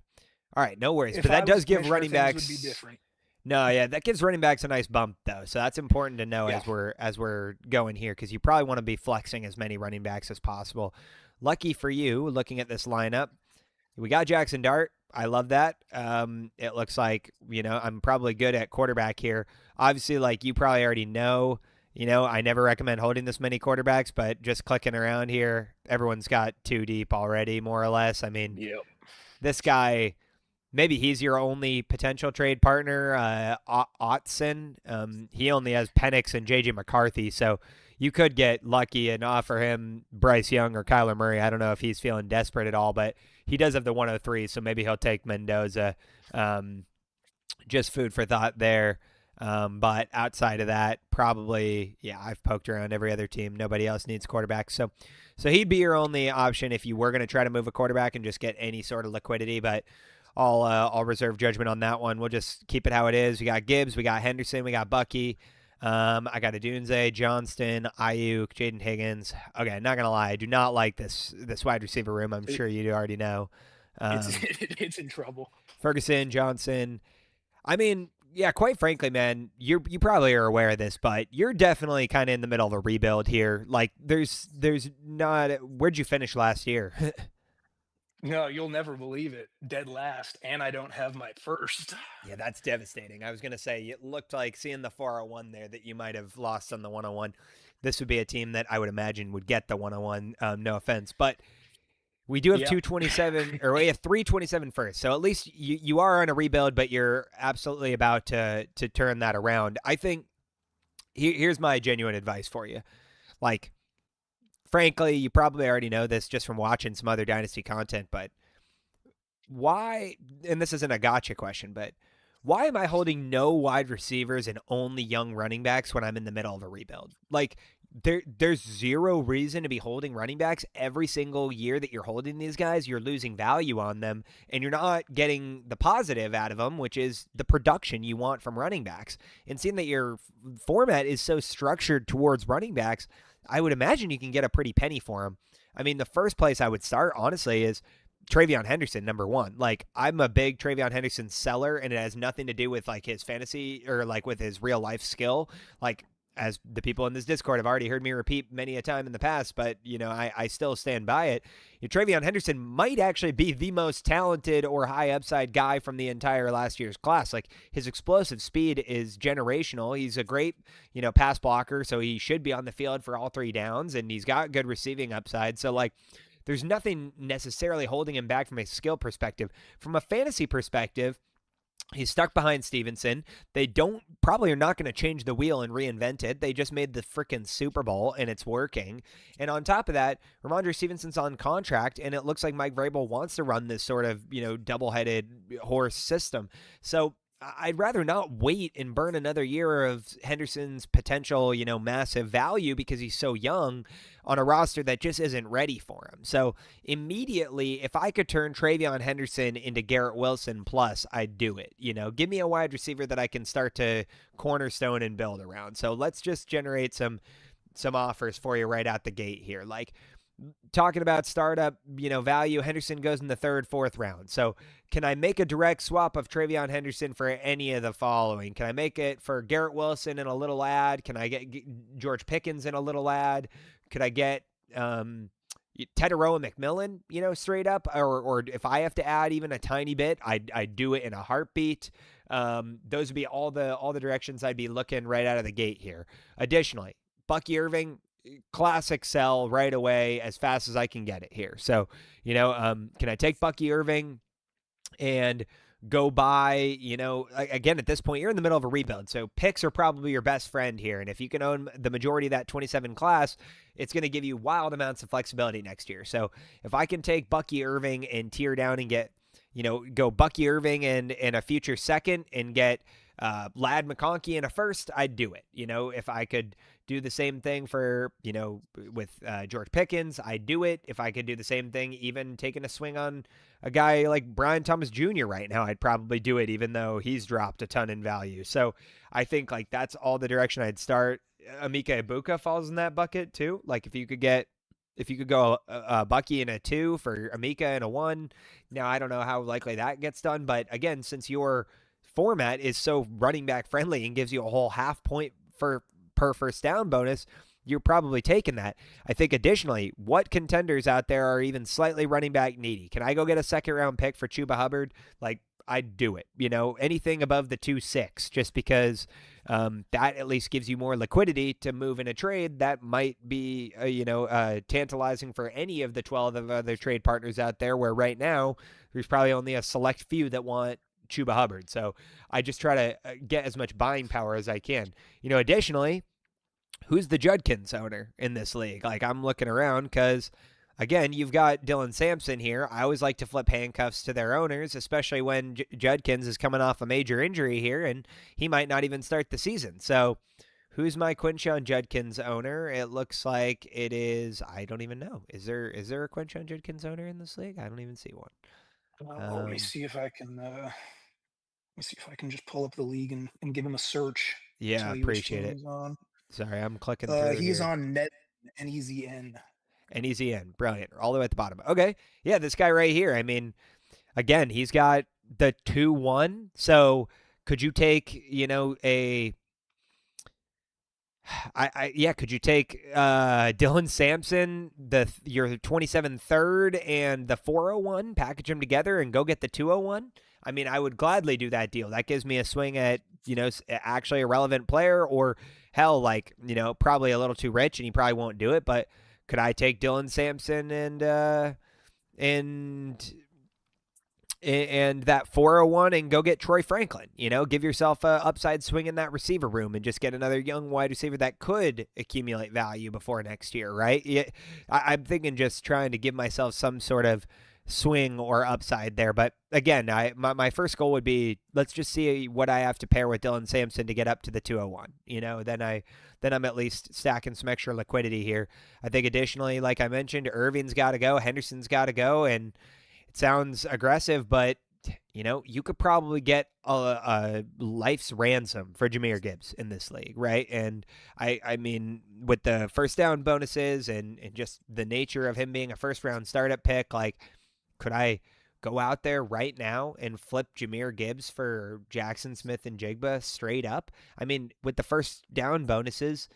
All right, no worries. But that does give running backs. Would be different. No, yeah, that gives running backs a nice bump though. So that's important to know as we're going here, because you probably want to be flexing as many running backs as possible. Lucky for you, looking at this lineup, we got Jackson Dart. I love that. It looks like, I'm probably good at quarterback here. Obviously, like you probably already know, I never recommend holding this many quarterbacks, but just clicking around here, everyone's got 2 deep already, more or less. I mean, This guy, maybe he's your only potential trade partner, Otson. He only has Penix and J.J. McCarthy, so you could get lucky and offer him Bryce Young or Kyler Murray. I don't know if he's feeling desperate at all, but he does have the 103, so maybe he'll take Mendoza. Just food for thought there. But outside of that, probably, I've poked around every other team. Nobody else needs quarterback. So he'd be your only option if you were going to try to move a quarterback and just get any sort of liquidity. But I'll reserve judgment on that one. We'll just keep it how it is. We got Gibbs, we got Henderson, we got Bucky. I got Adunze, Johnston, Ayuk, Jaden Higgins. Okay, not gonna lie, I do not like this wide receiver room. I'm sure you already know. It's in trouble. Ferguson, Johnson. I mean, quite frankly, man, you probably are aware of this, but you're definitely kind of in the middle of a rebuild here. Like, there's not. Where'd you finish last year? No, you'll never believe it. Dead last, and I don't have my first. Yeah, that's devastating. I was going to say, it looked like seeing the 401 there that you might have lost on the 101. This would be a team that I would imagine would get the 101, no offense. But we do have 227, or we have 327 first. So at least you are on a rebuild, but you're absolutely about to turn that around. I think, here's my genuine advice for you. Like, frankly, you probably already know this just from watching some other Dynasty content, but why, and this isn't a gotcha question, but why am I holding no wide receivers and only young running backs when I'm in the middle of a rebuild? Like, there's zero reason to be holding running backs. Every single year that you're holding these guys, you're losing value on them, and you're not getting the positive out of them, which is the production you want from running backs. And seeing that your format is so structured towards running backs, I would imagine you can get a pretty penny for them. I mean, the first place I would start, honestly, is TreVeyon Henderson, number one. Like, I'm a big TreVeyon Henderson seller, and it has nothing to do with, like, his fantasy or, like, with his real life skill. Like, as the people in this Discord have already heard me repeat many a time in the past, but, you know, I still stand by it. TreVeyon Henderson might actually be the most talented or high upside guy from the entire last year's class. Like, his explosive speed is generational. He's a great, you know, pass blocker, so he should be on the field for all 3 downs, and he's got good receiving upside. So, like, there's nothing necessarily holding him back from a skill perspective. From a fantasy perspective, he's stuck behind Stevenson. They probably are not going to change the wheel and reinvent it. They just made the freaking Super Bowl, and it's working. And on top of that, Ramondre Stevenson's on contract, and it looks like Mike Vrabel wants to run this sort of, you know, double-headed horse system. So I'd rather not wait and burn another year of Henderson's potential, you know, massive value because he's so young on a roster that just isn't ready for him. So immediately, if I could turn TreVeyon Henderson into Garrett Wilson plus, I'd do it. You know, give me a wide receiver that I can start to cornerstone and build around. So let's just generate some offers for you right out the gate here. Like, talking about startup, you know, value, Henderson goes in the 3rd, 4th round. So can I make a direct swap of TreVeyon Henderson for any of the following? Can I make it for Garrett Wilson and a little ad? Can I get George Pickens and a little ad? Could I get Teteroa McMillan, you know, straight up? Or if I have to add even a tiny bit, I'd do it in a heartbeat. Those would be all the directions I'd be looking right out of the gate here. Additionally, Bucky Irving, classic sell right away as fast as I can get it here. So, you know, can I take Bucky Irving and go buy, you know, again, at this point, you're in the middle of a rebuild. So picks are probably your best friend here. And if you can own the majority of that 27 class, it's going to give you wild amounts of flexibility next year. So if I can take Bucky Irving and tear down and get, you know, go Bucky Irving and a future second and get Lad McConkey in a first, I'd do it. You know, if I could do the same thing for, you know, with George Pickens, I'd do it. If I could do the same thing, even taking a swing on a guy like Brian Thomas Jr. right now, I'd probably do it, even though he's dropped a ton in value. So I think, like, that's all the direction I'd start. Emeka Ibuka falls in that bucket too. Like, if you could go Bucky in a 2 for Emeka in a 1. Now, I don't know how likely that gets done, but again, since your format is so running back friendly and gives you a whole half point per first down bonus, you're probably taking that. I think additionally, what contenders out there are even slightly running back needy? Can I go get a 2nd round pick for Chuba Hubbard? Like, I'd do it. You know, anything above the 2.6, just because that at least gives you more liquidity to move in a trade that might be, tantalizing for any of the 12 of other trade partners out there, where right now there's probably only a select few that want Chuba Hubbard. So I just try to get as much buying power as I can. You know, additionally, who's the Judkins owner in this league? Like, I'm looking around because, again, you've got Dylan Sampson here. I always like to flip handcuffs to their owners, especially when Judkins is coming off a major injury here, and he might not even start the season. So who's my Quinshon Judkins owner? It looks like it is, I don't even know. Is there a Quinshon Judkins owner in this league? I don't even see one. Let me see if I can. Just pull up the league and give him a search. Yeah, tell you which appreciate team it. he's on. Sorry, I'm clicking through. He's here. on Net NEZN. NEZN, brilliant, all the way at the bottom. Okay, yeah, this guy right here. I mean, again, he's got the 2-1. So could you take, you know, could you take Dylan Sampson, your 27 third and the 401, package them together and go get the 201? I mean, I would gladly do that deal. That gives me a swing at, you know, actually a relevant player, or hell, like, you know, probably a little too rich and he probably won't do it. But could I take Dylan Sampson and that 401 and go get Troy Franklin? You know, give yourself a upside swing in that receiver room and just get another young wide receiver that could accumulate value before next year, right? I'm thinking just trying to give myself some sort of swing or upside there. But again, my first goal would be, let's just see what I have to pair with Dylan Sampson to get up to the 201. Then I'm at least stacking some extra liquidity here. I think additionally, like I mentioned, Irving's got to go, Henderson's got to go, and it sounds aggressive, but you could probably get a life's ransom for Jahmyr Gibbs in this league, right? And I mean, with the first down bonuses and just the nature of him being a first round startup pick, like, could I go out there right now and flip Jahmyr Gibbs for Jackson Smith and Jigba straight up? I mean, with the first down bonuses,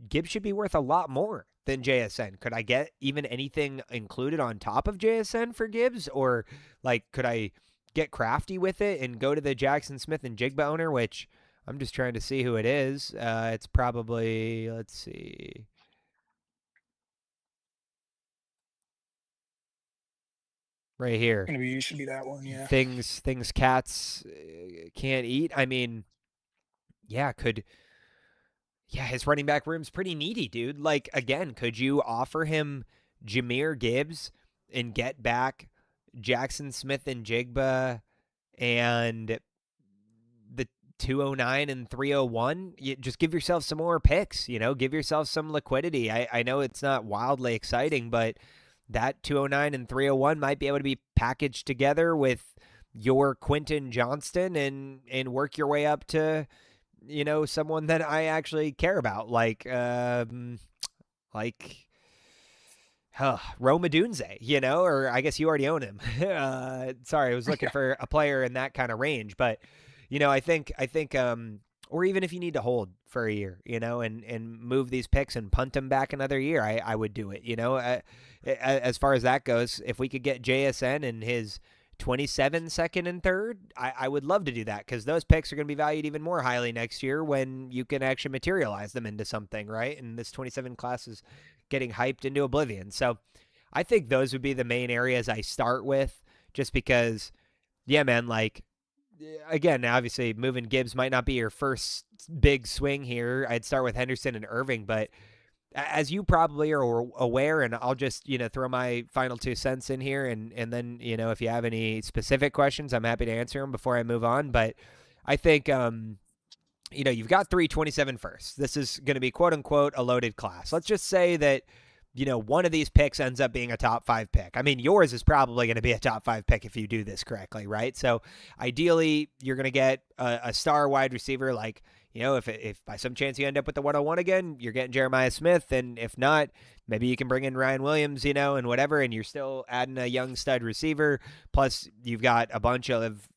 Gibbs should be worth a lot more than JSN. Could I get even anything included on top of JSN for Gibbs? Or, like, could I get crafty with it and go to the Jackson Smith and Jigba owner, which I'm just trying to see who it is. It's probably, let's see. Right here. It should be that one, yeah. Things cats can't eat. I mean, yeah, his running back room's pretty needy, dude. Like, again, could you offer him Jahmyr Gibbs and get back Jackson Smith and Jigba and the 209 and 301? You just give yourself some more picks, give yourself some liquidity. I know it's not wildly exciting, but that 209 and 301 might be able to be packaged together with your Quentin Johnston and work your way up to, someone that I actually care about, like Rome Odunze, or I guess you already own him. Sorry, I was looking for a player in that kind of range, but I think or even if you need to hold for a year, and move these picks and punt them back another year, I would do it. As far as that goes, if we could get JSN and his 27 second and third, I would love to do that, because those picks are going to be valued even more highly next year when you can actually materialize them into something, right? And this 27 class is getting hyped into oblivion. So I think those would be the main areas I start with, just because, yeah, man, like, again, obviously moving Gibbs might not be your first big swing here. I'd start with Henderson and Irving, but as you probably are aware, and I'll just, throw my final 2 cents in here, and then, if you have any specific questions, I'm happy to answer them before I move on. But I think, you've got 327 first. This is going to be, quote unquote, a loaded class. Let's just say that, one of these picks ends up being a top 5 pick. I mean, yours is probably going to be a top 5 pick if you do this correctly, right? So ideally, you're going to get a star wide receiver. Like, if by some chance you end up with the 101 again, you're getting Jeremiah Smith. And if not, maybe you can bring in Ryan Williams, and whatever, and you're still adding a young stud receiver. Plus, you've got a bunch of,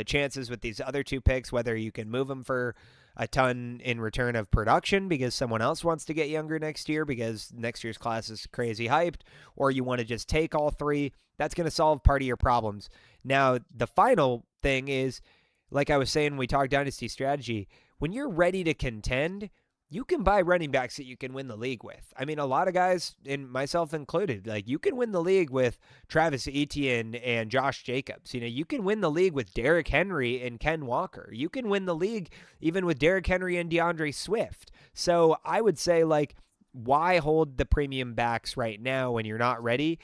chances with these other 2 picks, whether you can move them for a ton in return of production because someone else wants to get younger next year because next year's class is crazy hyped, or you want to just take all 3. That's going to solve part of your problems. Now, the final thing is, like I was saying when we talked Dynasty strategy, when you're ready to contend, you can buy running backs that you can win the league with. I mean, a lot of guys, and myself included, like, you can win the league with Travis Etienne and Josh Jacobs. You can win the league with Derrick Henry and Ken Walker. You can win the league even with Derrick Henry and DeAndre Swift. So I would say, like, why hold the premium backs right now when you're not ready?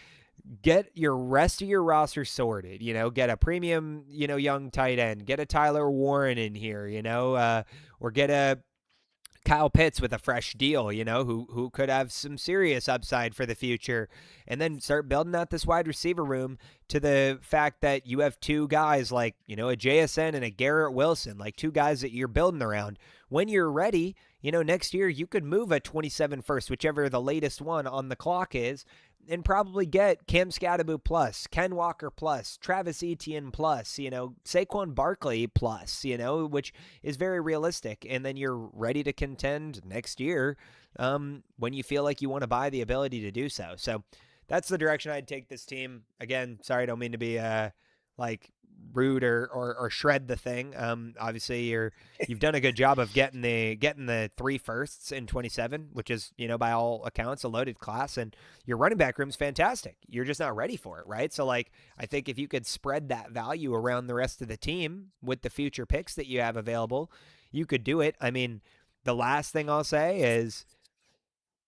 Get your rest of your roster sorted, get a premium, young tight end, get a Tyler Warren in here, or get a Kyle Pitts with a fresh deal, who could have some serious upside for the future, and then start building out this wide receiver room to the fact that you have 2 guys like, a JSN and a Garrett Wilson, like 2 guys that you're building around. When you're ready, next year you could move a 27 first, whichever the latest one on the clock is, and probably get Cam Scatterbo plus, Ken Walker plus, Travis Etienne plus, Saquon Barkley plus, which is very realistic. And then you're ready to contend next year when you feel like you want to buy the ability to do so. So that's the direction I'd take this team. Again, sorry, I don't mean to be rude or shred the thing. Obviously you've done a good job of getting the 3 firsts in 27, which is, by all accounts, a loaded class, and your running back room's fantastic. You're just not ready for it, right? So, like, I think if you could spread that value around the rest of the team with the future picks that you have available, you could do it. I mean, the last thing I'll say is,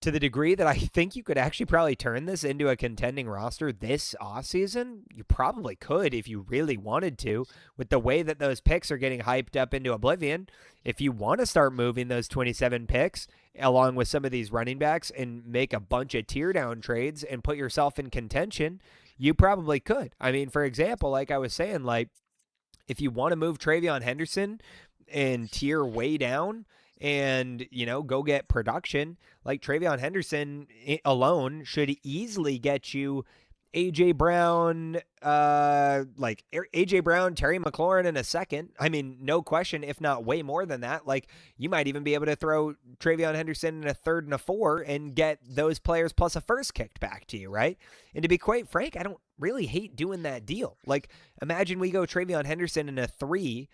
to the degree that I think you could actually probably turn this into a contending roster this offseason, you probably could if you really wanted to, with the way that those picks are getting hyped up into oblivion. If you want to start moving those 27 picks along with some of these running backs and make a bunch of tear down trades and put yourself in contention, you probably could. I mean, for example, like I was saying, like if you want to move Travion Henderson and tier way down and, go get production, like Travion Henderson alone should easily get you AJ Brown, AJ Brown, Terry McLaurin in a second. I mean, no question, if not way more than that. Like, you might even be able to throw Travion Henderson in a third and a 4 and get those players plus a first kicked back to you, right? And to be quite frank, I don't really hate doing that deal. Like, imagine we go Travion Henderson in a 3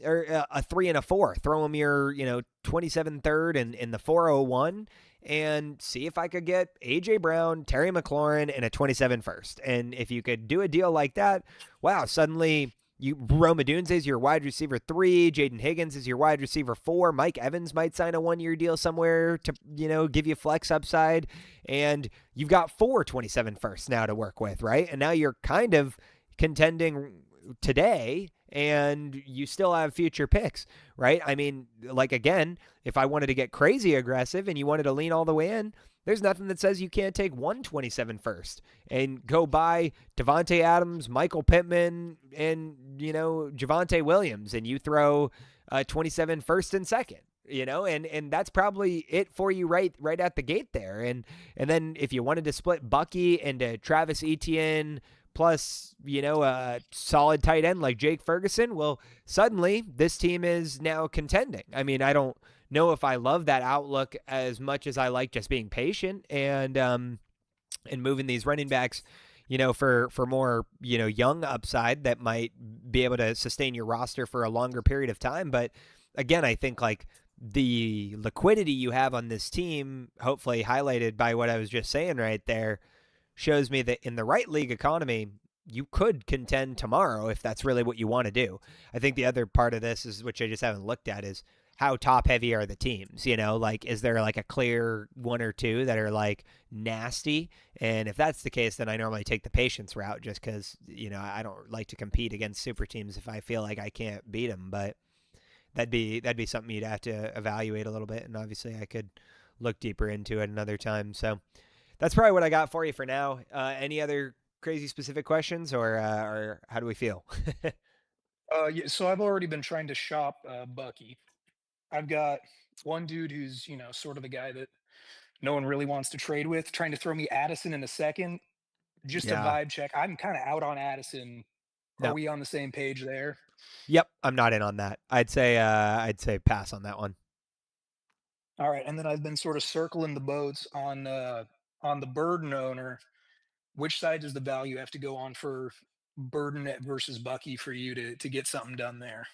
or a 3 and a 4. Throw him your, 27 third and in the 401 and see if I could get AJ Brown, Terry McLaurin, and a 27 first. And if you could do a deal like that, wow, suddenly Rome Odunze is your wide receiver 3, Jaden Higgins is your wide receiver 4, Mike Evans might sign a 1-year deal somewhere to, give you flex upside, and you've got 4 27 firsts now to work with, right? And now you're kind of contending today, and you still have future picks, right? I mean, like, again, if I wanted to get crazy aggressive and you wanted to lean all the way in, there's nothing that says you can't take 127 first and go buy Devontae Adams, Michael Pittman, and, Javonte Williams, and you throw 27 first and second, and that's probably it for you right at the gate there. And then if you wanted to split Bucky into Travis Etienne plus, a solid tight end like Jake Ferguson, well, suddenly this team is now contending. I mean, I don't know if I love that outlook as much as I like just being patient and moving these running backs, for more, young upside that might be able to sustain your roster for a longer period of time. But again, I think like the liquidity you have on this team, hopefully highlighted by what I was just saying right there, shows me that in the right league economy, you could contend tomorrow if that's really what you want to do. I think the other part of this is, which I just haven't looked at, is how top heavy are the teams? Like, is there like a clear 1 or 2 that are like nasty? And if that's the case, then I normally take the patience route just because, I don't like to compete against super teams if I feel like I can't beat them. But that'd be something you'd have to evaluate a little bit. And obviously I could look deeper into it another time. So that's probably what I got for you for now. Any other crazy specific questions or how do we feel? Yeah, so I've already been trying to shop Bucky. I've got one dude who's, sort of the guy that no one really wants to trade with, trying to throw me Addison in a second. Just a vibe check. I'm kind of out on Addison. Are No. we on the same page there? Yep, I'm not in on that. I'd say pass on that one. All right, and then I've been sort of circling the boats on the Burden owner. Which side does the value have to go on for Burden versus Bucky for you to get something done there?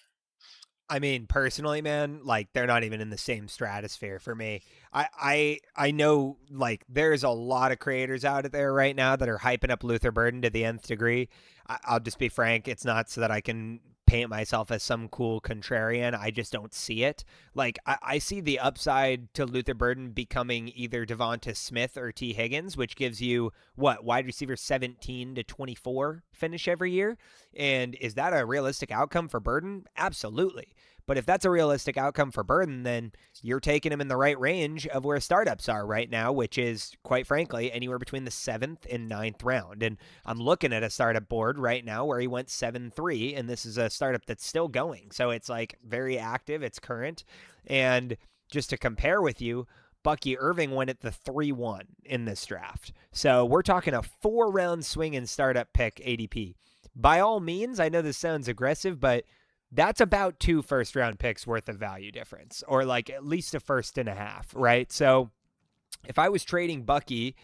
I mean, personally, man, like they're not even in the same stratosphere for me. I know like there's a lot of creators out there right now that are hyping up Luther Burden to the nth degree. I'll just be frank, it's not so that I can paint myself as some cool contrarian. I just don't see it. Like I see the upside to Luther Burden becoming either Devonta Smith or T. Higgins, which gives you wide receiver 17 to 24 finish every year. And is that a realistic outcome for Burden? Absolutely. But if that's a realistic outcome for Burden, then you're taking him in the right range of where startups are right now, which is, quite frankly, anywhere between the 7th and 9th round. And I'm looking at a startup board right now where he went 7-3, and this is a startup that's still going. So it's like very active, it's current. And just to compare with you, Bucky Irving went at the 3-1 in this draft. So we're talking a 4-round swing and startup pick ADP. By all means, I know this sounds aggressive, but that's about 2 first-round picks worth of value difference, or like at least a first and a half, right? So if I was trading Bucky,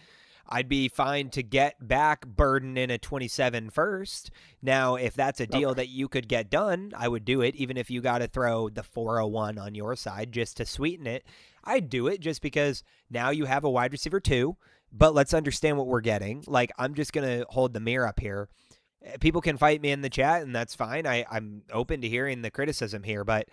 I'd be fine to get back Burden in a 27 first. Now, if that's a deal that you could get done, I would do it, even if you got to throw the 401 on your side just to sweeten it. I'd do it just because now you have a wide receiver 2, but let's understand what we're getting. Like, I'm just going to hold the mirror up here. People can fight me in the chat, and that's fine. I'm open to hearing the criticism here, but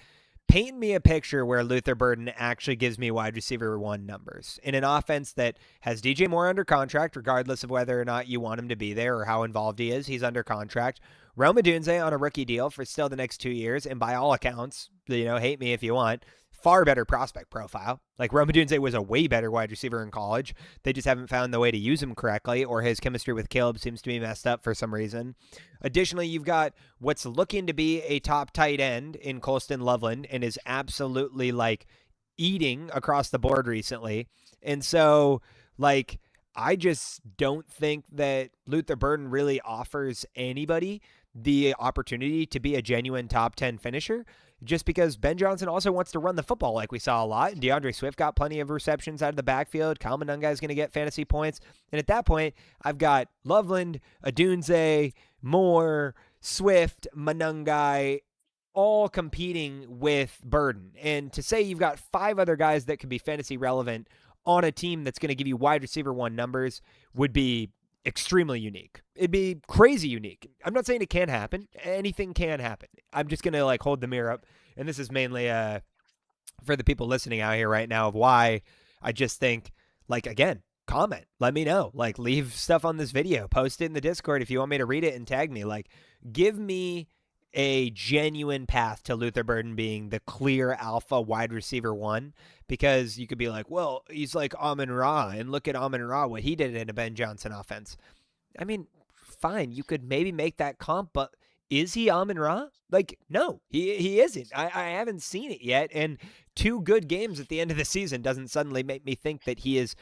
paint me a picture where Luther Burden actually gives me wide receiver 1 numbers in an offense that has DJ Moore under contract, regardless of whether or not you want him to be there or how involved he is. He's under contract. Rome Odunze on a rookie deal for still the next 2 years, and by all accounts, hate me if you want, far better prospect profile. Like, Rome Odunze was a way better wide receiver in college. They just haven't found the way to use him correctly, or his chemistry with Caleb seems to be messed up for some reason. Additionally, you've got what's looking to be a top tight end in Colston Loveland and is absolutely, like, eating across the board recently. And so, like, I just don't think that Luther Burden really offers anybody the opportunity to be a genuine top 10 finisher, just because Ben Johnson also wants to run the football like we saw a lot. And DeAndre Swift got plenty of receptions out of the backfield. Kyle Monunga is going to get fantasy points. And at that point, I've got Loveland, Odunze, Moore, Swift, Monunga, all competing with Burden. And to say you've got 5 other guys that could be fantasy relevant on a team that's going to give you wide receiver 1 numbers would be extremely unique. It'd be crazy unique. I'm not saying it can't happen. Anything can happen. I'm just going to like hold the mirror up. And this is mainly for the people listening out here right now of why I just think, like, again, comment, let me know, like, leave stuff on this video, post it in the Discord if you want me to read it and tag me. Like, give me a genuine path to Luther Burden being the clear alpha wide receiver 1, because you could be like, well, he's like Amon-Ra, and look at Amon-Ra, what he did in a Ben Johnson offense. I mean, fine, you could maybe make that comp, but is he Amon-Ra? Like, no, he isn't. I haven't seen it yet, and 2 good games at the end of the season doesn't suddenly make me think that he is,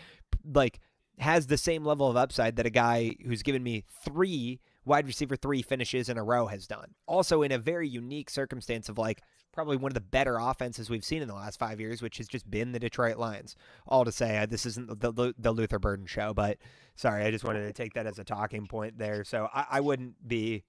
like, has the same level of upside that a guy who's given me 3 wide receiver 3 finishes in a row has done. Also in a very unique circumstance of, like, probably one of the better offenses we've seen in the last 5 years, which has just been the Detroit Lions. All to say, this isn't the Luther Burden show, but sorry, I just wanted to take that as a talking point there. So I wouldn't be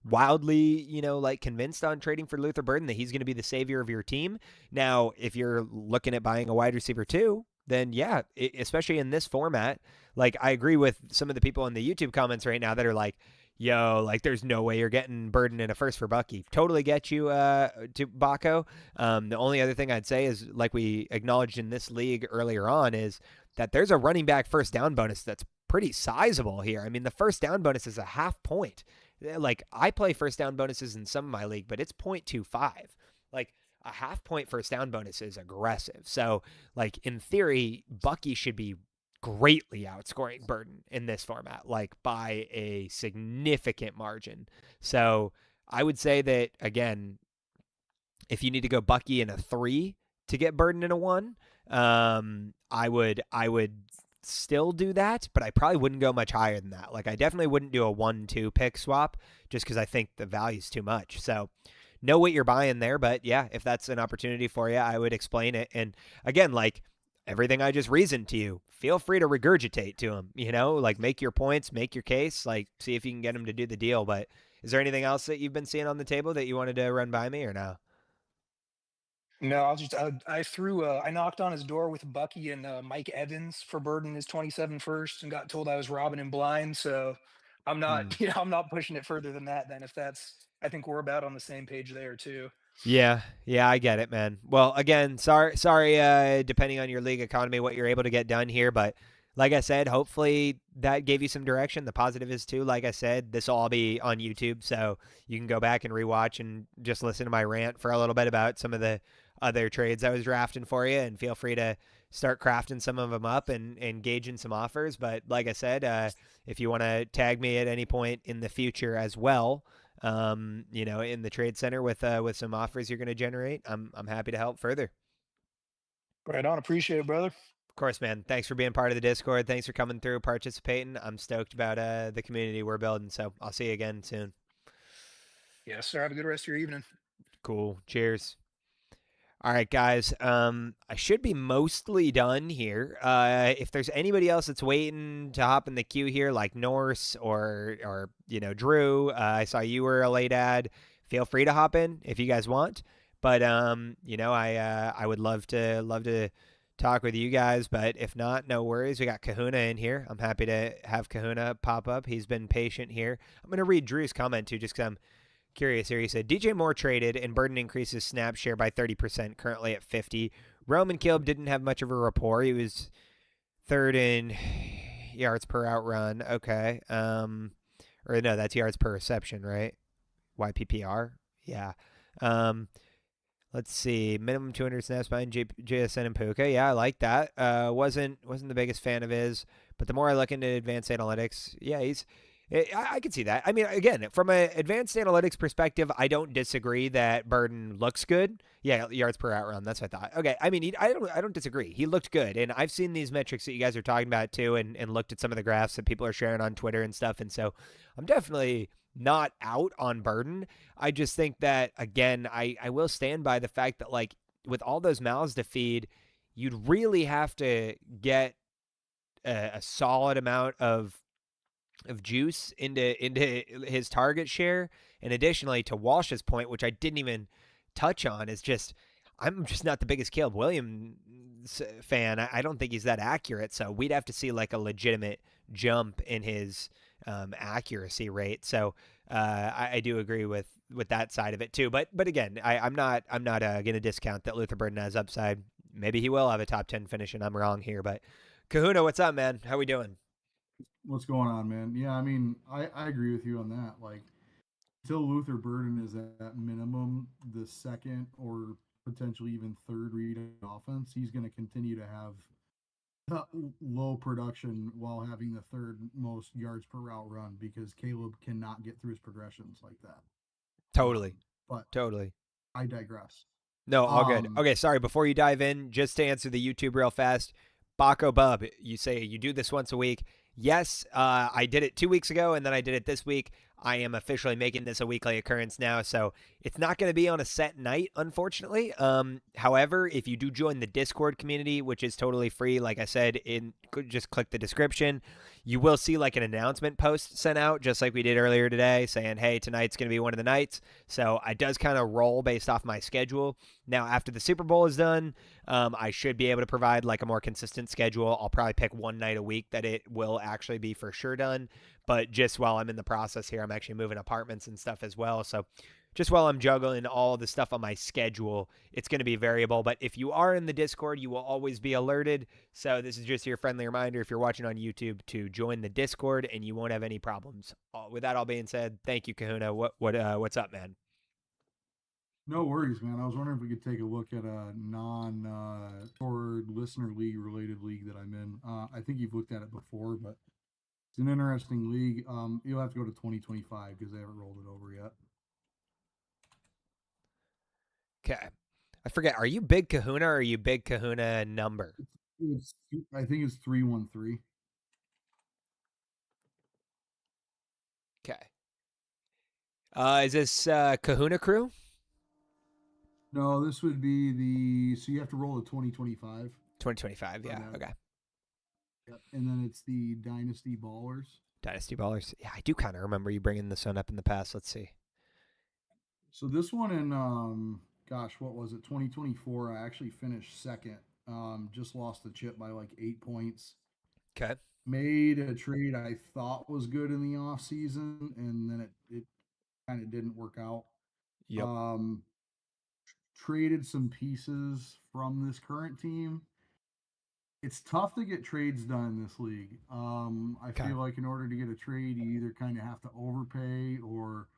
wildly, like, convinced on trading for Luther Burden that he's going to be the savior of your team. Now, if you're looking at buying a wide receiver 2, then yeah, especially in this format, like, I agree with some of the people in the YouTube comments right now that are like, yo, like, there's no way you're getting Burden in a first for Bucky. Totally get you to Baco. The only other thing I'd say is, like we acknowledged in this league earlier on, is that there's a running back first down bonus that's pretty sizable here. I mean, the first down bonus is a half point. Like, I play first down bonuses in some of my league, but it's 0.25. Like, a half point first down bonus is aggressive. So, like, in theory, Bucky should be greatly outscoring Burden in this format, like, by a significant margin. So I would say that, again, if you need to go Bucky in a 3 to get Burden in a 1, I would still do that, but I probably wouldn't go much higher than that. Like, I definitely wouldn't do a 1-2 pick swap just because I think the value's too much. So know what you're buying there, but yeah, if that's an opportunity for you, I would explain it. And again, like, everything I just reasoned to you, feel free to regurgitate to him, like, make your points, make your case, like, see if you can get him to do the deal. But is there anything else that you've been seeing on the table that you wanted to run by me, or no? No, I knocked on his door with Bucky and Mike Evans for Burden his 27 first, and got told I was robbing him blind. So I'm not, I'm not pushing it further than that. Then, I think we're about on the same page there too. Yeah, I get it, man. Well, again, sorry, depending on your league economy, what you're able to get done here, but like I said, hopefully that gave you some direction. The positive is too, like I said, this will all be on YouTube, so you can go back and rewatch and just listen to my rant for a little bit about some of the other trades I was drafting for you, and feel free to start crafting some of them up and engage in some offers. But like I said, if you want to tag me at any point in the future as well, in the trade center with some offers you're going to generate, I'm happy to help further. Right on. Appreciate it, brother. Of course, man. Thanks for being part of the Discord. Thanks for coming through, participating. I'm stoked about the community we're building. So I'll see you again soon. Yes, sir. Have a good rest of your evening. Cool. Cheers. All right, guys. I should be mostly done here. If there's anybody else that's waiting to hop in the queue here, like Norse or Drew, I saw you were a late ad. Feel free to hop in if you guys want. But I would love to talk with you guys. But if not, no worries. We got Kahuna in here. I'm happy to have Kahuna pop up. He's been patient here. I'm gonna read Drew's comment too, just because I'm curious here. He said DJ Moore traded and Burden increases snap share by 30%, currently at 50. Roman Caleb didn't have much of a rapport. He was third in yards per out run. Okay. Or no, that's yards per reception, right? YPPR. Yeah. Let's see. Minimum 200 snaps behind JSN and Puka. Yeah, I like that. Wasn't the biggest fan of his, but the more I look into advanced analytics, yeah, I can see that. I mean, again, from an advanced analytics perspective, I don't disagree that Burden looks good. Yeah, yards per out run. That's what I thought. Okay, I mean, I don't disagree. He looked good, and I've seen these metrics that you guys are talking about too, and looked at some of the graphs that people are sharing on Twitter and stuff, and so I'm definitely not out on Burden. I just think that, again, I will stand by the fact that, like, with all those mouths to feed, you'd really have to get a solid amount of juice into his target share. And additionally, to Walsh's point, which I didn't even touch on, is just I'm just not the biggest Caleb Williams fan. I don't think he's that accurate. So we'd have to see like a legitimate jump in his accuracy rate. So I do agree with that side of it too. But again, I'm not going to discount that Luther Burden has upside. Maybe he will have a top 10 finish, and I'm wrong here. But Kahuna, what's up, man? How we doing? What's going on, man? Yeah, I mean, I agree with you on that. Like, until Luther Burden is at minimum the second or potentially even third read offense, he's going to continue to have low production while having the third most yards per route run because Caleb cannot get through his progressions like that. Totally. But totally. I digress. No, all good. Okay, sorry. Before you dive in, just to answer the YouTube real fast, Baco Bub, you say you do this once a week. Yes, I did it 2 weeks ago, and then I did it this week. I am officially making this a weekly occurrence now, so it's not going to be on a set night, unfortunately. However, if you do join the Discord community, which is totally free, like I said, just click the description. You will see like an announcement post sent out, just like we did earlier today, saying, hey, tonight's going to be one of the nights. So it does kind of roll based off my schedule. Now, after the Super Bowl is done, I should be able to provide like a more consistent schedule. I'll probably pick one night a week that it will actually be for sure done. But just while I'm in the process here, I'm actually moving apartments and stuff as well. So just while I'm juggling all the stuff on my schedule, it's going to be variable. But if you are in the Discord, you will always be alerted. So this is just your friendly reminder if you're watching on YouTube to join the Discord, and you won't have any problems. With that all being said, thank you, Kahuna. What's up, man? No worries, man. I was wondering if we could take a look at a or listener league related league that I'm in. I think you've looked at it before, but it's an interesting league. You'll have to go to 2025 because they haven't rolled it over yet. Okay. I forget. Are you Big Kahuna or are you Big Kahuna number? I think it's 313. Okay. Is this Kahuna Crew? No, this would be so you have to roll the 2025. 2025, yeah. Okay. Yep. And then it's the Dynasty Ballers. Dynasty Ballers. Yeah, I do kind of remember you bringing this one up in the past. Let's see. So this one in, what was it? 2024. I actually finished second. Just lost the chip by like 8 points. Okay. Made a trade I thought was good in the off season, and then it kind of didn't work out. Yep. Traded some pieces from this current team. It's tough to get trades done in this league. I feel like in order to get a trade, you either kind of have to overpay or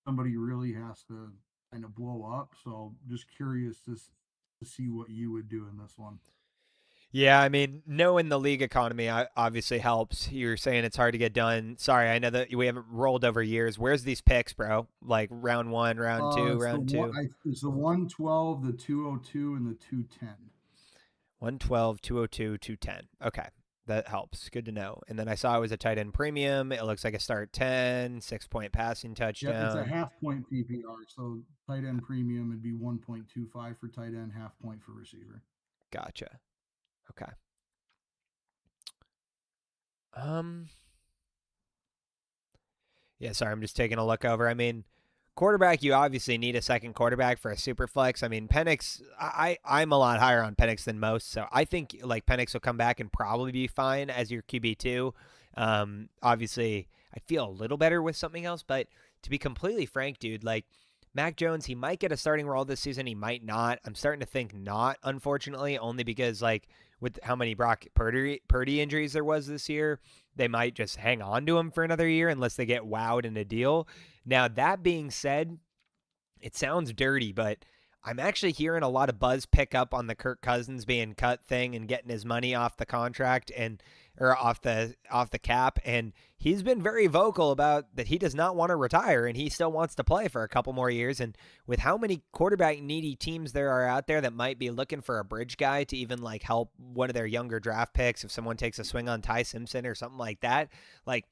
somebody really has to kind of blow up. So just curious to see what you would do in this one. Yeah, I mean, knowing the league economy obviously helps. You're saying it's hard to get done. Sorry, I know that we haven't rolled over years. Where's these picks, bro? Like round 1, round 2, round 2? It's the 112, the 202, and the 210. 112, 202, 210. Okay, that helps. Good to know. And then I saw it was a tight end premium. It looks like a start 10, 6-point passing touchdown. Yeah, it's a half-point PPR. So tight end premium would be 1.25 for tight end, half point for receiver. Gotcha. Okay. Yeah, sorry, I'm just taking a look over. I mean, quarterback, you obviously need a second quarterback for a super flex. I mean, Penix, I'm a lot higher on Penix than most, so I think like Penix will come back and probably be fine as your QB2. Obviously, I feel a little better with something else, but to be completely frank, dude, like Mac Jones, he might get a starting role this season. He might not. I'm starting to think not, unfortunately, only because like with how many Brock Purdy injuries there was this year, they might just hang on to him for another year unless they get wowed in a deal. Now, that being said, it sounds dirty, but I'm actually hearing a lot of buzz pick up on the Kirk Cousins being cut thing and getting his money off the contract or off the cap, and he's been very vocal about that he does not want to retire and he still wants to play for a couple more years. And with how many quarterback needy teams there are out there that might be looking for a bridge guy to even like help one of their younger draft picks if someone takes a swing on Ty Simpson or something like that, like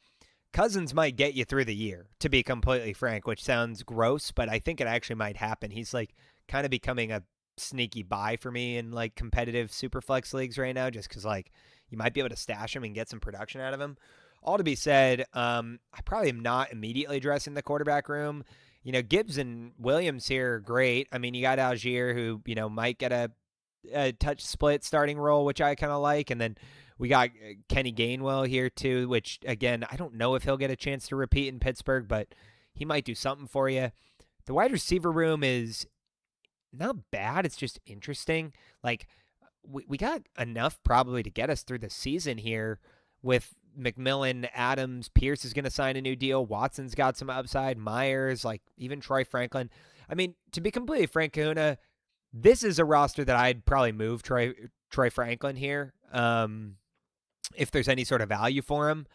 Cousins might get you through the year, to be completely frank, which sounds gross, but I think it actually might happen. He's like kind of becoming a sneaky buy for me in like competitive Superflex leagues right now, just because like you might be able to stash him and get some production out of him. All to be said, I probably am not immediately addressing the quarterback room. You know, Gibbs and Williams here are great. I mean, you got Algier who, you know, might get a touch split starting role, which I kind of like. And then we got Kenny Gainwell here too, which again, I don't know if he'll get a chance to repeat in Pittsburgh, but he might do something for you. The wide receiver room is not bad. It's just interesting. Like we got enough probably to get us through the season here with McMillan, Adams, Pierce is going to sign a new deal. Watson's got some upside. Myers, like even Troy Franklin. I mean, to be completely frank, Kahuna, this is a roster that I'd probably move Troy Franklin here. If there's any sort of value for him,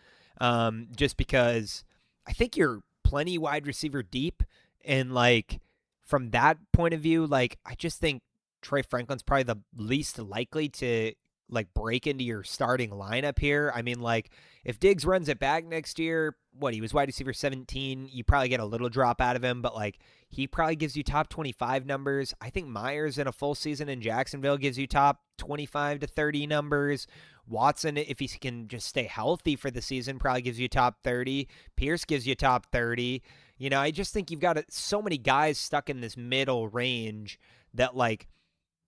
just because I think you're plenty wide receiver deep, and like from that point of view, like I just think Troy Franklin's probably the least likely to like break into your starting lineup here. I mean, like if Diggs runs it back next year, he was wide receiver 17, you probably get a little drop out of him, but like he probably gives you top 25 numbers. I think Myers in a full season in Jacksonville gives you top 25 to 30 numbers. Watson, if he can just stay healthy for the season, probably gives you top 30. Pierce gives you top 30. You know, I just think you've got so many guys stuck in this middle range that like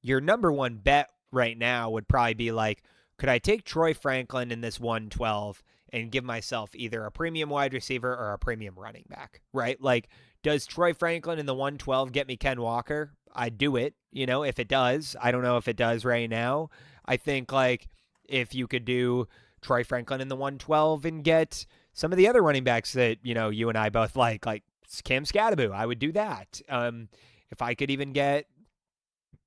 your number one bet right now would probably be like, could I take Troy Franklin in this 112 and give myself either a premium wide receiver or a premium running back, right? Like, does Troy Franklin in the 112 get me Ken Walker? I'd do it, you know, if it does. I don't know if it does right now. I think, like, if you could do Troy Franklin in the 112 and get some of the other running backs that, you know, you and I both like Cam Scadaboo, I would do that. If I could even get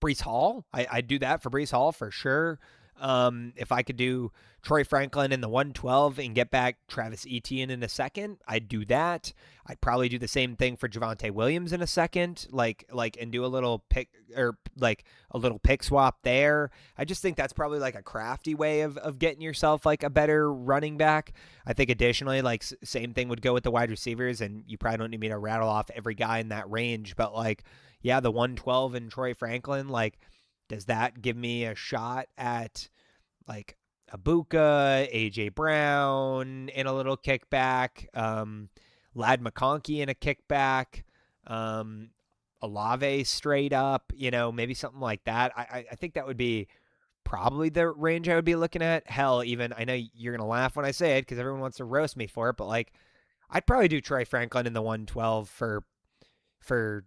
Breece Hall, I'd do that for Breece Hall for sure. If I could do Troy Franklin in the 112 and get back Travis Etienne in a second, I'd do that. I'd probably do the same thing for Javonte Williams in a second, like and do a little pick or like a little pick swap there. I just think that's probably like a crafty way of getting yourself like a better running back. I think additionally, like same thing would go with the wide receivers, and you probably don't need me to rattle off every guy in that range, but like, yeah, the 112 and Troy Franklin, like, does that give me a shot at like Abuka, AJ Brown in a little kickback, Lad McConkey in a kickback, Olave straight up, you know, maybe something like that. I think that would be probably the range I would be looking at. Hell, even, I know you're going to laugh when I say it because everyone wants to roast me for it, but like, I'd probably do Troy Franklin in the 112 for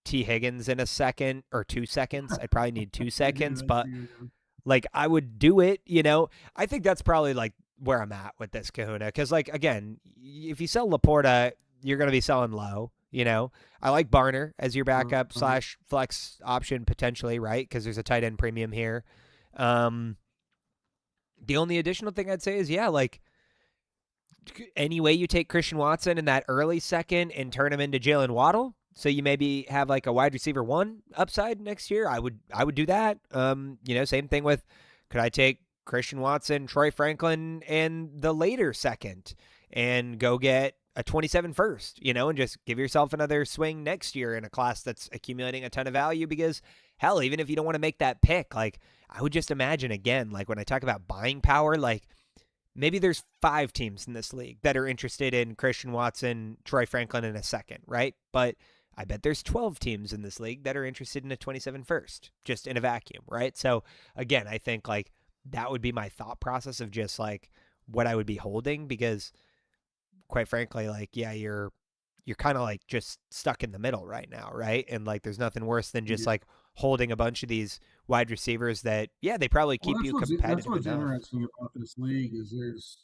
T. Higgins in a second or 2 seconds. I'd probably need 2 seconds, but like I would do it, you know. I think that's probably like where I'm at with this, Kahuna, because like again, if you sell Laporta, you're going to be selling low, you know. I like Barner as your backup / flex option potentially, right? Because there's a tight end premium here. The only additional thing I'd say is, yeah, like any way you take Christian Watson in that early second and turn him into Jalen Waddle, so you maybe have like a wide receiver 1 upside next year, I would do that. You know, same thing with, could I take Christian Watson, Troy Franklin in the later second and go get a 27 first, you know, and just give yourself another swing next year in a class that's accumulating a ton of value, because hell, even if you don't want to make that pick, like I would just imagine again, like when I talk about buying power, like maybe there's 5 teams in this league that are interested in Christian Watson, Troy Franklin in a second, right? But I bet there's 12 teams in this league that are interested in a 27 first, just in a vacuum, right? So again, I think like that would be my thought process of just like what I would be holding, because quite frankly, like, yeah, you're kind of like just stuck in the middle right now, right? And like, there's nothing worse than just like holding a bunch of these wide receivers that, yeah, they probably keep you that's competitive what's enough. interesting about this league is there's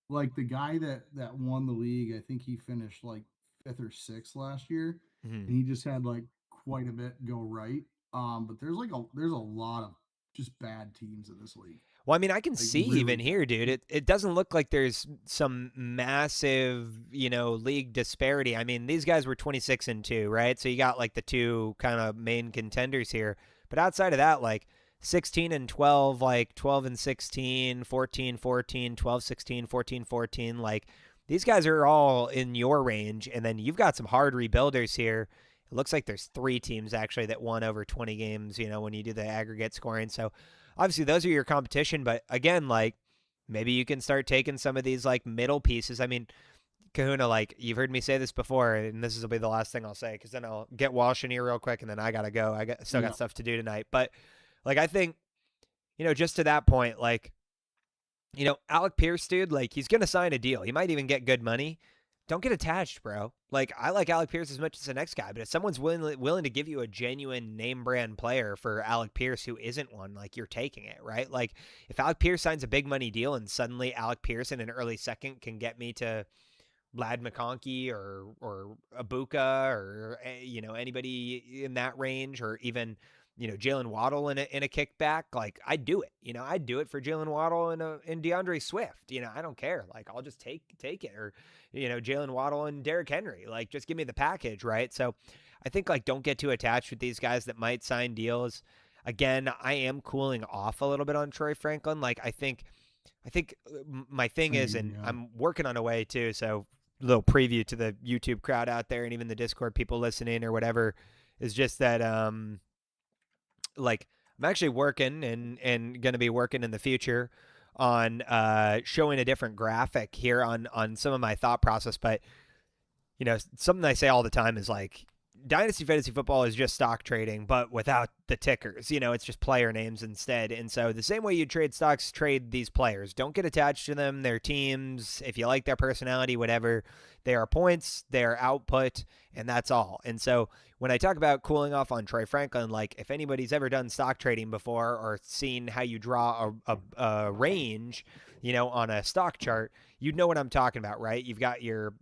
like the guy that won the league. I think he finished like 5th or 6th last year, and he just had like quite a bit go right. But there's a lot of just bad teams in this league. Well, I mean, I can Like, see really even here, dude, it doesn't look like there's some massive, league disparity. I mean, these guys were 26-2, right? So you got like the two kind of main contenders here. But outside of that, like 16-12, like 12-16, 14-14, 12-16, 14-14, like these guys are all in your range. And then you've got some hard rebuilders here. It looks like there's 3 teams actually that won over 20 games, when you do the aggregate scoring. So obviously those are your competition, but again, like maybe you can start taking some of these like middle pieces. I mean, Kahuna, like you've heard me say this before, and this will be the last thing I'll say because then I'll get Walsh in here real quick, and then I gotta go. I still got stuff to do tonight. But like I think, just to that point, like Alec Pierce, dude, like he's gonna sign a deal. He might even get good money. Don't get attached, bro. Like I like Alec Pierce as much as the next guy, but if someone's willing to give you a genuine name brand player for Alec Pierce who isn't one, like you're taking it, right? Like if Alec Pierce signs a big money deal and suddenly Alec Pierce in an early second can get me to Vlad McConkey or Abuka or anybody in that range, or even Jalen Waddle in a kickback, like I'd do it. I'd do it for Jalen Waddle and DeAndre Swift. I don't care. Like I'll just take it, or Jalen Waddle and Derrick Henry. Like just give me the package, right? So I think like don't get too attached with these guys that might sign deals. Again, I am cooling off a little bit on Troy Franklin. Like I think my thing is, and I'm working on a way too. So little preview to the YouTube crowd out there and even the Discord people listening or whatever, is just that like I'm actually working and going to be working in the future on showing a different graphic here on some of my thought process. But something I say all the time is like Dynasty Fantasy Football is just stock trading, but without the tickers. It's just player names instead. And so the same way you trade stocks, trade these players. Don't get attached to them, their teams. If you like their personality, whatever, they are points, they are output, and that's all. And so when I talk about cooling off on Troy Franklin, like if anybody's ever done stock trading before or seen how you draw a range, on a stock chart, you'd know what I'm talking about, right? You've got your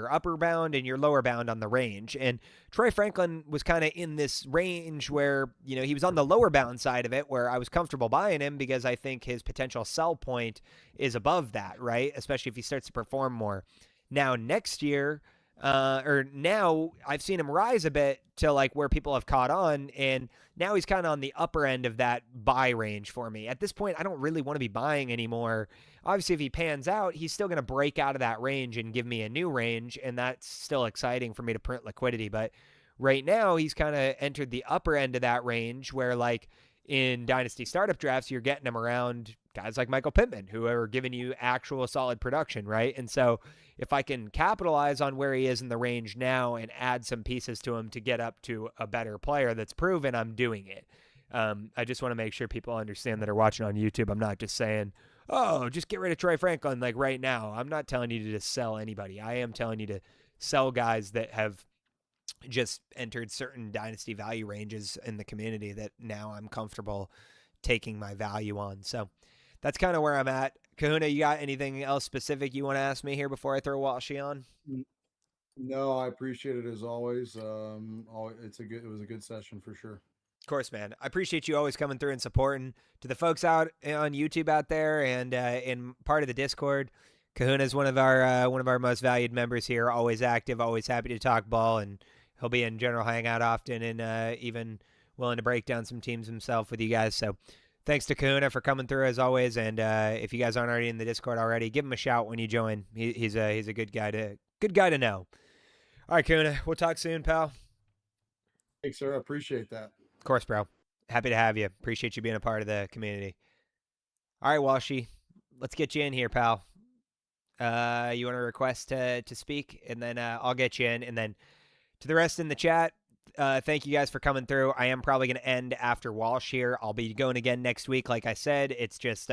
upper bound and your lower bound on the range. And Troy Franklin was kind of in this range where, he was on the lower bound side of it, where I was comfortable buying him because I think his potential sell point is above that, right? Especially if he starts to perform more. Now, next year, or now I've seen him rise a bit to like where people have caught on, and now he's kind of on the upper end of that buy range for me. At this point, I don't really want to be buying anymore. Obviously, if he pans out, he's still going to break out of that range and give me a new range, and that's still exciting for me to print liquidity. But right now, he's kind of entered the upper end of that range where like in Dynasty startup drafts, you're getting him around guys like Michael Pittman, who are giving you actual solid production, right? And so if I can capitalize on where he is in the range now and add some pieces to him to get up to a better player that's proven, I'm doing it. I just want to make sure people understand that are watching on YouTube. I'm not just saying, oh, just get rid of Troy Franklin like right now. I'm not telling you to just sell anybody. I am telling you to sell guys that have just entered certain dynasty value ranges in the community that now I'm comfortable taking my value on. So that's kind of where I'm at. Kahuna, you got anything else specific you want to ask me here before I throw Walshy on? No, I appreciate it as always. It was a good session for sure. Of course, man. I appreciate you always coming through and supporting. To the folks out on YouTube out there and in part of the Discord, Kahuna is one of our most valued members here. Always active, always happy to talk ball, and he'll be in General Hangout often, and even willing to break down some teams himself with you guys. So thanks to Kahuna for coming through as always. And if you guys aren't already in the Discord already, give him a shout when you join. He's a good guy to know. All right, Kahuna, we'll talk soon, pal. Thanks, sir. I appreciate that. Of course, bro. Happy to have you. Appreciate you being a part of the community. All right, Walshy, let's get you in here, pal. You want to request to speak, and then I'll get you in, and then to the rest in the chat, thank you guys for coming through. I am probably going to end after Walsh here. I'll be going again next week. Like I said, it's just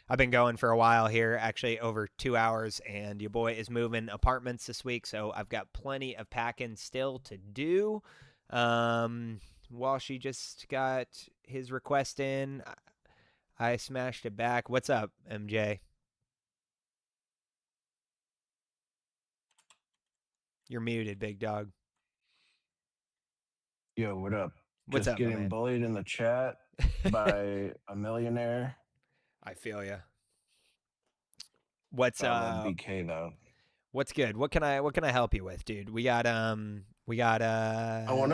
I've been going for a while here, actually over 2 hours, and your boy is moving apartments this week, so I've got plenty of packing still to do. While she just got his request in, I smashed it back. What's up, MJ? You're muted, big dog. Yo, what up? What's Just up, my getting man? bullied in the chat by a millionaire. I feel ya. What's I love BK though. What's good? What can I help you with, dude? We got I want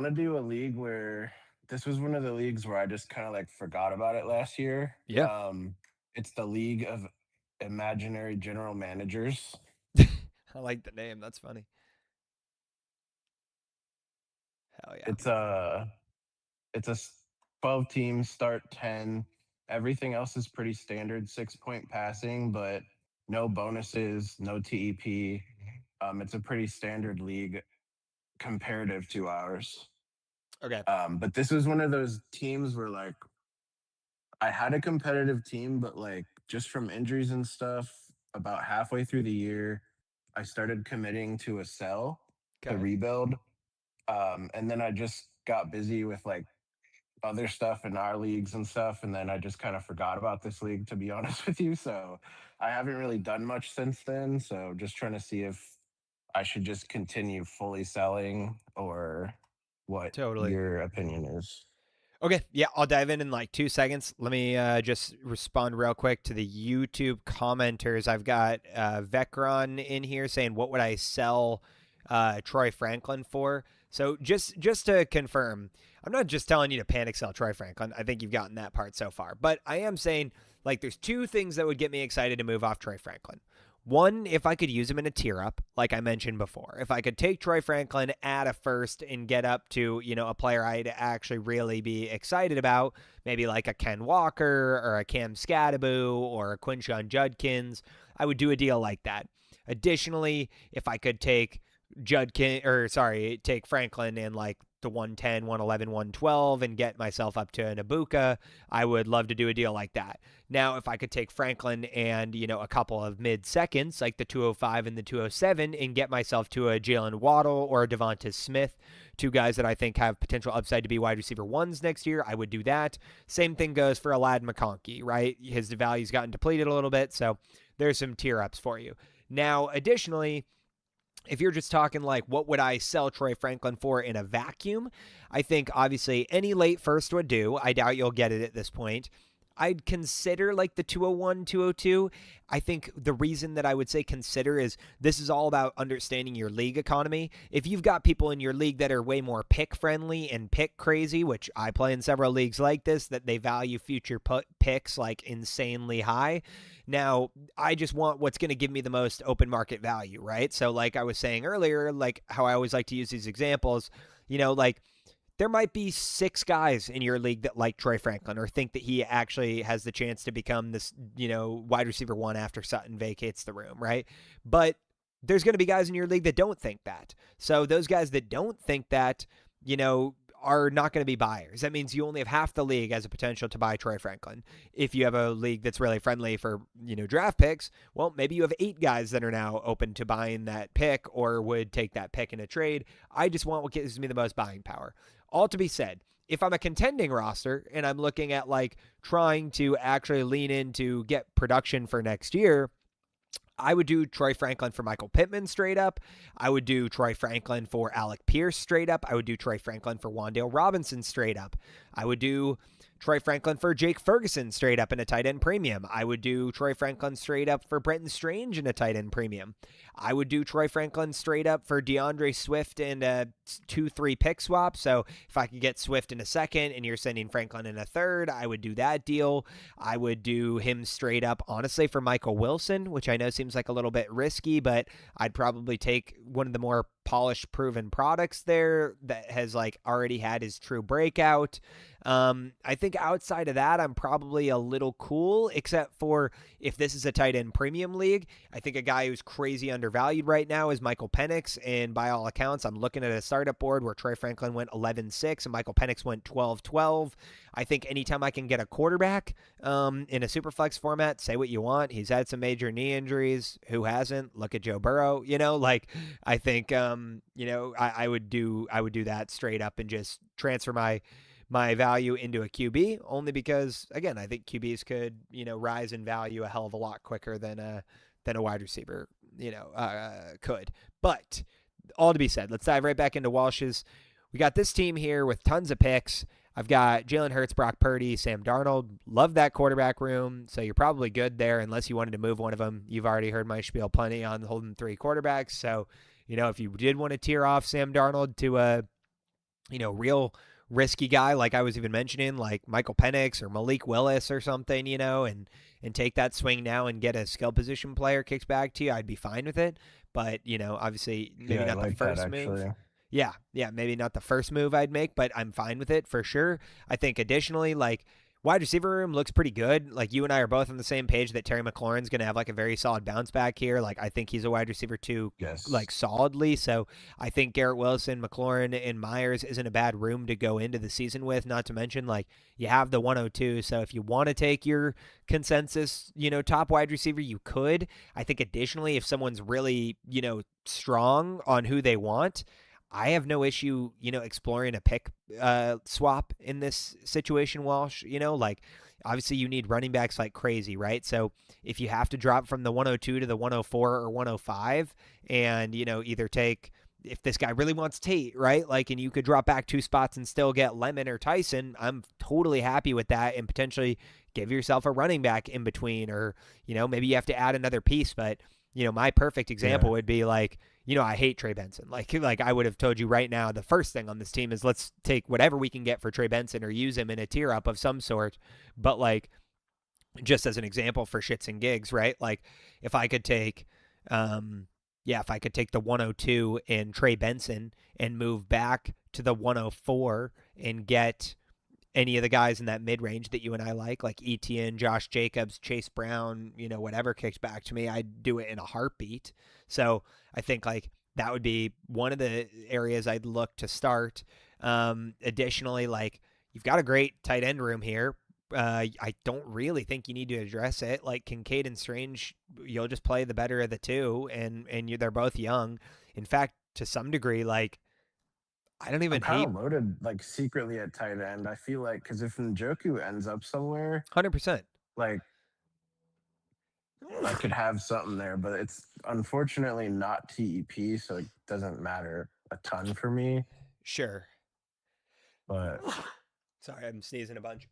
to do a league where this was one of the leagues where I just kind of like forgot about it last year. Yeah. It's the League of Imaginary General Managers. I like the name. That's funny. Hell yeah. It's a 12 teams, start 10. Everything else is pretty standard, 6-point passing, but no bonuses, no TEP. It's a pretty standard league comparative to ours. Okay. But this was one of those teams where like I had a competitive team, but like just from injuries and stuff, about halfway through the year, I started committing to a sell to rebuild. And then I just got busy with like other stuff in our leagues and stuff. And then I just kind of forgot about this league, to be honest with you. So I haven't really done much since then. So just trying to see if I should just continue fully selling or what your opinion is. Okay, yeah, I'll dive in like 2 seconds. Let me just respond real quick to the YouTube commenters. I've got Vecron in here saying, what would I sell Troy Franklin for? So just to confirm, I'm not just telling you to panic sell Troy Franklin. I think you've gotten that part so far. But I am saying, like, there's 2 things that would get me excited to move off Troy Franklin. One, if I could use him in a tier up, like I mentioned before. If I could take Troy Franklin at a first and get up to, a player I'd actually really be excited about, maybe like a Ken Walker or a Cam Scadaboo or a Quinshon Judkins, I would do a deal like that. Additionally, if I could take take Franklin in like the 110, 111, 112 and get myself up to an Ibuka, I would love to do a deal like that. Now, if I could take Franklin and, a couple of mid-seconds, like the 205 and the 207, and get myself to a Jalen Waddle or a Devonta Smith, 2 guys that I think have potential upside to be wide receiver 1s next year, I would do that. Same thing goes for Aladdin McConkey, right? His value's gotten depleted a little bit, so there's some tier ups for you. Now, additionally, if you're just talking like what would I sell Troy Franklin for in a vacuum, I think obviously any late first would do. I doubt you'll get it at this point. I'd consider like the 201, 202. I think the reason that I would say consider is this is all about understanding your league economy. If you've got people in your league that are way more pick friendly and pick crazy, which I play in several leagues like this, that they value future picks like insanely high. Now, I just want what's going to give me the most open market value, right? So like I was saying earlier, like how I always like to use these examples, like there might be 6 guys in your league that like Troy Franklin or think that he actually has the chance to become this, wide receiver 1 after Sutton vacates the room, right? But there's going to be guys in your league that don't think that. So those guys that don't think that, are not going to be buyers. That means you only have half the league as a potential to buy Troy Franklin. If you have a league that's really friendly for, draft picks, well, maybe you have 8 guys that are now open to buying that pick or would take that pick in a trade. I just want what gives me the most buying power. All to be said, if I'm a contending roster and I'm looking at like trying to actually lean in to get production for next year, I would do Troy Franklin for Michael Pittman straight up. I would do Troy Franklin for Alec Pierce straight up. I would do Troy Franklin for Wan'Dale Robinson straight up. I would do Troy Franklin for Jake Ferguson straight up in a tight end premium. I would do Troy Franklin straight up for Brenton Strange in a tight end premium. I would do Troy Franklin straight up for DeAndre Swift in a 2-3 pick swap. So if I could get Swift in a second and you're sending Franklin in a third, I would do that deal. I would do him straight up, honestly, for Michael Wilson, which I know seems like a little bit risky, but I'd probably take one of the more polished, proven products there that has like already had his true breakout. I think outside of that, I'm probably a little cool, except for if this is a tight end premium league. I think a guy who's crazy undervalued right now is Michael Penix, and by all accounts, I'm looking at a startup board where Troy Franklin went 11-6 and Michael Penix went 12-12. I think anytime I can get a quarterback in a superflex format, say what you want. He's had some major knee injuries. Who hasn't? Look at Joe Burrow. I think I would do that straight up and just transfer my value into a QB, only because, again, I think QBs could, rise in value a hell of a lot quicker than a wide receiver, could. But all to be said, let's dive right back into Walsh's. We got this team here with tons of picks. I've got Jalen Hurts, Brock Purdy, Sam Darnold. Love that quarterback room, so you're probably good there unless you wanted to move one of them. You've already heard my spiel plenty on holding 3 quarterbacks. So, if you did want to tear off Sam Darnold to a, real risky guy, like I was even mentioning, like Michael Penix or Malik Willis or something, and take that swing now and get a skill position player kicks back to you, I'd be fine with it. But, obviously maybe not the first move. Yeah, maybe not the first move I'd make, but I'm fine with it for sure. I think additionally, like, wide receiver room looks pretty good. Like, you and I are both on the same page that Terry McLaurin's going to have, like, a very solid bounce back here. Like, I think he's a wide receiver too, like, solidly. So I think Garrett Wilson, McLaurin, and Myers isn't a bad room to go into the season with, not to mention, like, you have the 102. So if you want to take your consensus, top wide receiver, you could. I think additionally, if someone's really, strong on who they want, I have no issue, exploring a pick swap in this situation, Walsh. Like, obviously you need running backs like crazy, right? So if you have to drop from the 102 to the 104 or 105 and, either take, if this guy really wants Tate, right? Like, and you could drop back 2 spots and still get Lemon or Tyson, I'm totally happy with that, and potentially give yourself a running back in between, or, maybe you have to add another piece. But, my perfect example would be like, I hate Trey Benson. Like I would have told you right now, the first thing on this team is let's take whatever we can get for Trey Benson or use him in a tier up of some sort. But, like, just as an example for shits and gigs, right? Like, if I could take, the 102 and Trey Benson and move back to the 104 and get any of the guys in that mid-range that you and I like Etienne, Josh Jacobs, Chase Brown, whatever kicks back to me, I'd do it in a heartbeat. So I think, like, that would be one of the areas I'd look to start. Additionally, like, you've got a great tight end room here. I don't really think you need to address it. Like, Kincaid and Strange, you'll just play the better of the two, and they're both young. In fact, to some degree, like, I don't even kind of loaded, like, secretly at tight end. I feel like, because if Njoku ends up somewhere, 100%, like, I could have something there, but it's unfortunately not TEP, so it doesn't matter a ton for me. Sure. But sorry, I'm sneezing a bunch.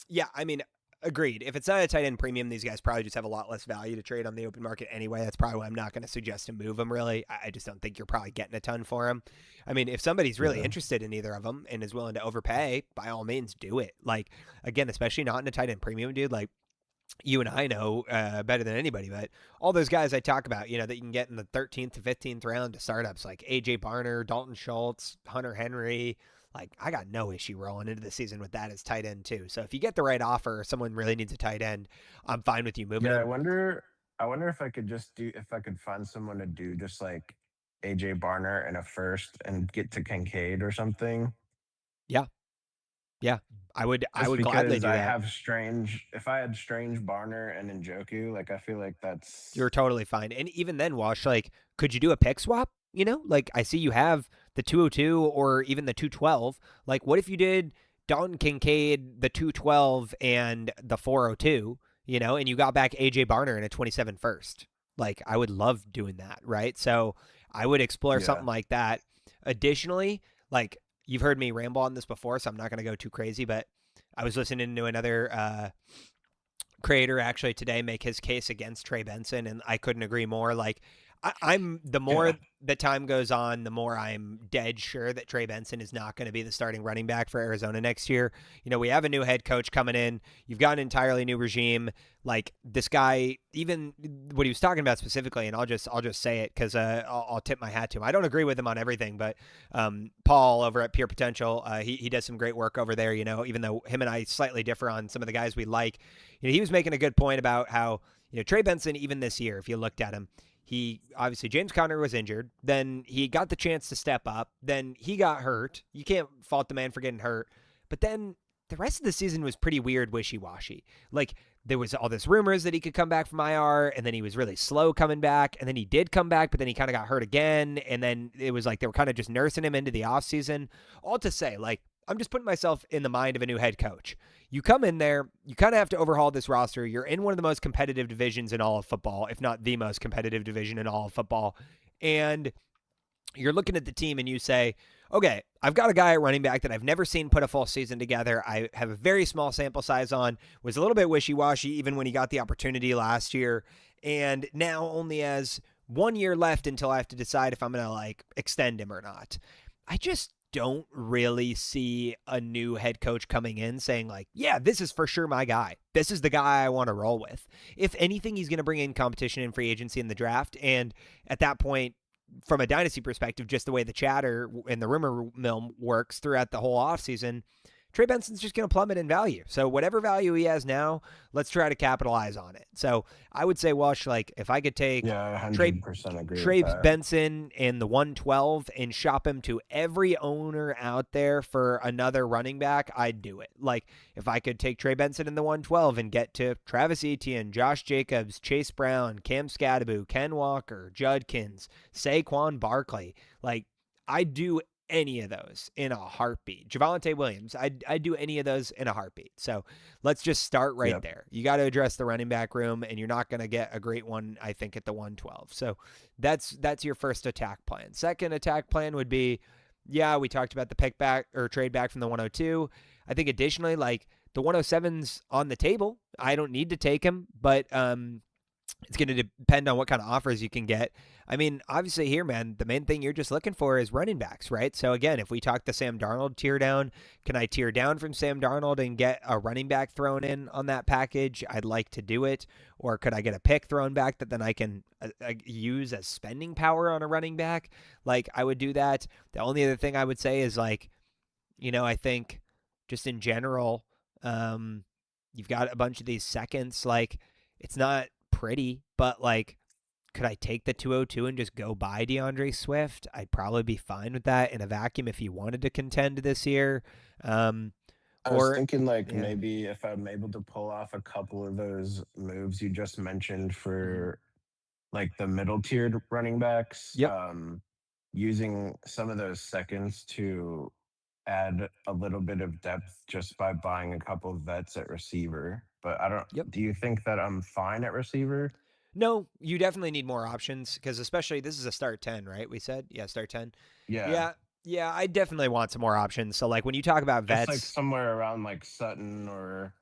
Yeah, I mean, agreed. If it's not a tight end premium, these guys probably just have a lot less value to trade on the open market anyway. That's probably why I'm not going to suggest to move them, really. I just don't think you're probably getting a ton for them. I mean, if somebody's really interested in either of them and is willing to overpay, by all means, do it. Like, again, especially not in a tight end premium, dude, like, you and I know better than anybody, but all those guys I talk about, that you can get in the 13th to 15th round to startups, like AJ Barner, Dalton Schultz, Hunter Henry. Like, I got no issue rolling into the season with that as tight end too. So if you get the right offer, or someone really needs a tight end, I'm fine with you moving. Yeah, I wonder if I could find someone to do just like AJ Barner and a first and get to Kincaid or something. Yeah. I would gladly do that. If I had Strange, Barner, and Njoku, like, I feel like that's... You're totally fine. And even then, Wash, like, could you do a pick swap? Like, I see you have the 202 or even the 212. Like, what if you did Dalton Kincaid, the 212, and the 402, and you got back AJ Barner in a 27 first? Like, I would love doing that, right? So I would explore something like that. Additionally, like, you've heard me ramble on this before, so I'm not going to go too crazy, but I was listening to another creator actually today make his case against Trey Benson, and I couldn't agree more. Like, I'm the more the time goes on, the more I'm dead sure that Trey Benson is not going to be the starting running back for Arizona next year. You know, we have a new head coach coming in. You've got an entirely new regime. Like this guy, even what he was talking about specifically, and I'll just say it because I'll tip my hat to him. I don't agree with him on everything, but Paul over at Pure Potential, he does some great work over there. You know, even though him and I slightly differ on some of the guys we like, you know, he was making a good point about how, you know, Trey Benson, even this year, if you looked at him, he obviously James Conner was injured. Then he got the chance to step up. Then he got hurt. You can't fault the man for getting hurt. But then the rest of the season was pretty weird, wishy-washy. Like there was all this rumors that he could come back from IR, and then he was really slow coming back, and then he did come back, but then he kind of got hurt again, and then it was like they were kind of just nursing him into the offseason. All to say, like, I'm just putting myself in the mind of a new head coach. You come in there, you kind of have to overhaul this roster. You're in one of the most competitive divisions in all of football, if not the most competitive division in all of football. And you're looking at the team and you say, okay, I've got a guy at running back that I've never seen put a full season together. I have a very small sample size on, was a little bit wishy-washy even when he got the opportunity last year. And now only has 1 year left until I have to decide if I'm going to like extend him or not. I just don't really see a new head coach coming in saying like, yeah, this is for sure my guy. This is the guy I want to roll with. If anything, he's going to bring in competition in free agency in the draft. And at that point, from a dynasty perspective, just the way the chatter and the rumor mill works throughout the whole offseason, Trey Benson's just going to plummet in value. So whatever value he has now, let's try to capitalize on it. So I would say, Walsh, like if I could take 100% agree Trey with that. Benson in the 112 and shop him to every owner out there for another running back, I'd do it. Like if I could take Trey Benson in the 112 and get to Travis Etienne, Josh Jacobs, Chase Brown, Cam Scadaboo, Ken Walker, Judkins, Saquon Barkley, like I'd do any of those in a heartbeat. Javonte Williams, I'd do any of those in a heartbeat. So let's just start right there. You got to address the running back room, and you're not going to get a great one, I think, at the 112. So that's your first attack plan. Second attack plan would be, yeah, we talked about the pick back or trade back from the 102. I think additionally, like the 107's on the table. I don't need to take him, but it's going to depend on what kind of offers you can get. I mean, obviously here, man, the main thing you're just looking for is running backs, right? So again, if we talk the Sam Darnold tier down, can I tier down from Sam Darnold and get a running back thrown in on that package? I'd like to do it. Or could I get a pick thrown back that then I can use as spending power on a running back? Like I would do that. The only other thing I would say is like, you know, I think just in general, you've got a bunch of these seconds, like it's not pretty, but like could I take the 202 and just go buy DeAndre Swift? I'd probably be fine with that in a vacuum if you wanted to contend this year. I was thinking like maybe if I'm able to pull off a couple of those moves you just mentioned for like the middle tiered running backs, using some of those seconds to add a little bit of depth just by buying a couple of vets at receiver. But I don't, do you think that I'm fine at receiver? No, you definitely need more options because especially this is a start 10, right? We said, start 10. Yeah, I definitely want some more options. So like when you talk about vets, just like somewhere around like Sutton or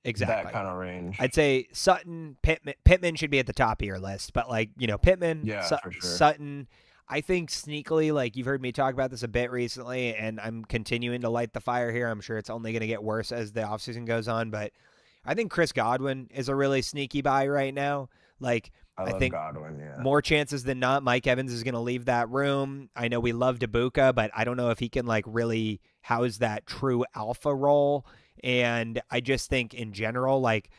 exactly that kind of range. I'd say Sutton, Pittman should be at the top of your list, but like Pittman, for sure. Sutton. I think sneakily, like you've heard me talk about this a bit recently, and I'm continuing to light the fire here. I'm sure it's only going to get worse as the offseason goes on, but I think Chris Godwin is a really sneaky buy right now. Like I think Godwin, more chances than not, Mike Evans is going to leave that room. I know we love Dabuka, but I don't know if he can like really house that true alpha role. And I just think in general, like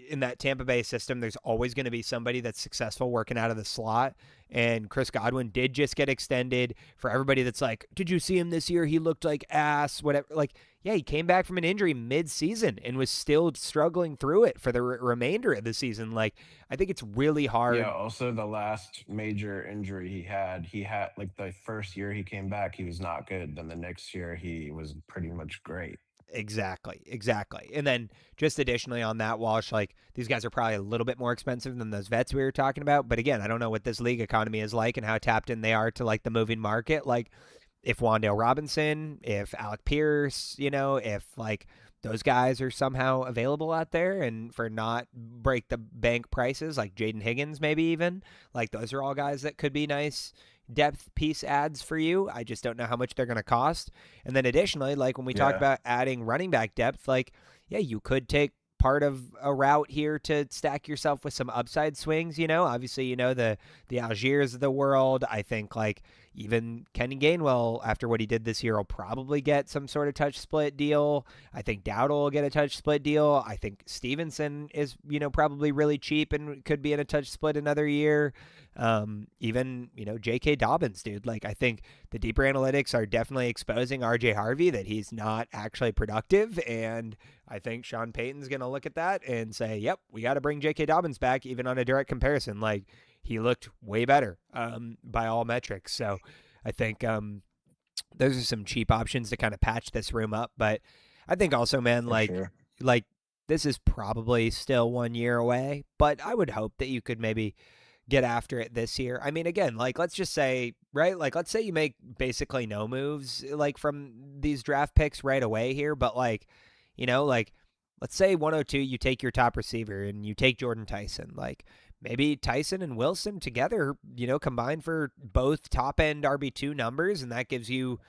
in that Tampa Bay system, there's always going to be somebody that's successful working out of the slot. And Chris Godwin did just get extended. For everybody that's like, did you see him this year? He looked like ass, whatever. Like, yeah, he came back from an injury mid-season and was still struggling through it for the remainder of the season. Like, I think it's really hard. Yeah, also the last major injury he had like the first year he came back, he was not good. Then the next year he was pretty much great. Exactly. And then just additionally on that, Walsh, like these guys are probably a little bit more expensive than those vets we were talking about. But again, I don't know what this league economy is like and how tapped in they are to like the moving market. Like if Wan'Dale Robinson, if Alec Pierce, if like those guys are somehow available out there, and for not break the bank prices, like Jaden Higgins, maybe even, like those are all guys that could be nice depth piece adds for you. I just don't know how much they're going to cost. And then additionally, like when we talk about adding running back depth, like, yeah, you could take part of a route here to stack yourself with some upside swings. Obviously, the Algiers of the world. I think like even Kenny Gainwell, after what he did this year, will probably get some sort of touch split deal. I think Dowdle will get a touch split deal. I think Stevenson is, probably really cheap and could be in a touch split another year. Even, J.K. Dobbins, dude. Like, I think the deeper analytics are definitely exposing R.J. Harvey that he's not actually productive, and I think Sean Payton's going to look at that and say, yep, we got to bring J.K. Dobbins back, even on a direct comparison. Like, he looked way better by all metrics. So I think those are some cheap options to kind of patch this room up. But I think also, man, like this is probably still 1 year away, but I would hope that you could maybe get after it this year. I mean, again, like, let's just say, right? Like, let's say you make basically no moves, like, from these draft picks right away here. But, like, like, let's say 102, you take your top receiver and you take Jordan Tyson. Like, maybe Tyson and Wilson together, combined for both top-end RB2 numbers, and that gives you,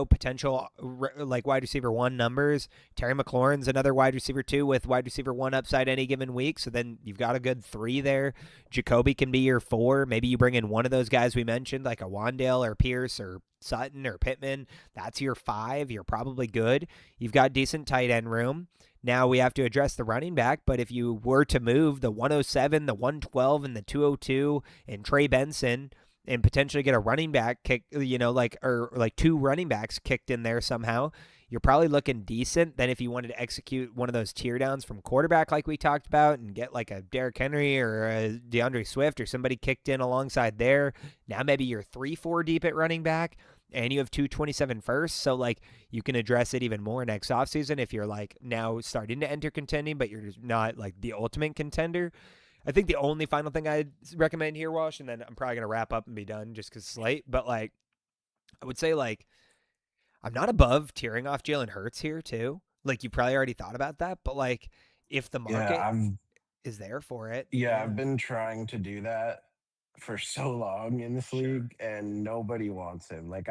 potential, like, wide receiver 1 numbers. Terry McLaurin's another wide receiver 2 with wide receiver 1 upside any given week, so then you've got a good 3 there. Jacoby can be your 4. Maybe you bring in one of those guys we mentioned, like a Wandale or Pierce or Sutton or Pittman. That's your 5. You're probably good. You've got decent tight end room. Now we have to address the running back, but if you were to move the 107, the 112, and the 202 and Trey Benson and potentially get a running back kick, or 2 running backs kicked in there somehow, you're probably looking decent. Then if you wanted to execute one of those tear downs from quarterback like we talked about and get like a Derrick Henry or a DeAndre Swift or somebody kicked in alongside there, now maybe you're 3-4 deep at running back. And you have 227 first, so like you can address it even more next offseason if you're like now starting to enter contending, but you're just not like the ultimate contender. I think the only final thing I'd recommend here, Walsh, and then I'm probably gonna wrap up and be done just because it's late. But like, I would say like I'm not above tearing off Jalen Hurts here too. Like you probably already thought about that, but like if the market is there for it, I've been trying to do that for so long in this league, and nobody wants him. Like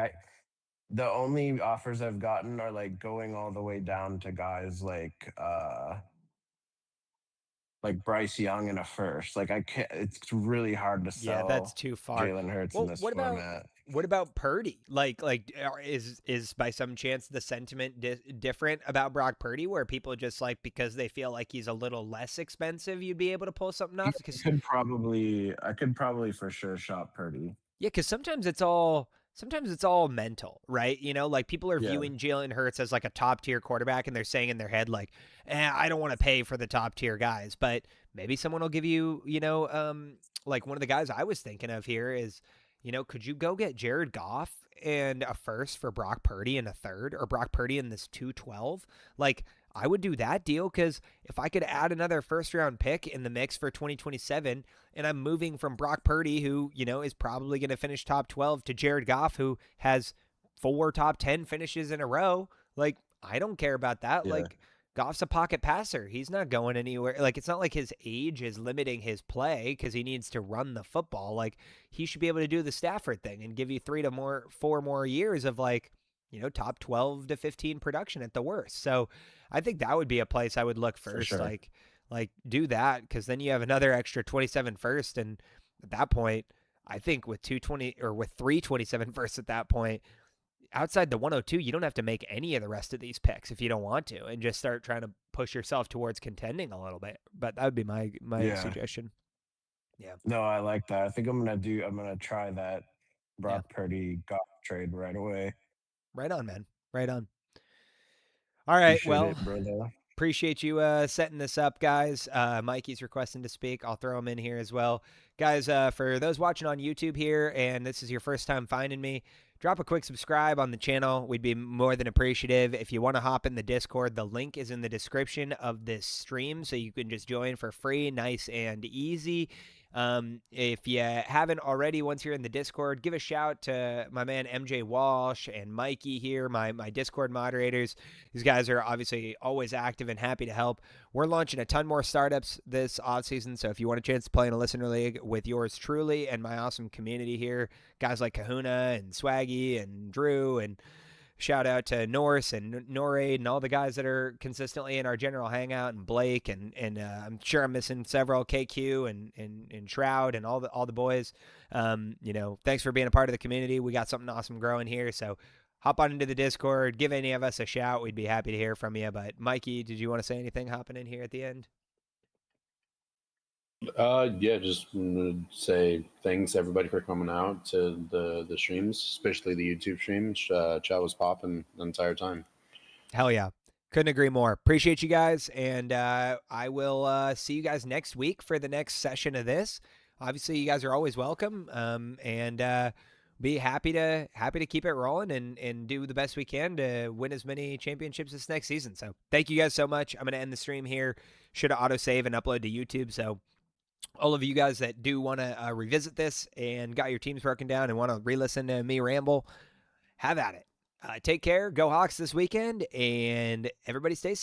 the only offers I've gotten are like going all the way down to guys like Bryce Young in a first. Like I can't. It's really hard to sell. Yeah, that's too far. Jalen Hurts in this format. What about Purdy? Like is by some chance the sentiment different about Brock Purdy, where people just like because they feel like he's a little less expensive, you'd be able to pull something off? I could probably for sure shop Purdy. Yeah, because sometimes it's all mental, right? Like people are viewing Jalen Hurts as like a top tier quarterback, and they're saying in their head like, I don't want to pay for the top tier guys, but maybe someone will give you, like one of the guys I was thinking of here is. Could you go get Jared Goff and a first for Brock Purdy and a third, or Brock Purdy in this 212? Like, I would do that deal because if I could add another first-round pick in the mix for 2027, and I'm moving from Brock Purdy, who, is probably going to finish top 12, to Jared Goff, who has 4 top 10 finishes in a row, like, I don't care about that. Yeah. Like, Goff's a pocket passer. He's not going anywhere. Like, it's not like his age is limiting his play because he needs to run the football. Like, he should be able to do the Stafford thing and give you 4 more years of, like, top 12 to 15 production at the worst. So I think that would be a place I would look first. For sure. Like do that, because then you have another extra 27 first. And at that point, I think with 220 or with 327 first at that point, outside the 102, you don't have to make any of the rest of these picks if you don't want to, and just start trying to push yourself towards contending a little bit. But that would be my suggestion. Yeah. No, I like that. I think I'm gonna try that Brock Purdy Goff trade right away. Right on, man. Right on. All right. Appreciate you setting this up, guys. Mikey's requesting to speak. I'll throw him in here as well. Guys, for those watching on YouTube here, and this is your first time finding me, drop a quick subscribe on the channel. We'd be more than appreciative. If you want to hop in the Discord, the link is in the description of this stream, so you can just join for free, nice and easy. If you haven't already, once you're in the Discord, give a shout to my man MJ Walsh and Mikey here, my Discord moderators. These guys are obviously always active and happy to help. We're launching a ton more startups this offseason, so if you want a chance to play in a listener league with yours truly and my awesome community here, guys like Kahuna and Swaggy and Drew, and shout out to Norse and Norade and all the guys that are consistently in our general hangout, and Blake and I'm sure I'm missing several, KQ and Shroud and all the boys. Thanks for being a part of the community. We got something awesome growing here, so hop on into the Discord, give any of us a shout. We'd be happy to hear from you. But Mikey, did you want to say anything hopping in here at the end? Yeah, just say thanks everybody for coming out to the streams, especially the YouTube stream. Chat was popping the entire time. Hell yeah. Couldn't agree more. Appreciate you guys, and I will see you guys next week for the next session of this. Obviously, you guys are always welcome, and be happy to keep it rolling and do the best we can to win as many championships this next season. So thank you guys so much. I'm going to end the stream here. Should autosave and upload to YouTube, so all of you guys that do want to revisit this and got your teams broken down and want to re-listen to me ramble, have at it. Take care. Go Hawks this weekend, and everybody stay safe.